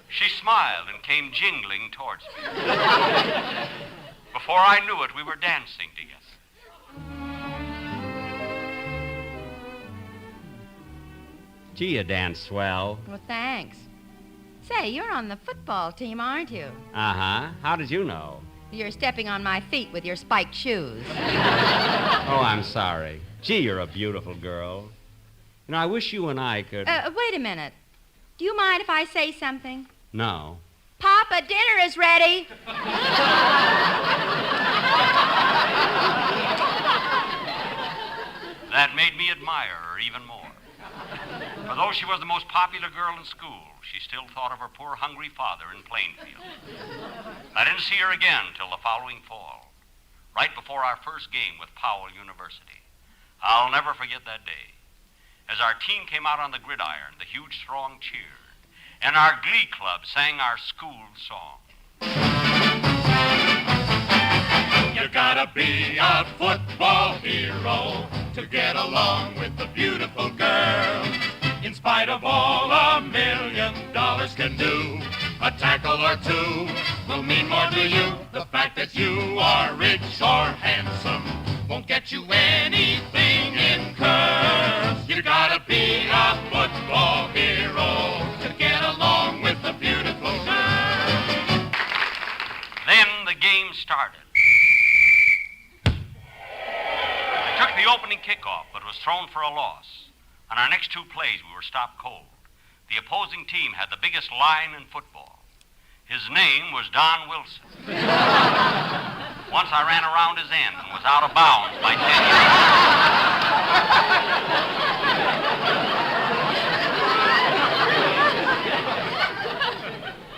She smiled and came jingling towards me. Before I knew it, we were dancing together. Gee, you dance swell. Well, thanks. Say, you're on the football team, aren't you? Uh-huh. How did you know? You're stepping on my feet with your spiked shoes. Oh, I'm sorry. Gee, you're a beautiful girl. You know, I wish you and I could... Wait a minute. Do you mind if I say something? No. Papa, dinner is ready. That made me admire her even more. For though she was the most popular girl in school, she still thought of her poor hungry father in Plainfield. I didn't see her again till the following fall, right before our first game with Powell University. I'll never forget that day. As our team came out on the gridiron, the huge throng cheered, and our glee club sang our school song. You gotta be a football hero to get along with the beautiful girl. In spite of all $1 million can do, a tackle or two will mean more to you. The fact that you are rich or handsome won't get you anything in curves. You gotta be a football hero to get along with the beautiful girl. Then the game started. I took the opening kickoff, but was thrown for a loss. On our next two plays, we were stopped cold. The opposing team had the biggest line in football. His name was Don Wilson. Once I ran around his end and was out of bounds by 10 yards.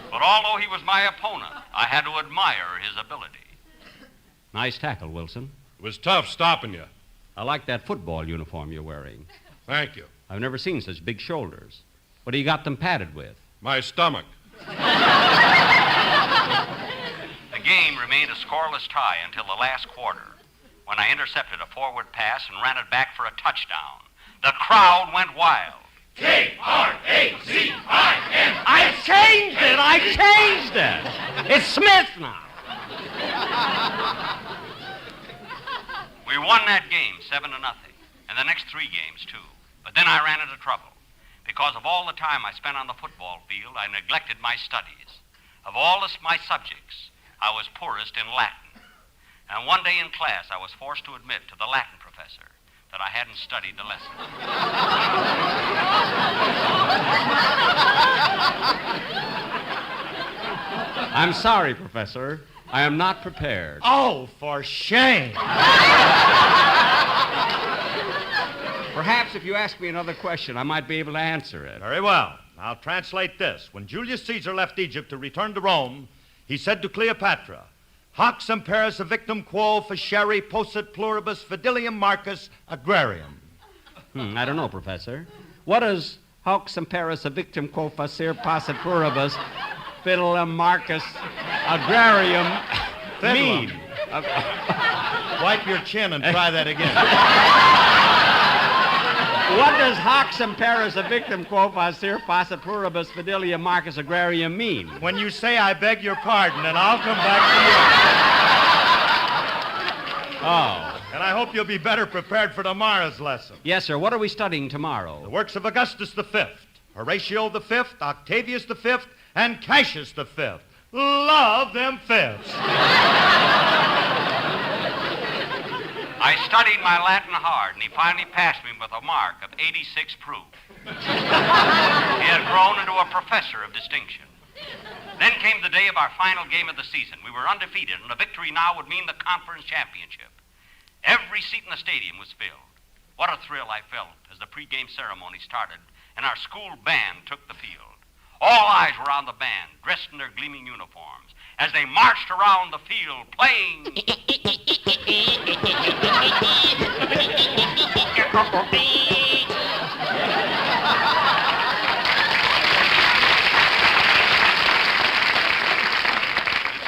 But although he was my opponent, I had to admire his ability. Nice tackle, Wilson. It was tough stopping you. I like that football uniform you're wearing. Thank you. I've never seen such big shoulders. What do you got them padded with? My stomach. The game remained a scoreless tie until the last quarter, when I intercepted a forward pass and ran it back for a touchdown. The crowd went wild. K-R-A-Z-I-N. I changed it! It's Smith now. We won that game 7-0, and the next 3 games, too. But then I ran into trouble. Because of all the time I spent on the football field, I neglected my studies. Of all my subjects, I was poorest in Latin. And one day in class, I was forced to admit to the Latin professor that I hadn't studied the lesson. I'm sorry, Professor. I am not prepared. Oh, for shame. Perhaps if you ask me another question, I might be able to answer it. Very well. I'll translate this. When Julius Caesar left Egypt to return to Rome, he said to Cleopatra, Hoc semperis victum quo facere posset pluribus fidelium Marcus agrarium. I don't know, Professor. What does hoc semperis victum quo facere posset pluribus fidelium Marcus agrarium mean? Wipe your chin and try that again. What does hoc semperis victum quo facere posset pluribus fidelium Marcus agrarium mean? When you say I beg your pardon, and I'll come back to you. Oh. And I hope you'll be better prepared for tomorrow's lesson. Yes, sir. What are we studying tomorrow? The works of Augustus V, Horatio V, Octavius V, and Cassius V. Love them fifths. I studied my Latin hard, and he finally passed me with a mark of 86 proof. He had grown into a professor of distinction. Then came the day of our final game of the season. We were undefeated, and a victory now would mean the conference championship. Every seat in the stadium was filled. What a thrill I felt as the pregame ceremony started, and our school band took the field. All eyes were on the band, dressed in their gleaming uniforms, as they marched around the field playing. It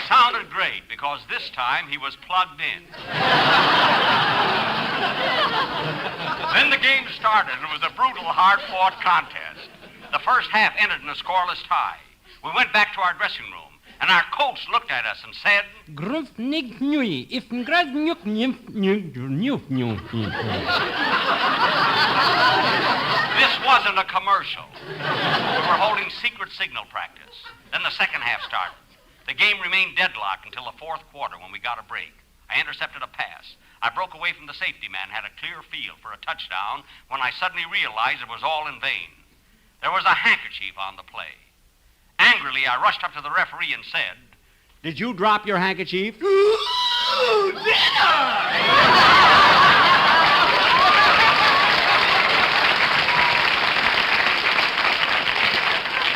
sounded great because this time he was plugged in. Then the game started, and it was a brutal, hard-fought contest. The first half ended in a scoreless tie. We went back to our dressing room, and our coach looked at us and said, This wasn't a commercial. We were holding secret signal practice. Then the second half started. The game remained deadlocked until the fourth quarter when we got a break. I intercepted a pass. I broke away from the safety man and had a clear field for a touchdown when I suddenly realized it was all in vain. There was a handkerchief on the play. Angrily, I rushed up to the referee and said, Did you drop your handkerchief? Ooh, dinner!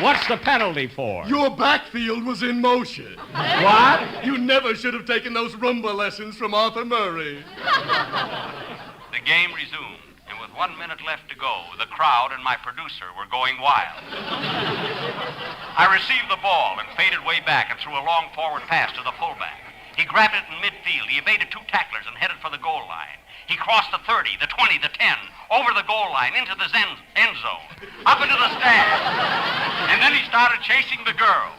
What's the penalty for? Your backfield was in motion. What? You never should have taken those Roomba lessons from Arthur Murray. The game resumed, and with 1 minute left to go, the crowd and my producer were going wild. I received the ball and faded way back and threw a long forward pass to the fullback. He grabbed it in midfield. He evaded two tacklers and headed for the goal line. He crossed the 30, the 20, the 10, over the goal line, into the end zone, up into the stands. And then he started chasing the girls.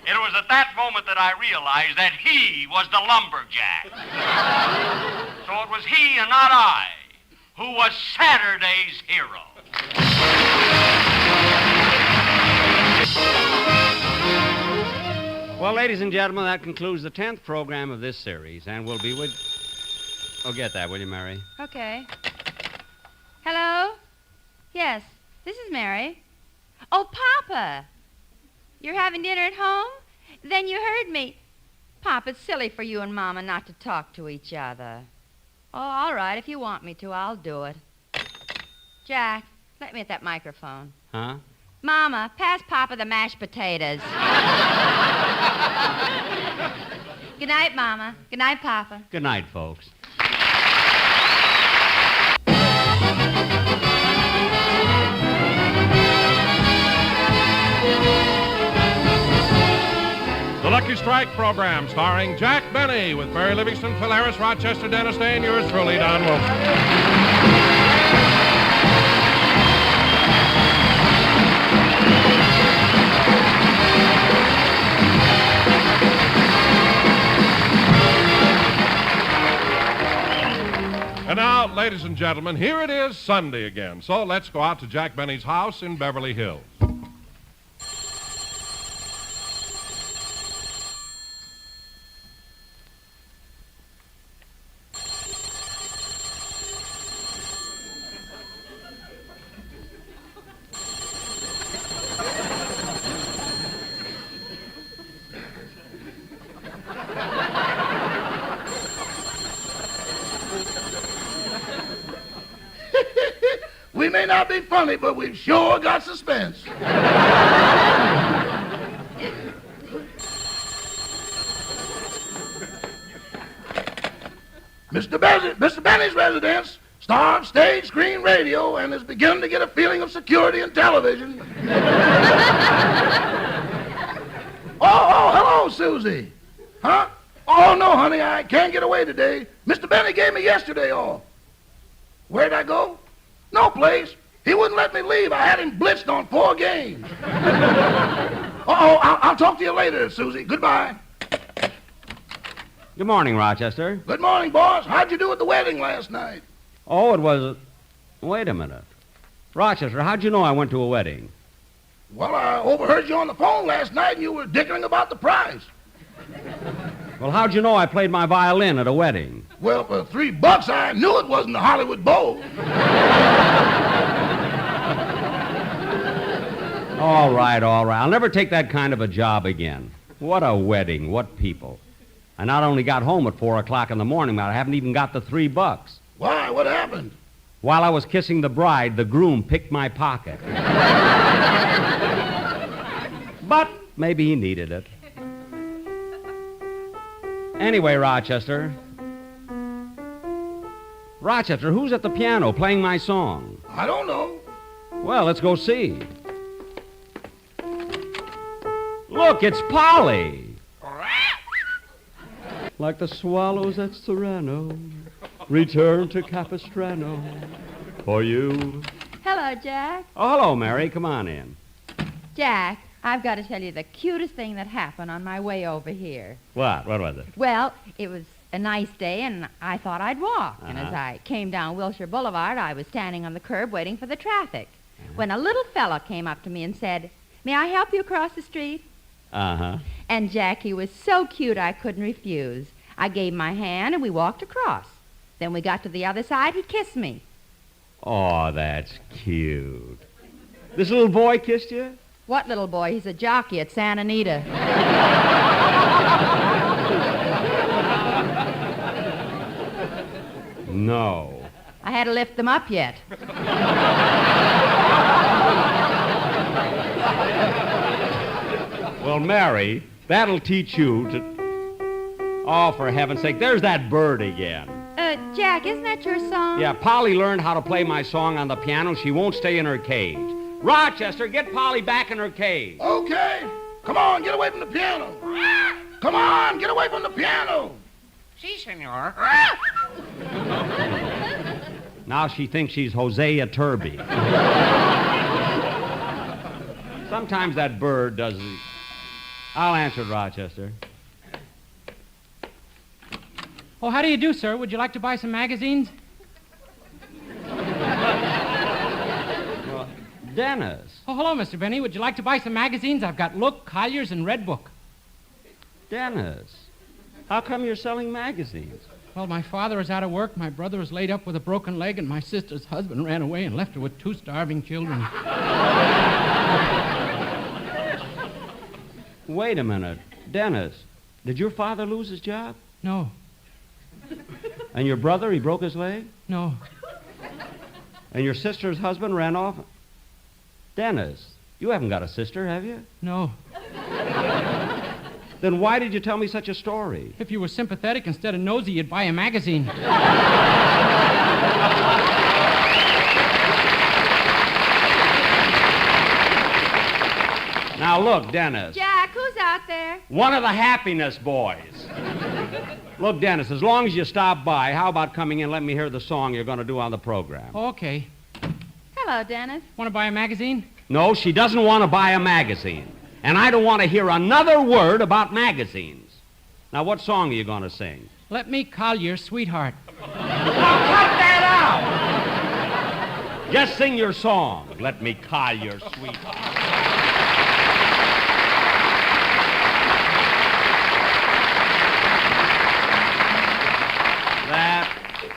It was at that moment that I realized that he was the lumberjack. So it was he and not I who was Saturday's hero. Well, ladies and gentlemen, that concludes the 10th program of this series, and we'll be with... Oh, get that, will you, Mary? Okay. Hello? Yes, this is Mary. Oh, Papa. You're having dinner at home? Then you heard me. Papa, it's silly for you and Mama not to talk to each other. Oh, all right. If you want me to, I'll do it. Jack, let me at that microphone. Huh? Mama, pass Papa the mashed potatoes. Good night, Mama. Good night, Papa. Good night, folks. The Lucky Strike program starring Jack Benny with Barry Livingston, Phil Harris, Rochester, Dennis Day, and yours truly, Don Wilson. And now, ladies and gentlemen, here it is Sunday again. So let's go out to Jack Benny's house in Beverly Hills. We may not be funny, but we've sure got suspense. Mr. Benny's residence, star of stage, screen, radio, and is beginning to get a feeling of security in television. Oh, hello, Susie. Huh? Oh, no, honey, I can't get away today. Mr. Benny gave me yesterday off. Where'd I go? No place. He wouldn't let me leave. I had him blitzed on 4 games. I'll talk to you later, Susie. Goodbye. Good morning, Rochester. Good morning, boss. How'd you do at the wedding last night? Oh, it was... Wait a minute. Rochester, how'd you know I went to a wedding? Well, I overheard you on the phone last night and you were dickering about the price. Well, how'd you know I played my violin at a wedding? Well, for $3, I knew it wasn't the Hollywood Bowl. All right. I'll never take that kind of a job again. What a wedding. What people. I not only got home at 4 o'clock in the morning, but I haven't even got the $3. Why? What happened? While I was kissing the bride, the groom picked my pocket. But maybe he needed it. Anyway, Rochester, who's at the piano playing my song? I don't know. Well, let's go see. Look, it's Polly. Like the swallows at Serrano, return to Capistrano for you. Hello, Jack. Oh, hello, Mary. Come on in. Jack, I've got to tell you the cutest thing that happened on my way over here. What? What was it? Well, it was a nice day, and I thought I'd walk. And as I came down Wilshire Boulevard, I was standing on the curb waiting for the traffic. When a little fellow came up to me and said, "May I help you across the street?" And Jack, he was so cute I couldn't refuse. I gave him my hand, and we walked across. Then we got to the other side. He kissed me. Oh, that's cute. This little boy kissed you? What little boy? He's a jockey at Santa Anita. No. I had to lift them up yet. Well, Mary, that'll teach you to... Oh, for heaven's sake, there's that bird again. Jack, isn't that your song? Yeah, Polly learned how to play my song on the piano. She won't stay in her cage. Rochester, get Polly back in her cage. Okay. Come on, get away from the piano. Come on, get away from the piano. Si, senor. Now she thinks she's Hosea Turby. Sometimes that bird does... I'll answer it, Rochester. Oh, how do you do, sir? Would you like to buy some magazines? Well, Dennis. Oh, hello, Mr. Benny. Would you like to buy some magazines? I've got Look, Collier's, and Red Book. Dennis, how come you're selling magazines? Well, my father is out of work, my brother is laid up with a broken leg, and my sister's husband ran away and left her with 2 starving children. Wait a minute. Dennis, did your father lose his job? No. And your brother, he broke his leg? No. And your sister's husband ran off? Dennis, you haven't got a sister, have you? No. Then why did you tell me such a story? If you were sympathetic instead of nosy, you'd buy a magazine. Now look, Dennis. Jack, who's out there? One of the happiness boys. Look, Dennis, as long as you stop by, how about coming in and let me hear the song you're going to do on the program? Okay. Hello, Dennis. Want to buy a magazine? No, she doesn't want to buy a magazine. And I don't want to hear another word about magazines. Now, what song are you going to sing? Let Me Collier, Sweetheart. Now, cut that out! Just sing your song. Let me Collier, Sweetheart.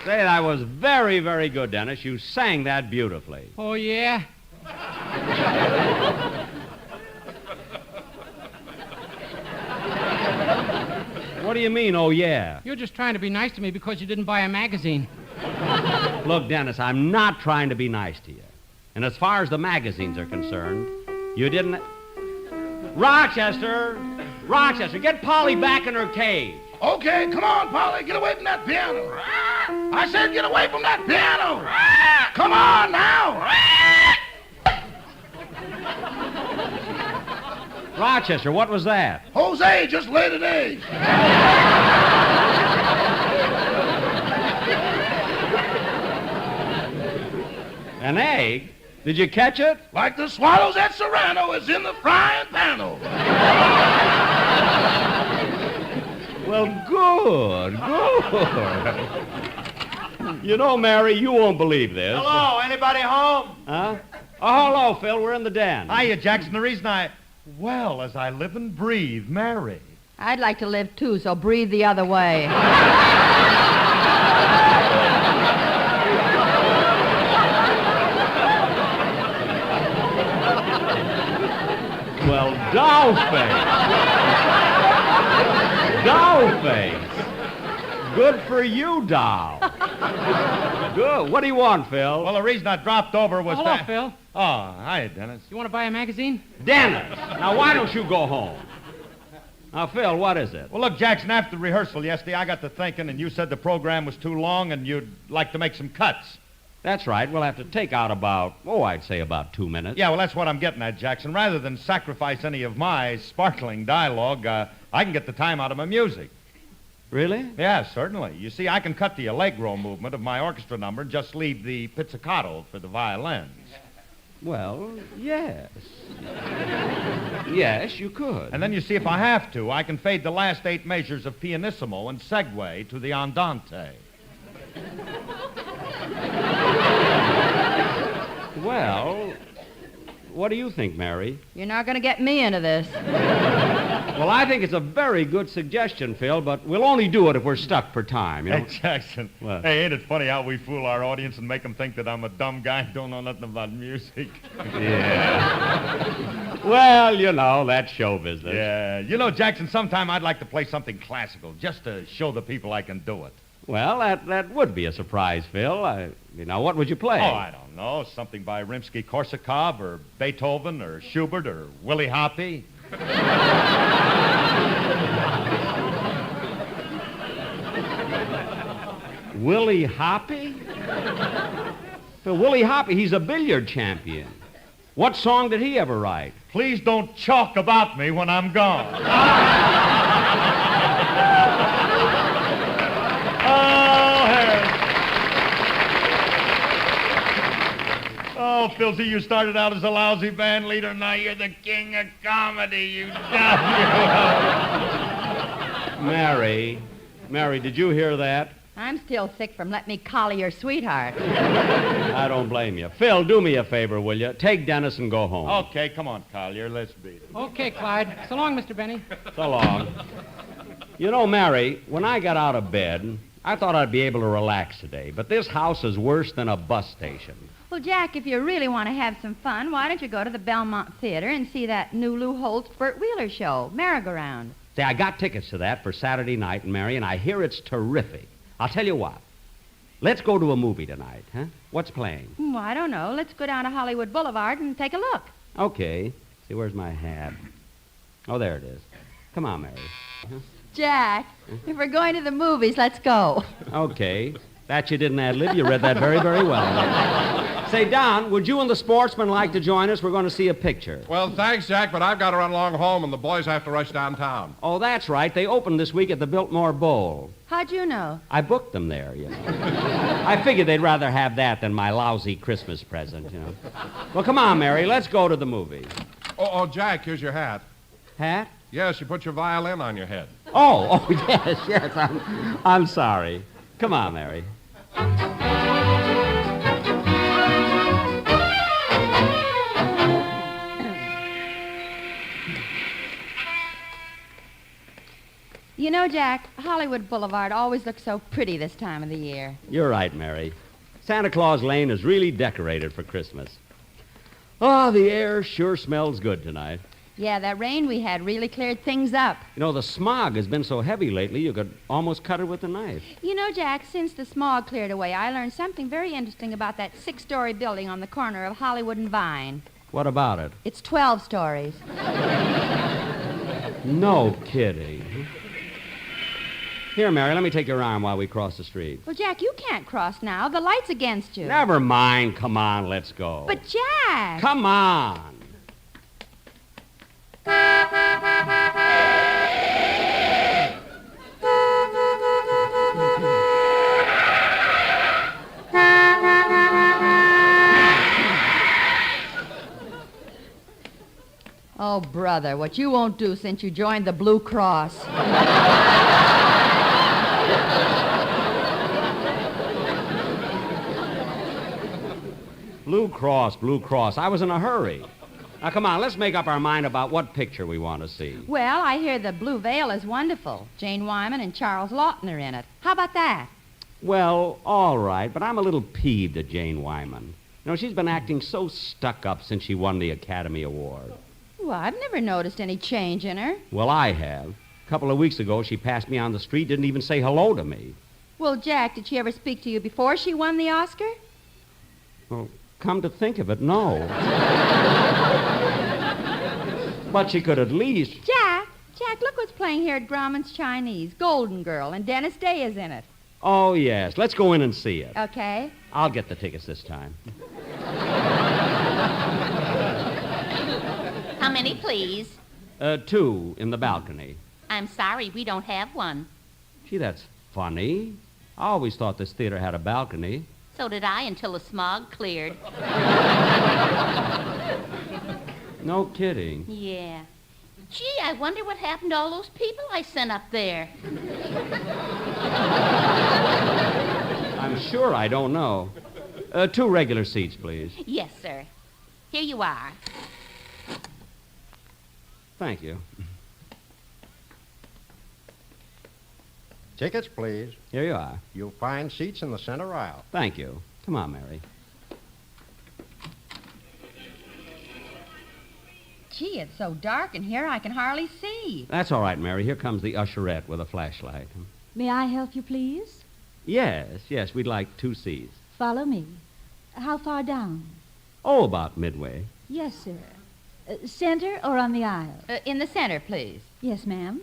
That was very, very good, Dennis. You sang that beautifully. Oh, yeah? What do you mean, oh, yeah? You're just trying to be nice to me because you didn't buy a magazine. Look, Dennis, I'm not trying to be nice to you. And as far as the magazines are concerned, you didn't... Rochester, get Polly back in her cage. Okay, come on, Polly, get away from that piano. I said get away from that piano. Come on now. Rochester, what was that? Jose just laid an egg. An egg? Did you catch it? Like the swallows at Serrano is in the frying panel. Well, good. You know, Mary, you won't believe this. Hello, anybody home? Huh? Oh, hello, Phil. We're in the den. Hiya, Jackson. The reason well, as I live and breathe, Mary. I'd like to live too, so breathe the other way. Well, Dollface. Good for you, Doll. Good. What do you want, Phil? Well, the reason I dropped over was Hello, Phil. Oh, hi, Dennis. You want to buy a magazine? Dennis, now why don't you go home? Now, Phil, what is it? Well, look, Jackson, after the rehearsal yesterday, I got to thinking, and you said the program was too long and you'd like to make some cuts. That's right. We'll have to take out I'd say about 2 minutes. Yeah, well, that's what I'm getting at, Jackson. Rather than sacrifice any of my sparkling dialogue, I can get the time out of my music. Really? Yeah, certainly. You see, I can cut the allegro movement of my orchestra number and just leave the pizzicato for the violins. Well, yes. Yes, you could. And then you see, if I have to, I can fade the last 8 measures of pianissimo and segue to the andante. Well, what do you think, Mary? You're not going to get me into this. Well, I think it's a very good suggestion, Phil, but we'll only do it if we're stuck for time, you know? Hey, Jackson. What? Hey, ain't it funny how we fool our audience and make them think that I'm a dumb guy who don't know nothing about music? Yeah. Well, you know, that's show business. Yeah. You know, Jackson, sometime I'd like to play something classical just to show the people I can do it. Well, that would be a surprise, Phil. Now, what would you play? Oh, I don't know. Something by Rimsky-Korsakov or Beethoven or Schubert or Willie Hoppe. Willie Hoppy? Well, Willie Hoppy, he's a billiard champion. What song did he ever write? Please don't chalk about me when I'm gone. Oh, Harry. Oh, Filthy, you started out as a lousy band leader. Now you're the king of comedy, you Mary, did you hear that? I'm still sick from Let Me Collie Your Sweetheart. I don't blame you. Phil, do me a favor, will you? Take Dennis and go home. Okay, come on, Collier. Let's beat it. Okay, Clyde. So long, Mr. Benny. So long. You know, Mary, when I got out of bed, I thought I'd be able to relax today, but this house is worse than a bus station. Well, Jack, if you really want to have some fun, why don't you go to the Belmont Theater and see that new Lou Holtz Burt Wheeler show, Merry-Go-Round? See, I got tickets to that for Saturday night, Mary, and I hear it's terrific. I'll tell you what. Let's go to a movie tonight, huh? What's playing? I don't know. Let's go down to Hollywood Boulevard and take a look. Okay. See, where's my hat? Oh, there it is. Come on, Mary. Jack, if we're going to the movies, let's go. Okay. That you didn't ad-lib. You read that very, very well. Say, Don, would you and the sportsman like to join us? We're going to see a picture. Well, thanks, Jack, but I've got to run along home, and the boys have to rush downtown. Oh, that's right. They opened this week at the Biltmore Bowl. How'd you know? I booked them there, you know. I figured they'd rather have that than my lousy Christmas present, you know. Well, come on, Mary. Let's go to the movie. Oh, Jack, here's your hat. Hat? Yes, you put your violin on your head. Oh, yes. I'm sorry. Come on, Mary. You know, Jack, Hollywood Boulevard always looks so pretty this time of the year. You're right, Mary. Santa Claus Lane is really decorated for Christmas. Oh, the air sure smells good tonight. Yeah, that rain we had really cleared things up. You know, the smog has been so heavy lately, you could almost cut it with a knife. You know, Jack, since the smog cleared away, I learned something very interesting about that 6-story building on the corner of Hollywood and Vine. What about it? It's 12 stories. No kidding. Here, Mary, let me take your arm while we cross the street. Well, Jack, you can't cross now. The light's against you. Never mind. Come on, let's go. But, Jack... Come on. Oh, brother, what you won't do since you joined the Blue Cross. Blue Cross. I was in a hurry. Now, come on, let's make up our mind about what picture we want to see. Well, I hear the Blue Veil is wonderful. Jane Wyman and Charles Lawton are in it. How about that? Well, all right, but I'm a little peeved at Jane Wyman. You know, she's been acting so stuck up since she won the Academy Award. Well, I've never noticed any change in her. Well, I have. A couple of weeks ago, she passed me on the street, didn't even say hello to me. Well, Jack, did she ever speak to you before she won the Oscar? Well, come to think of it, no. But she could at least... Jack, look what's playing here at Grauman's Chinese. Golden Girl, and Dennis Day is in it. Oh, yes. Let's go in and see it. Okay. I'll get the tickets this time. How many, please? 2 in the balcony. I'm sorry, we don't have one. Gee, that's funny. I always thought this theater had a balcony. So did I until the smog cleared. No kidding. Yeah. Gee, I wonder what happened to all those people I sent up there. I'm sure I don't know. 2 regular seats, please. Yes, sir. Here you are. Thank you. Tickets, please. Here you are. You'll find seats in the center aisle. Thank you. Come on, Mary. Gee, it's so dark in here I can hardly see. That's all right, Mary. Here comes the usherette with a flashlight. May I help you, please? Yes. We'd like 2 seats. Follow me. How far down? Oh, about midway. Yes, sir. Center or on the aisle? In the center, please. Yes, ma'am.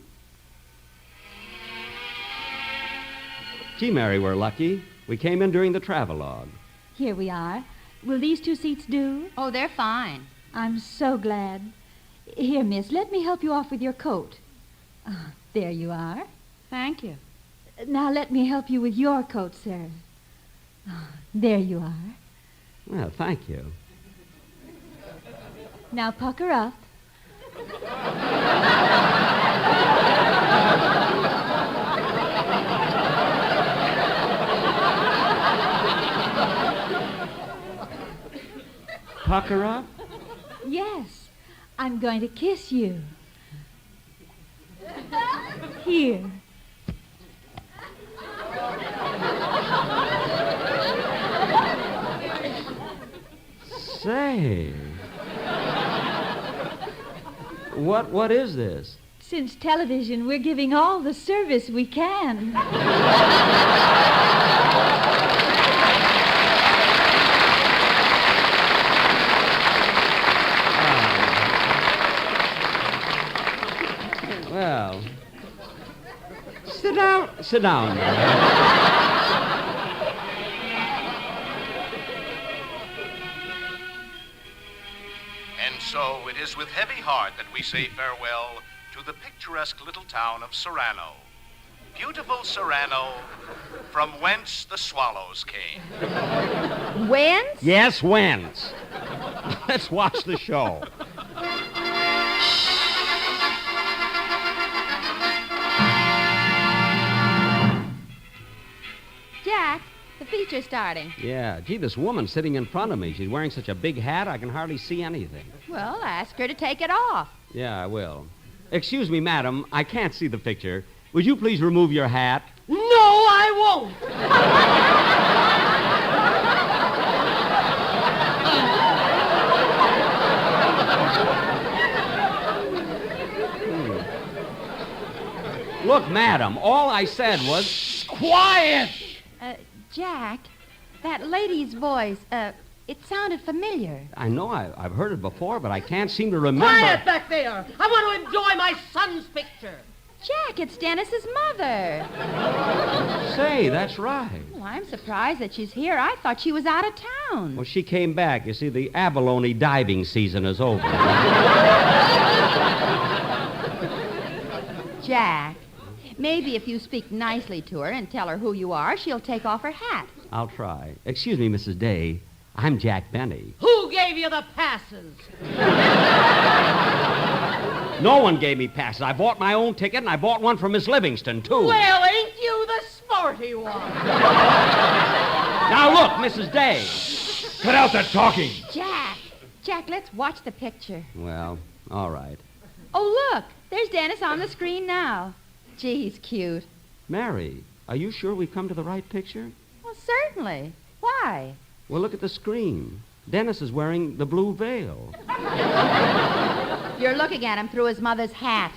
Gee, Mary, we're lucky. We came in during the travelogue. Here we are. Will these 2 seats do? Oh, they're fine. I'm so glad. Here, miss, let me help you off with your coat. Oh, there you are. Thank you. Now let me help you with your coat, sir. Oh, there you are. Well, thank you. Now pucker up. Pucker up? Yes, I'm going to kiss you. Here. Say. What is this? Since television, we're giving all the service we can. Well, sit down. Sit down. And so it is with heavy heart that we say farewell to the picturesque little town of Serrano. Beautiful Serrano, from whence the swallows came. Whence? Yes, whence. Let's watch the show. Jack, the feature's starting. Yeah, gee, this woman sitting in front of me, she's wearing such a big hat, I can hardly see anything. Well, ask her to take it off. Yeah, I will. Excuse me, madam, I can't see the picture. Would you please remove your hat? No, I won't. Look, madam, all I said was... Quiet! Jack, that lady's voice, it sounded familiar. I know I've heard it before, but I can't seem to remember... Quiet back there! I want to enjoy my son's picture. Jack, it's Dennis's mother. Say, that's right. Well, I'm surprised that she's here. I thought she was out of town. Well, she came back. You see, the abalone diving season is over. Jack, maybe if you speak nicely to her and tell her who you are, she'll take off her hat. I'll try. Excuse me, Mrs. Day. I'm Jack Benny. Who gave you the passes? No one gave me passes. I bought my own ticket, and I bought one for Miss Livingston, too. Well, ain't you the sporty one? Now, look, Mrs. Day. Cut out that talking. Jack, let's watch the picture. Well, all right. Oh, look, there's Dennis on the screen now. Gee, he's cute. Mary, are you sure we've come to the right picture? Well, certainly. Why? Well, look at the screen. Dennis is wearing the blue veil. You're looking at him through his mother's hat.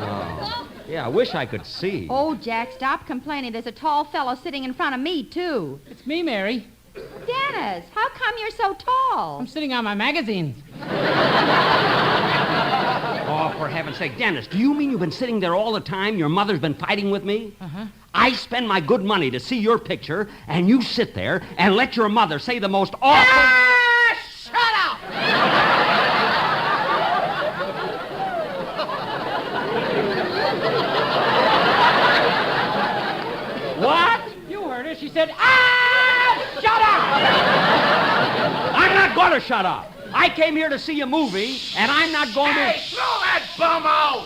Oh. Yeah, I wish I could see. Oh, Jack, stop complaining. There's a tall fellow sitting in front of me, too. It's me, Mary. Dennis, how come you're so tall? I'm sitting on my magazines. Oh, for heaven's sake, Dennis, do you mean you've been sitting there all the time? Your mother's been fighting with me? Uh-huh. I spend my good money to see your picture, and you sit there and let your mother say the most awful... Shut up! What? You heard her. She said, Shut up! I'm not going to shut up. I came here to see a movie, and I'm not going to... Hey, throw that bum out!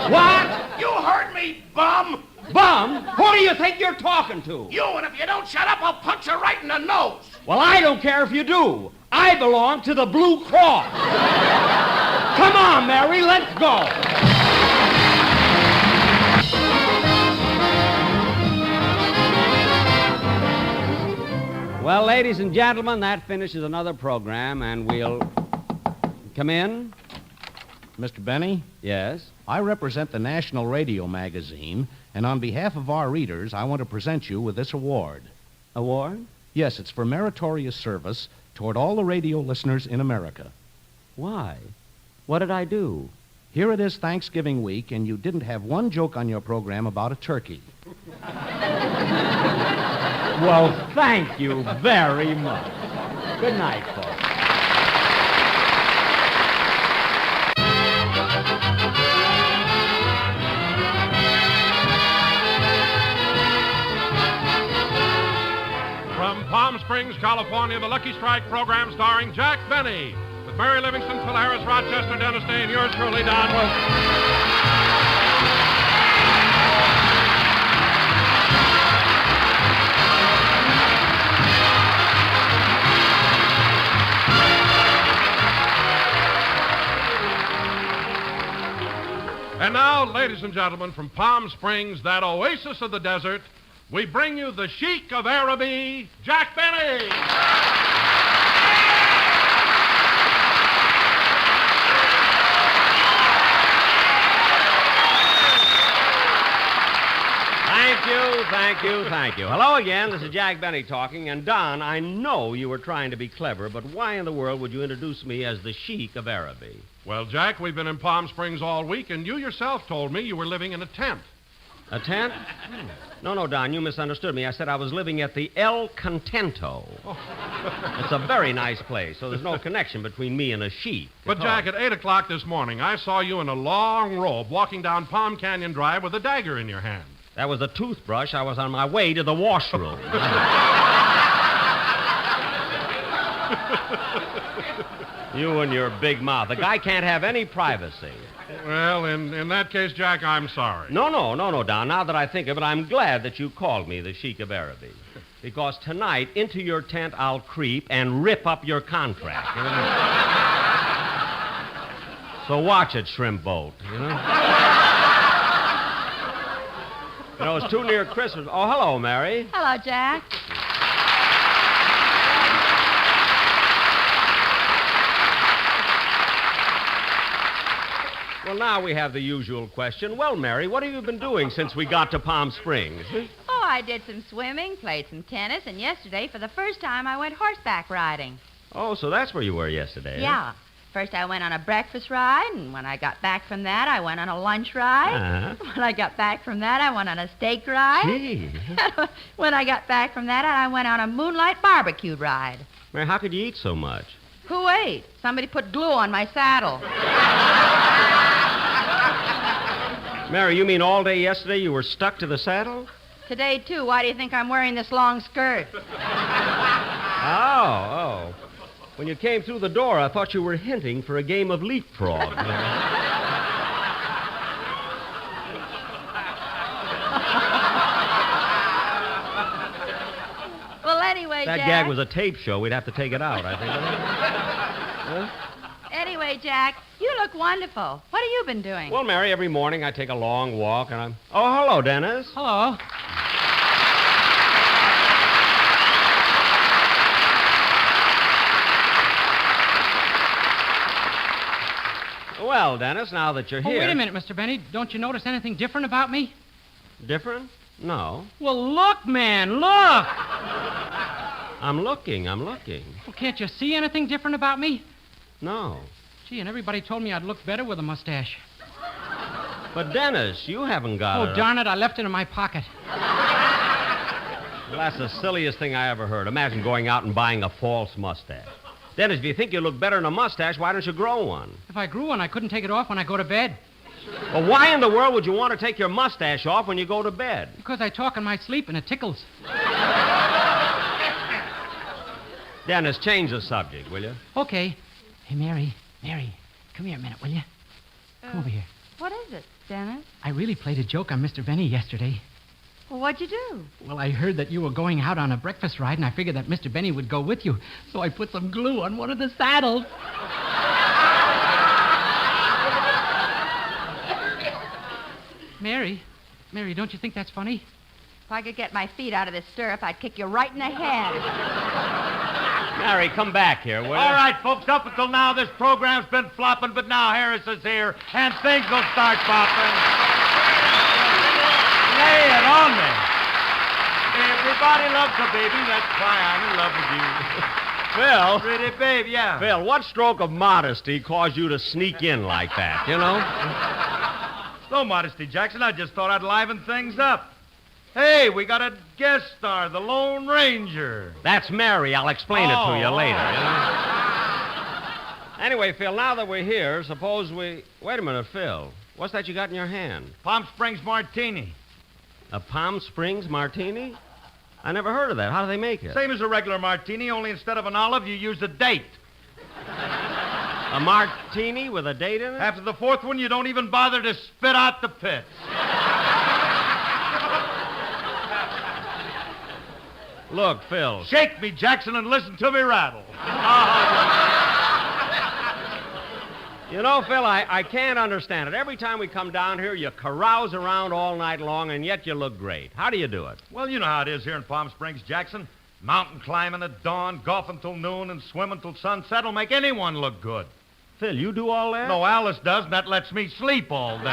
What? You heard me, bum! Bum? Who do you think you're talking to? You, and if you don't shut up, I'll punch you right in the nose. Well, I don't care if you do. I belong to the Blue Cross. Come on, Mary, let's go. Well, ladies and gentlemen, that finishes another program, and we'll... Come in. Mr. Benny? Yes? I represent the National Radio Magazine, and on behalf of our readers, I want to present you with this award. Award? Yes, it's for meritorious service toward all the radio listeners in America. Why? What did I do? Here it is Thanksgiving week, and you didn't have one joke on your program about a turkey. Well, thank you very much. Good night, folks. From Palm Springs, California, the Lucky Strike program starring Jack Benny, with Mary Livingston, Phil Harris, Rochester, Dennis Day, and yours truly, Don Wilson. And now, ladies and gentlemen, from Palm Springs, that oasis of the desert, we bring you the Sheik of Araby, Jack Benny. Thank you. Hello again. This is Jack Benny talking. And, Don, I know you were trying to be clever, but why in the world would you introduce me as the Sheik of Araby? Well, Jack, we've been in Palm Springs all week, and you yourself told me you were living in a tent. A tent? No, Don, you misunderstood me. I said I was living at the El Contento. Oh. It's a very nice place, so there's no connection between me and a sheik. But, Jack, at 8 o'clock this morning, I saw you in a long robe walking down Palm Canyon Drive with a dagger in your hand. That was a toothbrush. I was on my way to the washroom. You and your big mouth. The guy can't have any privacy. Well, in that case, Jack, I'm sorry. No, Don. Now that I think of it, I'm glad that you called me the Sheik of Araby. Because tonight, into your tent I'll creep and rip up your contract. You know? So watch it, shrimp boat, you know? You know, it's too near Christmas. Oh, hello, Mary. Hello, Jack. Well, now we have the usual question. Well, Mary, what have you been doing since we got to Palm Springs? Oh, I did some swimming, played some tennis, and yesterday, for the first time, I went horseback riding. Oh, so that's where you were yesterday. Yeah. Huh? First, I went on a breakfast ride, and when I got back from that, I went on a lunch ride. Uh-huh. When I got back from that, I went on a steak ride. Gee. When I got back from that, I went on a moonlight barbecue ride. Mary, how could you eat so much? Who ate? Somebody put glue on my saddle. Mary, you mean all day yesterday you were stuck to the saddle? Today, too. Why do you think I'm wearing this long skirt? Oh. When you came through the door, I thought you were hinting for a game of leapfrog. Well, anyway, That Jack... gag was a tape show. We'd have to take it out, I think. Huh? Anyway, Jack, you look wonderful. What have you been doing? Well, Mary, every morning I take a long walk, and I'm... Oh, hello, Dennis. Hello. Well, Dennis, now that you're here... Oh, wait a minute, Mr. Benny. Don't you notice anything different about me? Different? No. Well, look, man, look! I'm looking. Well, can't you see anything different about me? No. Gee, and everybody told me I'd look better with a mustache. But, Dennis, you haven't got Oh, darn it, I left it in my pocket. Well, that's the silliest thing I ever heard. Imagine going out and buying a false mustache. Dennis, if you think you look better in a mustache, why don't you grow one? If I grew one, I couldn't take it off when I go to bed. Well, why in the world would you want to take your mustache off when you go to bed? Because I talk in my sleep and it tickles. Dennis, change the subject, will you? Okay. Hey, Mary, come here a minute, will you? Come over here. What is it, Dennis? I really played a joke on Mr. Benny yesterday. Well, what'd you do? Well, I heard that you were going out on a breakfast ride, and I figured that Mr. Benny would go with you. So I put some glue on one of the saddles. Mary, don't you think that's funny? If I could get my feet out of this stirrup, I'd kick you right in the head. Mary, come back here, will you? All right, folks, up until now, this program's been flopping, but now Harris is here, and things will start popping. Lay it on me. Everybody loves a baby, that's why I'm in love with you. Phil. Pretty babe, yeah. Phil, what stroke of modesty caused you to sneak in like that, you know? No modesty, Jackson. I just thought I'd liven things up. Hey, we got a guest star, the Lone Ranger. That's Mary. I'll explain it to you later. You know? Anyway, Phil, now that we're here, suppose we... Wait a minute, Phil. What's that you got in your hand? Palm Springs Martini. A Palm Springs martini? I never heard of that. How do they make it? Same as a regular martini, only instead of an olive, you use a date. A martini with a date in it? After the fourth one, you don't even bother to spit out the pits. Look, Phil. Shake me, Jackson, and listen to me rattle. You know, Phil, I can't understand it. Every time we come down here, you carouse around all night long, and yet you look great. How do you do it? Well, you know how it is here in Palm Springs, Jackson. Mountain climbing at dawn, golfing till noon, and swimming till sunset will make anyone look good. Phil, you do all that? No, Alice does, and that lets me sleep all day.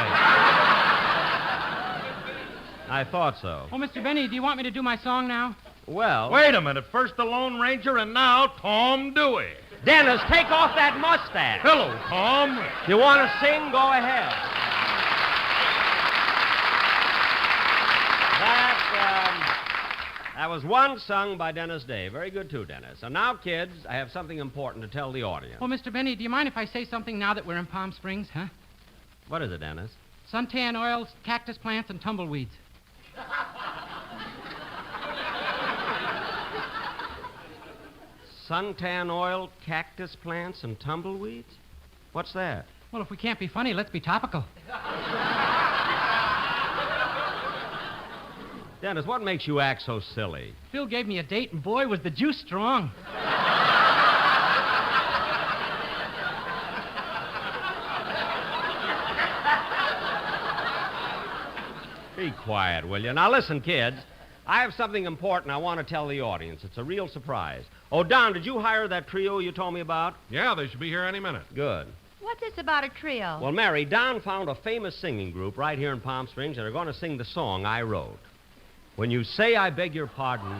I thought so. Oh, Mr. Benny, do you want me to do my song now? Well... Wait a minute. First the Lone Ranger, and now Tom Dewey. Dennis, take off that mustache. Hello, Tom. You want to sing? Go ahead. That was one sung by Dennis Day. Very good, too, Dennis. And now, kids, I have something important to tell the audience. Oh, Mr. Benny, do you mind if I say something now that we're in Palm Springs, huh? What is it, Dennis? Suntan oils, cactus plants, and tumbleweeds. Suntan oil, cactus plants, and tumbleweeds? What's that? Well, if we can't be funny, let's be topical. Dennis, what makes you act so silly? Phil gave me a date, and boy, was the juice strong. Be quiet, will you? Now, listen, kids. I have something important I want to tell the audience. It's a real surprise. Oh, Don, did you hire that trio you told me about? Yeah, they should be here any minute. Good. What's this about a trio? Well, Mary, Don found a famous singing group right here in Palm Springs, and they're going to sing the song I wrote. When you say I beg your pardon,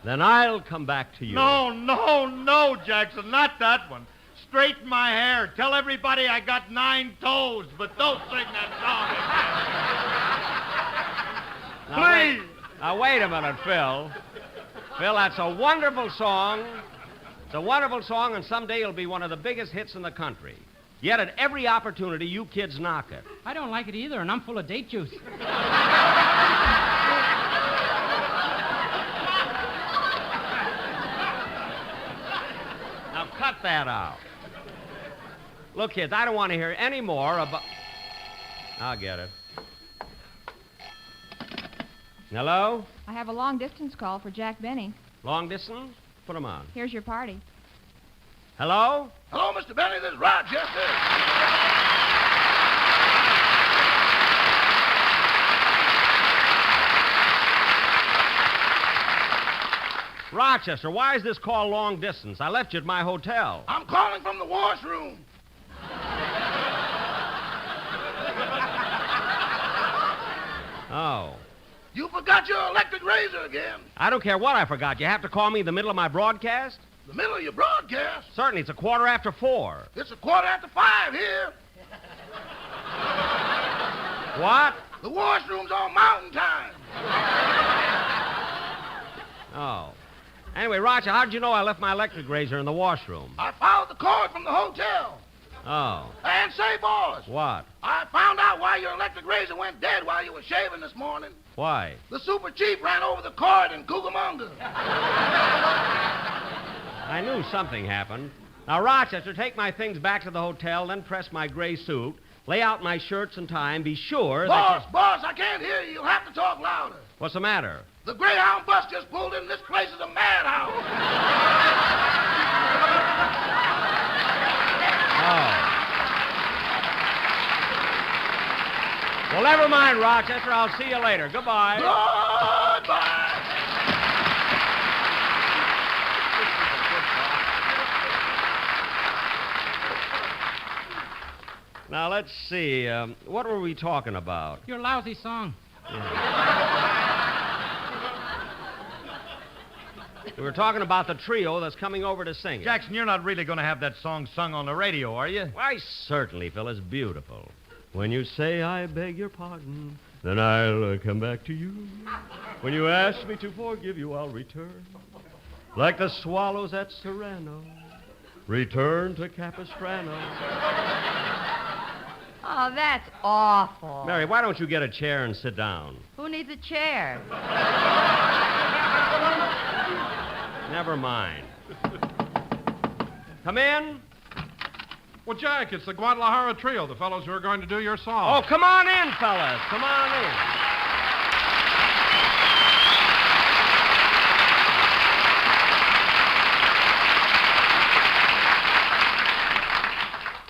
then I'll come back to you. No, Jackson, not that one. Straighten my hair. Tell everybody I got 9 toes, but don't sing that song again. Please. Now, wait a minute, Phil. Phil, that's a wonderful song. It's a wonderful song, and someday it'll be one of the biggest hits in the country. Yet at every opportunity, you kids knock it. I don't like it either, and I'm full of date juice. Now, cut that out. Look, kids, I don't want to hear any more about... I'll get it. Hello? I have a long-distance call for Jack Benny. Long distance? Put him on. Here's your party. Hello? Hello, Mr. Benny. This is Rochester. Rochester, why is this call long distance? I left you at my hotel. I'm calling from the washroom. Oh. You forgot your electric razor again. I don't care what I forgot. You have to call me in the middle of my broadcast? The middle of your broadcast? Certainly. It's 4:15. It's 5:15 here. What? The washroom's on mountain time. Oh. Anyway, Roger, how did you know I left my electric razor in the washroom? I followed the cord from the hotel. Oh. And say, boss. What? I found out why your electric razor went dead while you were shaving this morning. Why? The super chief ran over the cord in Cucamonga. I knew something happened. Now, Rochester, take my things back to the hotel, then press my gray suit, lay out my shirts and tie, and be sure that... Boss, I can't hear you. You'll have to talk louder. What's the matter? The Greyhound bus just pulled in. This place is a madhouse. Oh. Well, never mind, Rochester. I'll see you later. Goodbye. Goodbye. Now, let's see. What were we talking about? Your lousy song. Yeah. We were talking about the trio that's coming over to sing it. Jackson, you're not really going to have that song sung on the radio, are you? Why, certainly, Phil. It's beautiful. When you say I beg your pardon, then I'll come back to you. When you ask me to forgive you, I'll return. Like the swallows at Serrano, return to Capistrano. Oh, that's awful. Mary, why don't you get a chair and sit down? Who needs a chair? Never mind. Come in. Well, Jack, it's the Guadalajara Trio, the fellows who are going to do your song. Oh, come on in, fellas. Come on in.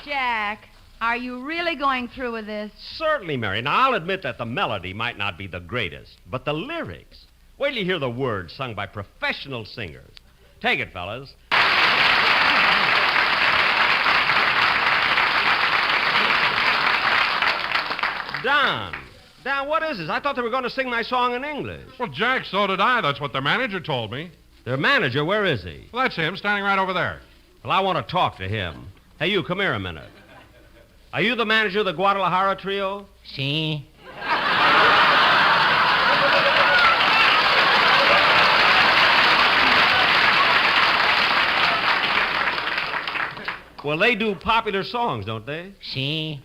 Jack, are you really going through with this? Certainly, Mary. Now, I'll admit that the melody might not be the greatest, but the lyrics. Wait till you hear the words sung by professional singers. Take it, fellas. Don, what is this? I thought they were going to sing my song in English. Well, Jack, so did I. That's what their manager told me. Their manager? Where is he? Well, that's him, standing right over there. Well, I want to talk to him. Hey, you, come here a minute. Are you the manager of the Guadalajara Trio? Si. Well, they do popular songs, don't they? Si.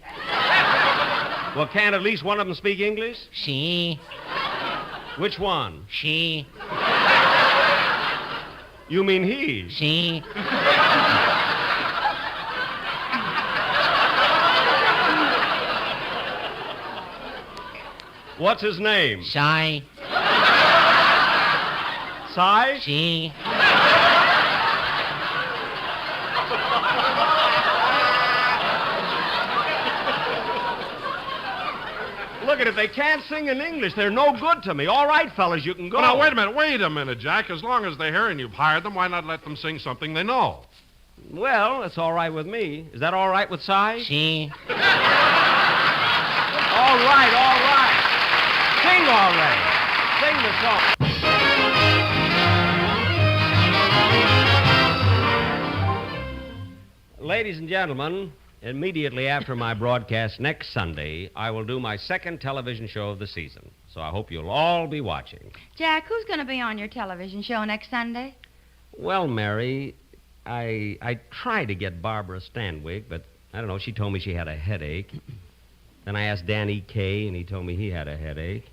Well, can't at least one of them speak English? Si. Which one? She. You mean he? Si. What's his name? Sai. Sai? Si. Look at it. They can't sing in English. They're no good to me. All right, fellas, you can go. Well, now, wait a minute, Jack. As long as they're here and you've hired them, why not let them sing something they know? Well, that's all right with me. Is that all right with Si? Si. All right, all right. Sing already. Sing the song. Ladies and gentlemen, immediately after my broadcast next Sunday, I will do my second television show of the season. So I hope you'll all be watching. Jack, who's going to be on your television show next Sunday? Well, Mary, I tried to get Barbara Stanwyck, but I don't know, she told me she had a headache. Then I asked Danny Kaye, and he told me he had a headache.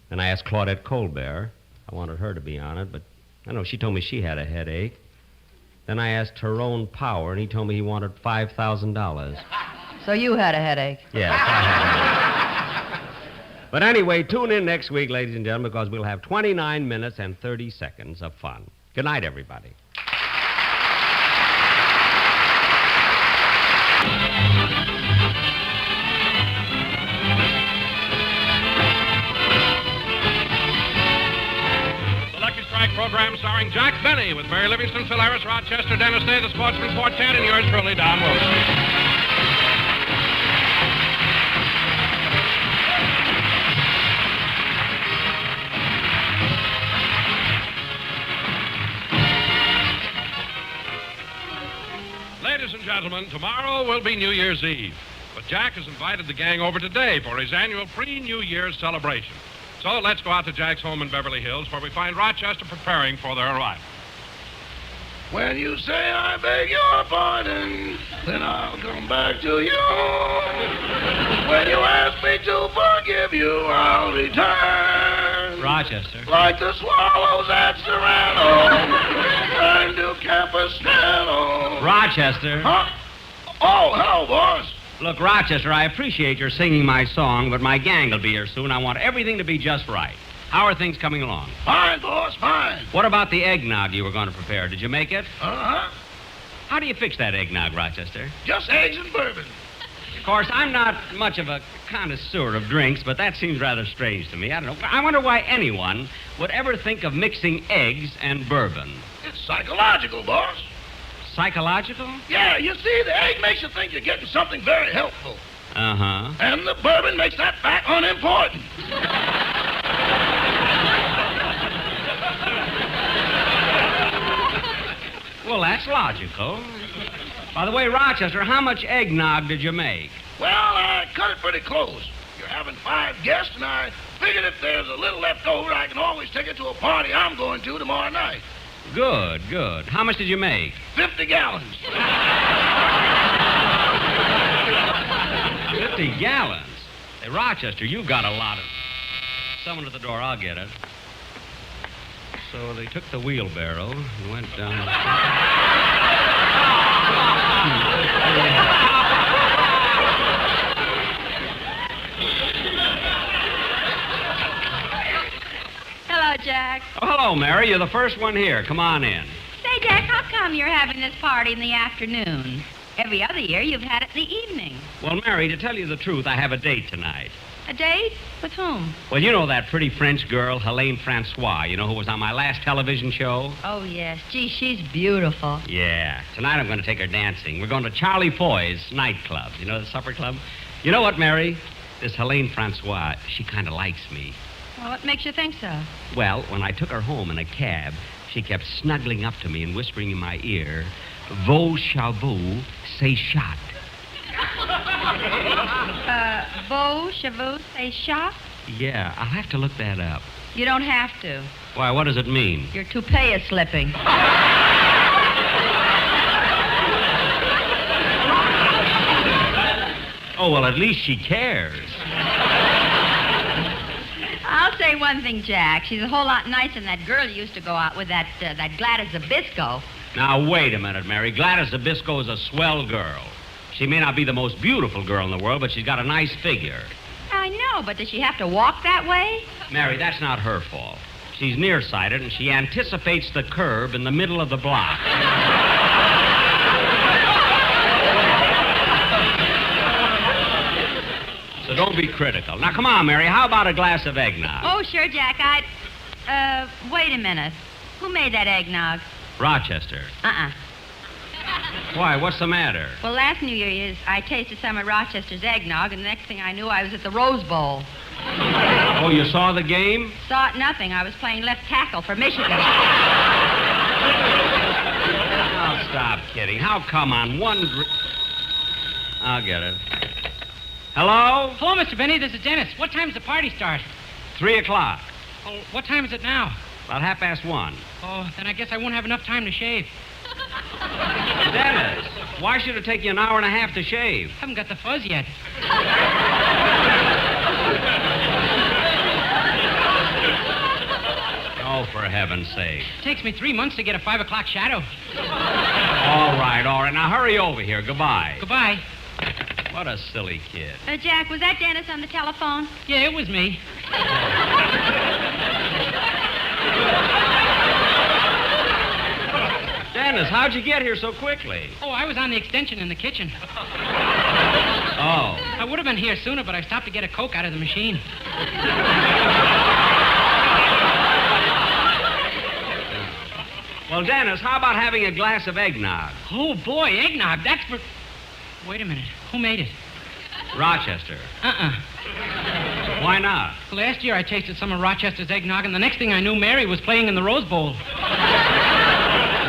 Then I asked Claudette Colbert. I wanted her to be on it, but I don't know, she told me she had a headache. Then I asked Tyrone Power, and he told me he wanted $5,000. So you had a headache? Yes, I had a headache. But anyway, tune in next week, ladies and gentlemen, because we'll have 29 minutes and 30 seconds of fun. Good night, everybody. Program starring Jack Benny with Mary Livingston, Solaris, Rochester, Dennis Day, the Sportsman Quartet, and yours truly, Don Wilson. Ladies and gentlemen, tomorrow will be New Year's Eve, but Jack has invited the gang over today for his annual pre-New Year's celebration. So let's go out to Jack's home in Beverly Hills, where we find Rochester preparing for their arrival. When you say I beg your pardon, then I'll come back to you. When you ask me to forgive you, I'll return. Rochester. Like the swallows at Serrano, return to Capistrano. Rochester. Huh? Oh, hello, boss. Look, Rochester, I appreciate your singing my song, but my gang will be here soon. I want everything to be just right. How are things coming along? Fine, boss, fine. What about the eggnog you were going to prepare? Did you make it? Uh-huh. How do you fix that eggnog, Rochester? Just eggs and bourbon. Of course, I'm not much of a connoisseur of drinks, but that seems rather strange to me. I don't know. I wonder why anyone would ever think of mixing eggs and bourbon. It's psychological, boss. Psychological? Yeah, you see, the egg makes you think you're getting something very helpful. Uh-huh. And the bourbon makes that fact unimportant. Well, that's logical. By the way, Rochester, how much eggnog did you make? Well, I cut it pretty close. You're having 5 guests, and I figured if there's a little left over, I can always take it to a party I'm going to tomorrow night. Good, good. How much did you make? 50 gallons. 50 gallons? Hey, Rochester, you've got a lot of... Someone at the door, I'll get it. So they took the wheelbarrow and went down... Hello, Jack. Oh, hello, Mary. You're the first one here. Come on in. Say, Jack, how come you're having this party in the afternoon? Every other year you've had it in the evening. Well, Mary, to tell you the truth, I have a date tonight. A date? With whom? Well, you know that pretty French girl, Helene Francois, you know, who was on my last television show? Oh, yes. Gee, she's beautiful. Yeah. Tonight I'm going to take her dancing. We're going to Charlie Foy's nightclub. You know, the supper club? You know what, Mary? This Helene Francois, she kind of likes me. Well, what makes you think so? Well, when I took her home in a cab, she kept snuggling up to me and whispering in my ear, Vos chevaux, c'est chat. Vos chevaux, c'est chat? Yeah, I'll have to look that up. You don't have to. Why, what does it mean? Your toupee is slipping. Oh, well, at least she cares. I'll say one thing, Jack. She's a whole lot nicer than that girl you used to go out with, that Gladys Zabisco. Now, wait a minute, Mary. Gladys Zabisco is a swell girl. She may not be the most beautiful girl in the world, but she's got a nice figure. I know, but does she have to walk that way? Mary, that's not her fault. She's nearsighted, and she anticipates the curb in the middle of the block. So don't be critical. Now, come on, Mary. How about a glass of eggnog? Oh, sure, Jack. Wait a minute. Who made that eggnog? Rochester. Uh-uh. Why, what's the matter? Well, last New Year's, I tasted some of Rochester's eggnog, and the next thing I knew, I was at the Rose Bowl. Oh, you saw the game? Saw it nothing. I was playing left tackle for Michigan. Oh, stop kidding. How come on one... I'll get it. Hello? Hello, Mr. Benny. This is Dennis. What time's the party start? 3 o'clock. Oh, what time is it now? About 1:30. Oh, then I guess I won't have enough time to shave. Dennis, why should it take you an hour and a half to shave? Haven't got the fuzz yet. Oh, for heaven's sake. It takes me 3 months to get a 5 o'clock shadow. All right. Now hurry over here. Goodbye. Goodbye. What a silly kid. Jack, was that Dennis on the telephone? Yeah, it was me. Dennis, how'd you get here so quickly? Oh, I was on the extension in the kitchen. Oh. I would have been here sooner, but I stopped to get a Coke out of the machine. Well, Dennis, how about having a glass of eggnog? Oh, boy, eggnog. That's for... Wait a minute. Who made it? Rochester. Uh-uh. Why not? Last year I tasted some of Rochester's eggnog, and the next thing I knew, Mary was playing in the Rose Bowl.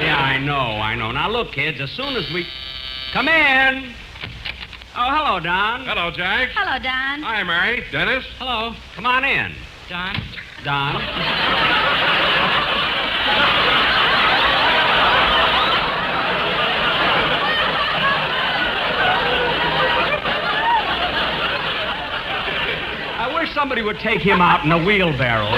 Yeah, I know. Now, look, kids, as soon as we... Come in. Oh, hello, Don. Hello, Jack. Hello, Don. Hi, Mary. Dennis. Hello. Come on in. Don. I wish somebody would take him out in a wheelbarrow.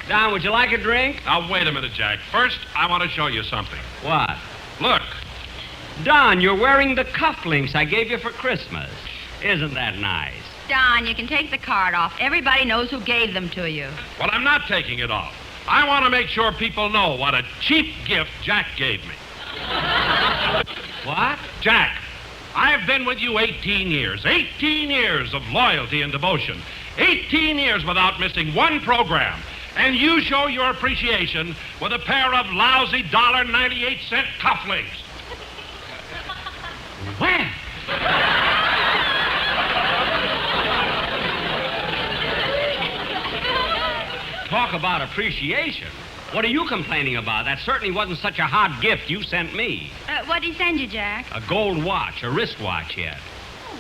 Don, would you like a drink? Now, wait a minute, Jack. First, I want to show you something. What? Look. Don, you're wearing the cufflinks I gave you for Christmas. Isn't that nice? Don, you can take the card off. Everybody knows who gave them to you. Well, I'm not taking it off. I want to make sure people know what a cheap gift Jack gave me. What? Jack, I've been with you 18 years. 18 years of loyalty and devotion. 18 years without missing one program. And you show your appreciation with a pair of lousy $1.98 cufflinks. When? talk about appreciation. What are you complaining about? That certainly wasn't such a hot gift you sent me. What'd he send you, Jack? A gold watch, a wristwatch yet.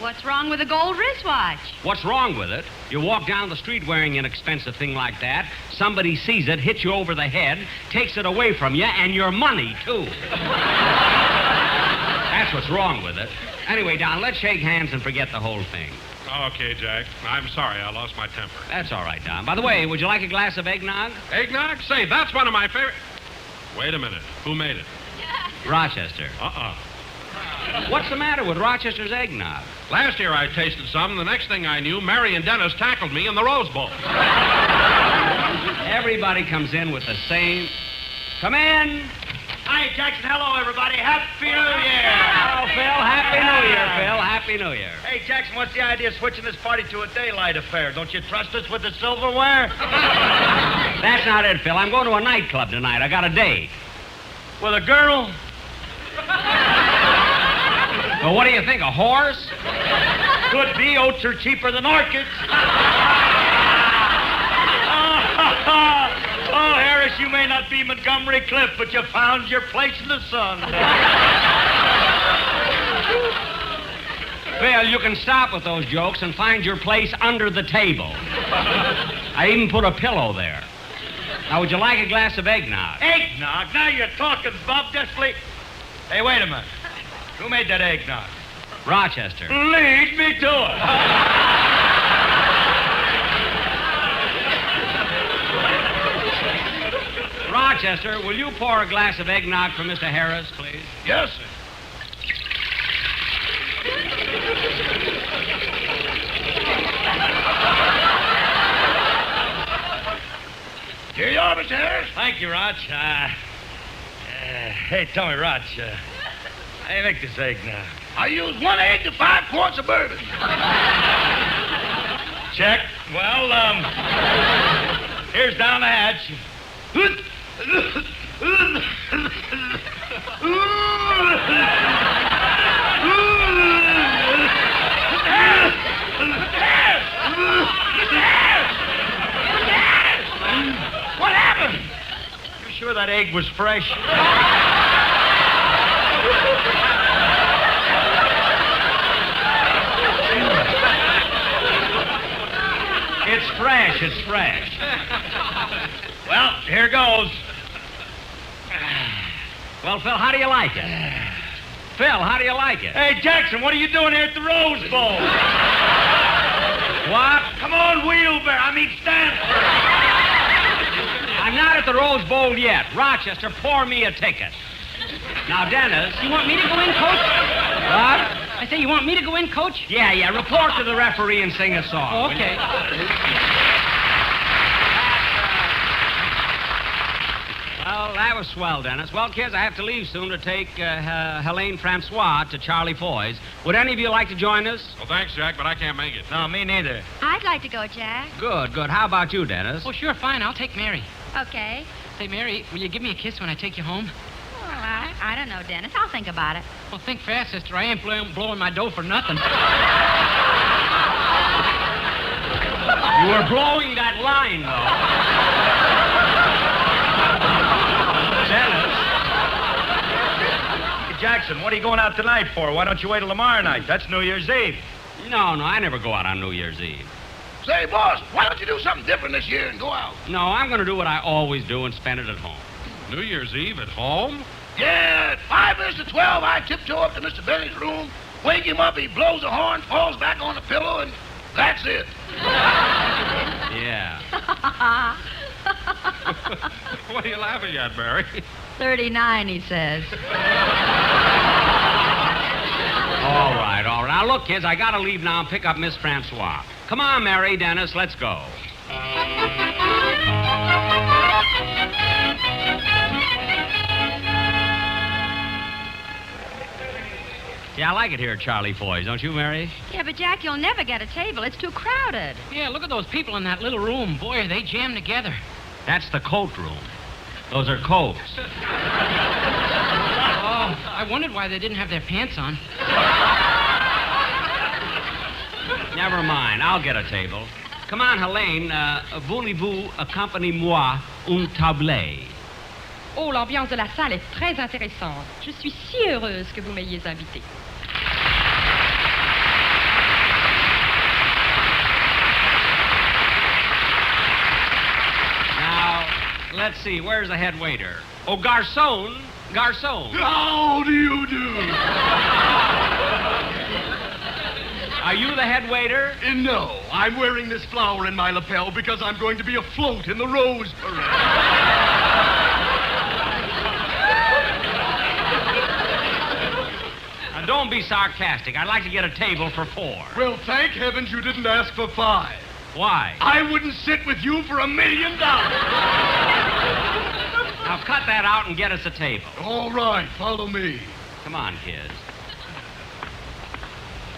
What's wrong with a gold wristwatch? What's wrong with it? You walk down the street wearing an expensive thing like that, somebody sees it, hits you over the head, takes it away from you, and your money, too. That's what's wrong with it. Anyway, Don, let's shake hands and forget the whole thing. Okay, Jack. I'm sorry I lost my temper. That's all right, Don. By the way, would you like a glass of eggnog? Eggnog? Say, that's one of my favorite... Wait a minute. Who made it? Rochester. What's the matter with Rochester's eggnog? Last year I tasted some, and the next thing I knew, Mary and Dennis tackled me in the Rose Bowl. Everybody comes in with the same... Come in. Hi, Jackson. Hello, everybody. Happy New Year. Hello, Phil. Happy New Year, Phil. Happy New Year. Hey, Jackson, what's the idea of switching this party to a daylight affair? Don't you trust us with the silverware? That's not it, Phil. I'm going to a nightclub tonight. I got a date. With a girl? Well, what do you think, a horse? Could be. Oats are cheaper than orchids. Oh, Harris, you may not be Montgomery Clift, but you found your place in the sun. Phil, you can stop with those jokes and find your place under the table. I even put a pillow there. Now, would you like a glass of eggnog? Eggnog? Now you're talking, Bob Desley. Hey, wait a minute. Who made that eggnog? Rochester. Lead me to it. Rochester, will you pour a glass of eggnog for Mr. Harris, please? Yes, sir. Here you are, Mr. Harris. Thank you, Roch. Hey, tell me, Roch, how do you make this eggnog? I use 1 egg to 5 quarts of bourbon. Check. Well, here's down the hatch. What happened? You sure that egg was fresh? It's fresh, it's fresh. Well, here goes. Well, Phil, how do you like it? Phil, how do you like it? Hey, Jackson, what are you doing here at the Rose Bowl? What? Come on, wheelbarrow. I mean, Stanford. I'm not at the Rose Bowl yet. Rochester, pour me a ticket. Now, Dennis... You want me to go in, Coach? What? I say, you want me to go in, Coach? Yeah, report to the referee and sing a song. Oh, okay. Well, that was swell, Dennis. Well, kids, I have to leave soon to take Helene Francois to Charlie Foy's. Would any of you like to join us? Well, thanks, Jack, but I can't make it. No, me neither. I'd like to go, Jack. Good. How about you, Dennis? Oh, sure, fine. I'll take Mary. Okay. Say, Mary, will you give me a kiss when I take you home? Well, I don't know, Dennis. I'll think about it. Well, think fast, sister. I ain't blowing my dough for nothing. You were blowing that line, though. Dennis. Hey, Jackson, what are you going out tonight for? Why don't you wait till tomorrow night? That's New Year's Eve. No, I never go out on New Year's Eve. Say, boss, why don't you do something different this year and go out? No, I'm going to do what I always do and spend it at home. New Year's Eve at home? Yeah, at 5 minutes to 12, I tiptoe up to Mr. Benny's room, wake him up, he blows a horn, falls back on the pillow, and that's it. Yeah. What are you laughing at, Mary? 39, he says. All right. Now, look, kids, I got to leave now and pick up Miss Francois. Come on, Mary, Dennis, let's go. Yeah, I like it here at Charlie Foy's, don't you, Mary? Yeah, but Jack, you'll never get a table. It's too crowded. Yeah, look at those people in that little room. Boy, are they jammed together. That's the coat room. Those are coats. Oh, I wondered why they didn't have their pants on. Never mind. I'll get a table. Come on, Helene. Voulez-vous accompagner moi un tablet? Oh, l'ambiance de la salle est très intéressante. Je suis si heureuse que vous m'ayez invitée. Now, let's see. Where's the head waiter? Oh, garçon. Garçon. How do you do? Are you the head waiter? No, I'm wearing this flower in my lapel because I'm going to be afloat in the Rose Parade. Now, don't be sarcastic. I'd like to get a table for 4. Well, thank heavens you didn't ask for 5. Why? I wouldn't sit with you for $1 million. Now, cut that out and get us a table. All right, follow me. Come on, kids.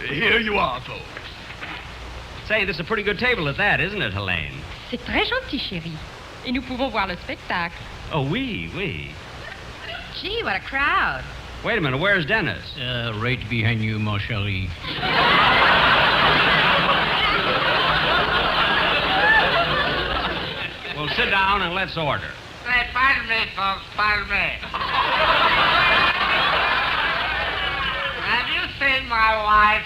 Here you are, folks. Say, this is a pretty good table at that, isn't it, Helene? C'est très gentil, chérie. Et nous pouvons voir le spectacle. Oh, oui. Gee, what a crowd. Wait a minute, where's Dennis? Right behind you, mon chéri. Well, sit down and let's order. Hey, pardon me, folks, pardon me. Have you seen my wife?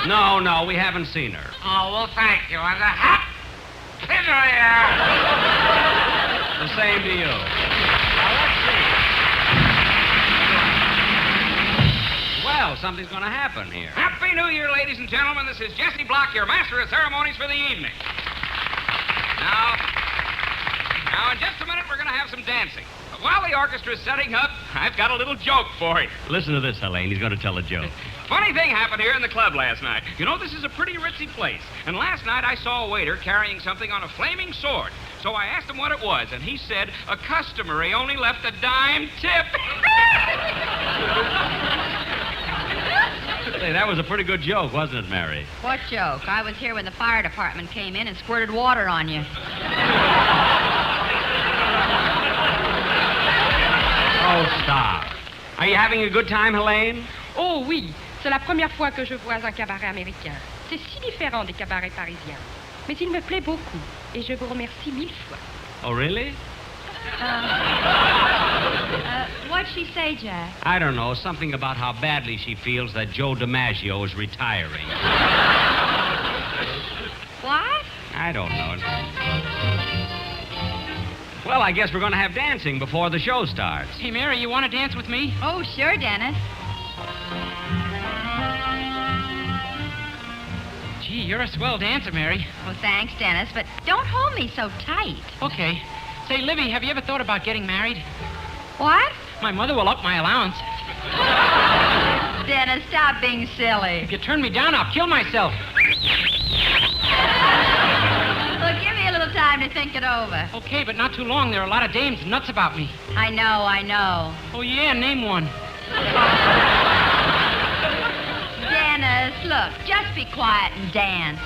No, we haven't seen her. Oh, well, thank you. And a happy New Year. The same to you. Now, let's see. Well, something's going to happen here. Happy New Year, ladies and gentlemen. This is Jesse Block, your master of ceremonies for the evening. Now, in just a minute, we're going to have some dancing. But while the orchestra's setting up, I've got a little joke for you. Listen to this, Helene. He's going to tell a joke. Funny thing happened here in the club last night. You know, this is a pretty ritzy place. And last night I saw a waiter carrying something on a flaming sword. So I asked him what it was, and he said, a customer. He only left a dime tip. Say, that was a pretty good joke, wasn't it, Mary? What joke? I was here when the fire department came in and squirted water on you. Oh, stop. Are you having a good time, Helene? Oh oui, c'est la première fois que je vois un cabaret américain. C'est si différent des cabarets parisiens. Mais il me plaît beaucoup et je vous remercie 1000 fois. Oh, really? What'd she say, Jack? I don't know. Something about how badly she feels that Joe DiMaggio is retiring. What? I don't know. Well, I guess we're going to have dancing before the show starts. Hey, Mary, you want to dance with me? Oh, sure, Dennis. Gee, you're a swell dancer, Mary. Well, thanks, Dennis, but don't hold me so tight. Okay. Say, Libby, have you ever thought about getting married? What? My mother will up my allowance. Dennis, stop being silly. If you turn me down, I'll kill myself. Well, give me a little time to think it over. Okay, but not too long. There are a lot of dames nuts about me. I know. Oh, yeah, name one. Dennis, look, just be quiet and dance.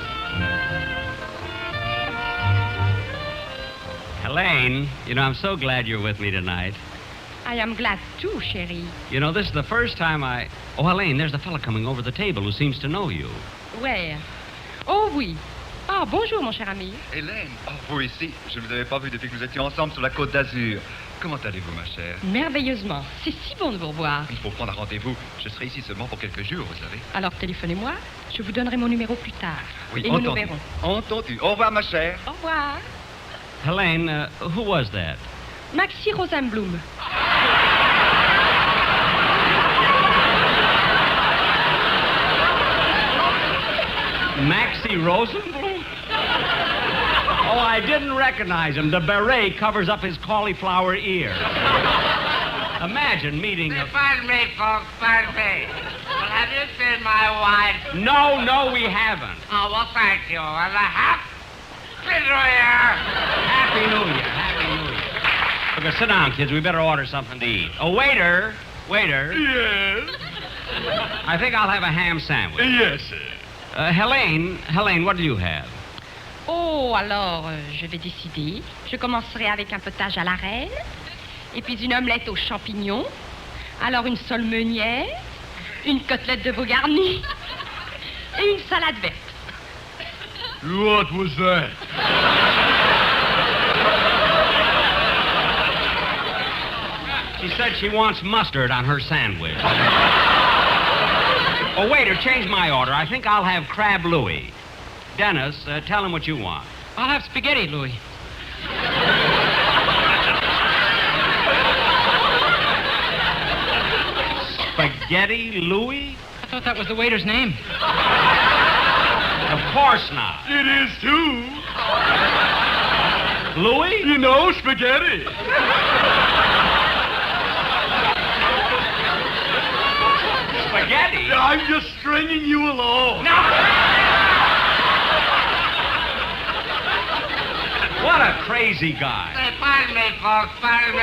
Helene, you know, I'm so glad you're with me tonight. I am glad too, chérie. You know, this is the first time I... Oh, Helene, there's the fella coming over the table who seems to know you. Where? Oh oui. Ah, bonjour, mon cher ami. Hélène, oh, vous ici. Je ne vous avais pas vu depuis que nous étions ensemble sur la Côte d'Azur. Comment allez-vous, ma chère? Merveilleusement. C'est si bon de vous revoir. Il faut prendre un rendez-vous. Je serai ici seulement pour quelques jours, vous savez. Alors téléphonez-moi. Je vous donnerai mon numéro plus tard. Oui, et nous nous verrons. Entendu. Au revoir, ma chère. Au revoir. Helene, who was that? Maxie Rosenblum. Maxie Rosenblum? Oh, I didn't recognize him. The beret covers up his cauliflower ear. Imagine meeting a... Pardon me, folks, pardon me. Well, have you seen my wife? No, we haven't. Oh, well, thank you. And a happy New Year. Happy New Year. Okay, sit down, kids. We better order something to eat. Oh, waiter. Yes? I think I'll have a ham sandwich. Yes, sir. Helene, what do you have? Oh, alors, je vais décider. Je commencerai avec un potage à la reine, et puis une omelette aux champignons, alors une sole meunière, une côtelette de veau garnie, et une salade verte. What was that? She said she wants mustard on her sandwich. Oh, waiter, change my order. I think I'll have crab Louis. Dennis, tell him what you want. I'll have spaghetti, Louis. Spaghetti Louis? I thought that was the waiter's name. Of course not. It is, too. Louis? You know, spaghetti. Spaghetti? I'm just stringing you along. What a crazy guy. Say, pardon me, folks, pardon me.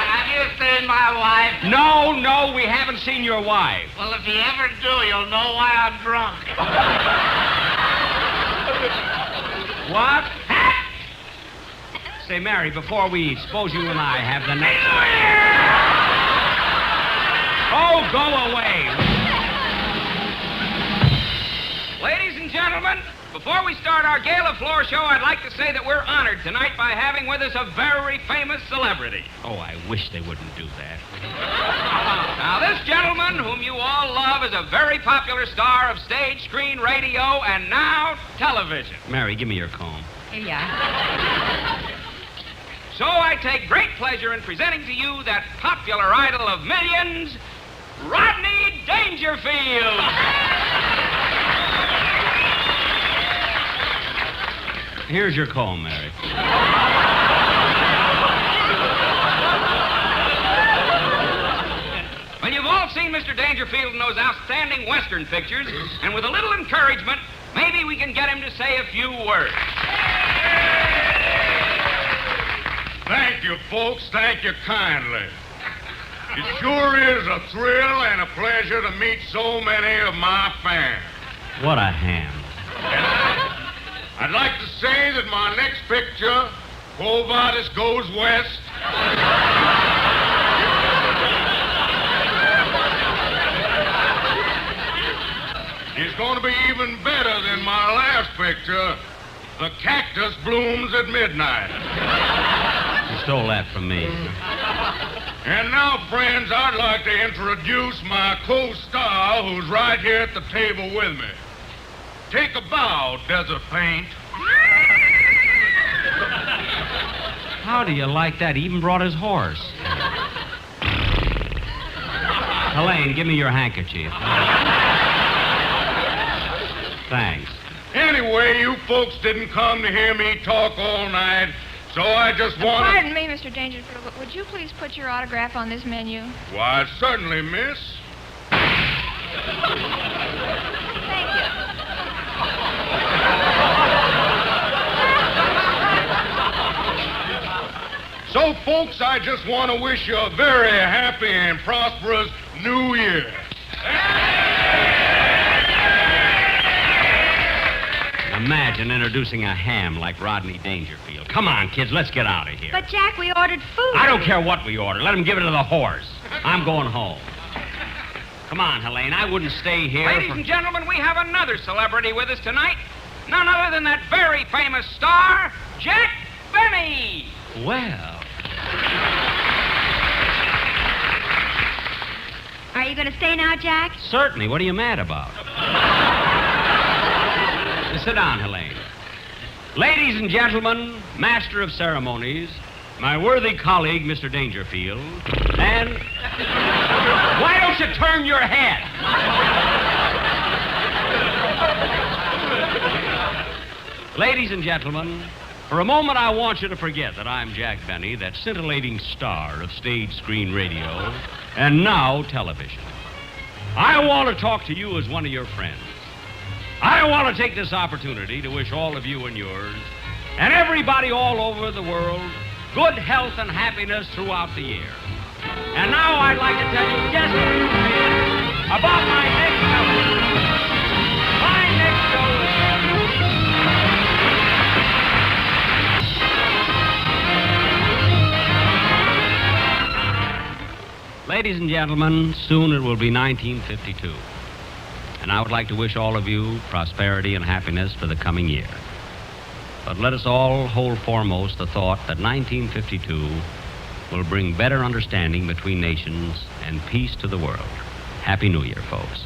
Have you seen my wife? No, we haven't seen your wife. Well, if you ever do, you'll know why I'm drunk. What? Say, Mary, before we eat, suppose you and I have the next... Oh, go away. Ladies and gentlemen, before we start our gala floor show, I'd like to say that we're honored tonight by having with us a very famous celebrity. Oh, I wish they wouldn't do that. Now, this gentleman, whom you all love, is a very popular star of stage, screen, radio, and now television. Mary, give me your comb. Here you are. So I take great pleasure in presenting to you that popular idol of millions, Rodney Dangerfield. Here's your comb, Mary. Well, you've all seen Mr. Dangerfield in those outstanding Western pictures, and with a little encouragement, maybe we can get him to say a few words. Thank you, folks. Thank you kindly. It sure is a thrill and a pleasure to meet so many of my fans. What a ham. I'd like to say that my next picture, Quo Vadis Goes West, is going to be even better than my last picture, The Cactus Blooms at Midnight. You stole that from me. And now, friends, I'd like to introduce my co-star who's right here at the table with me. Take a bow, Desert Paint. How do you like that? He even brought his horse. Helene, give me your handkerchief. Thanks. Anyway, you folks didn't come to hear me talk all night, so I just want to... Pardon me, Mr. Dangerfield, but would you please put your autograph on this menu? Why, certainly, miss. Thank you. So, folks, I just want to wish you a very happy and prosperous New Year. Imagine introducing a ham like Rodney Dangerfield. Come on, kids, let's get out of here. But, Jack, we ordered food. I don't care what we order. Let him give it to the horse. I'm going home. Come on, Helene. I wouldn't stay here. Ladies and gentlemen, we have another celebrity with us tonight. None other than that very famous star, Jack Benny. Well. Are you going to stay now, Jack? Certainly. What are you mad about? Sit down, Helene. Ladies and gentlemen, Master of Ceremonies, my worthy colleague, Mr. Dangerfield, and... Why don't you turn your head? Ladies and gentlemen, for a moment I want you to forget that I'm Jack Benny, that scintillating star of stage, screen, radio, and now television. I want to talk to you as one of your friends. I want to take this opportunity to wish all of you and yours, and everybody all over the world, good health and happiness throughout the year. And now I'd like to tell you just a few things about my next show. My next show is... Ladies and gentlemen, soon it will be 1952. And I would like to wish all of you prosperity and happiness for the coming year. But let us all hold foremost the thought that 1952 will bring better understanding between nations and peace to the world. Happy New Year, folks.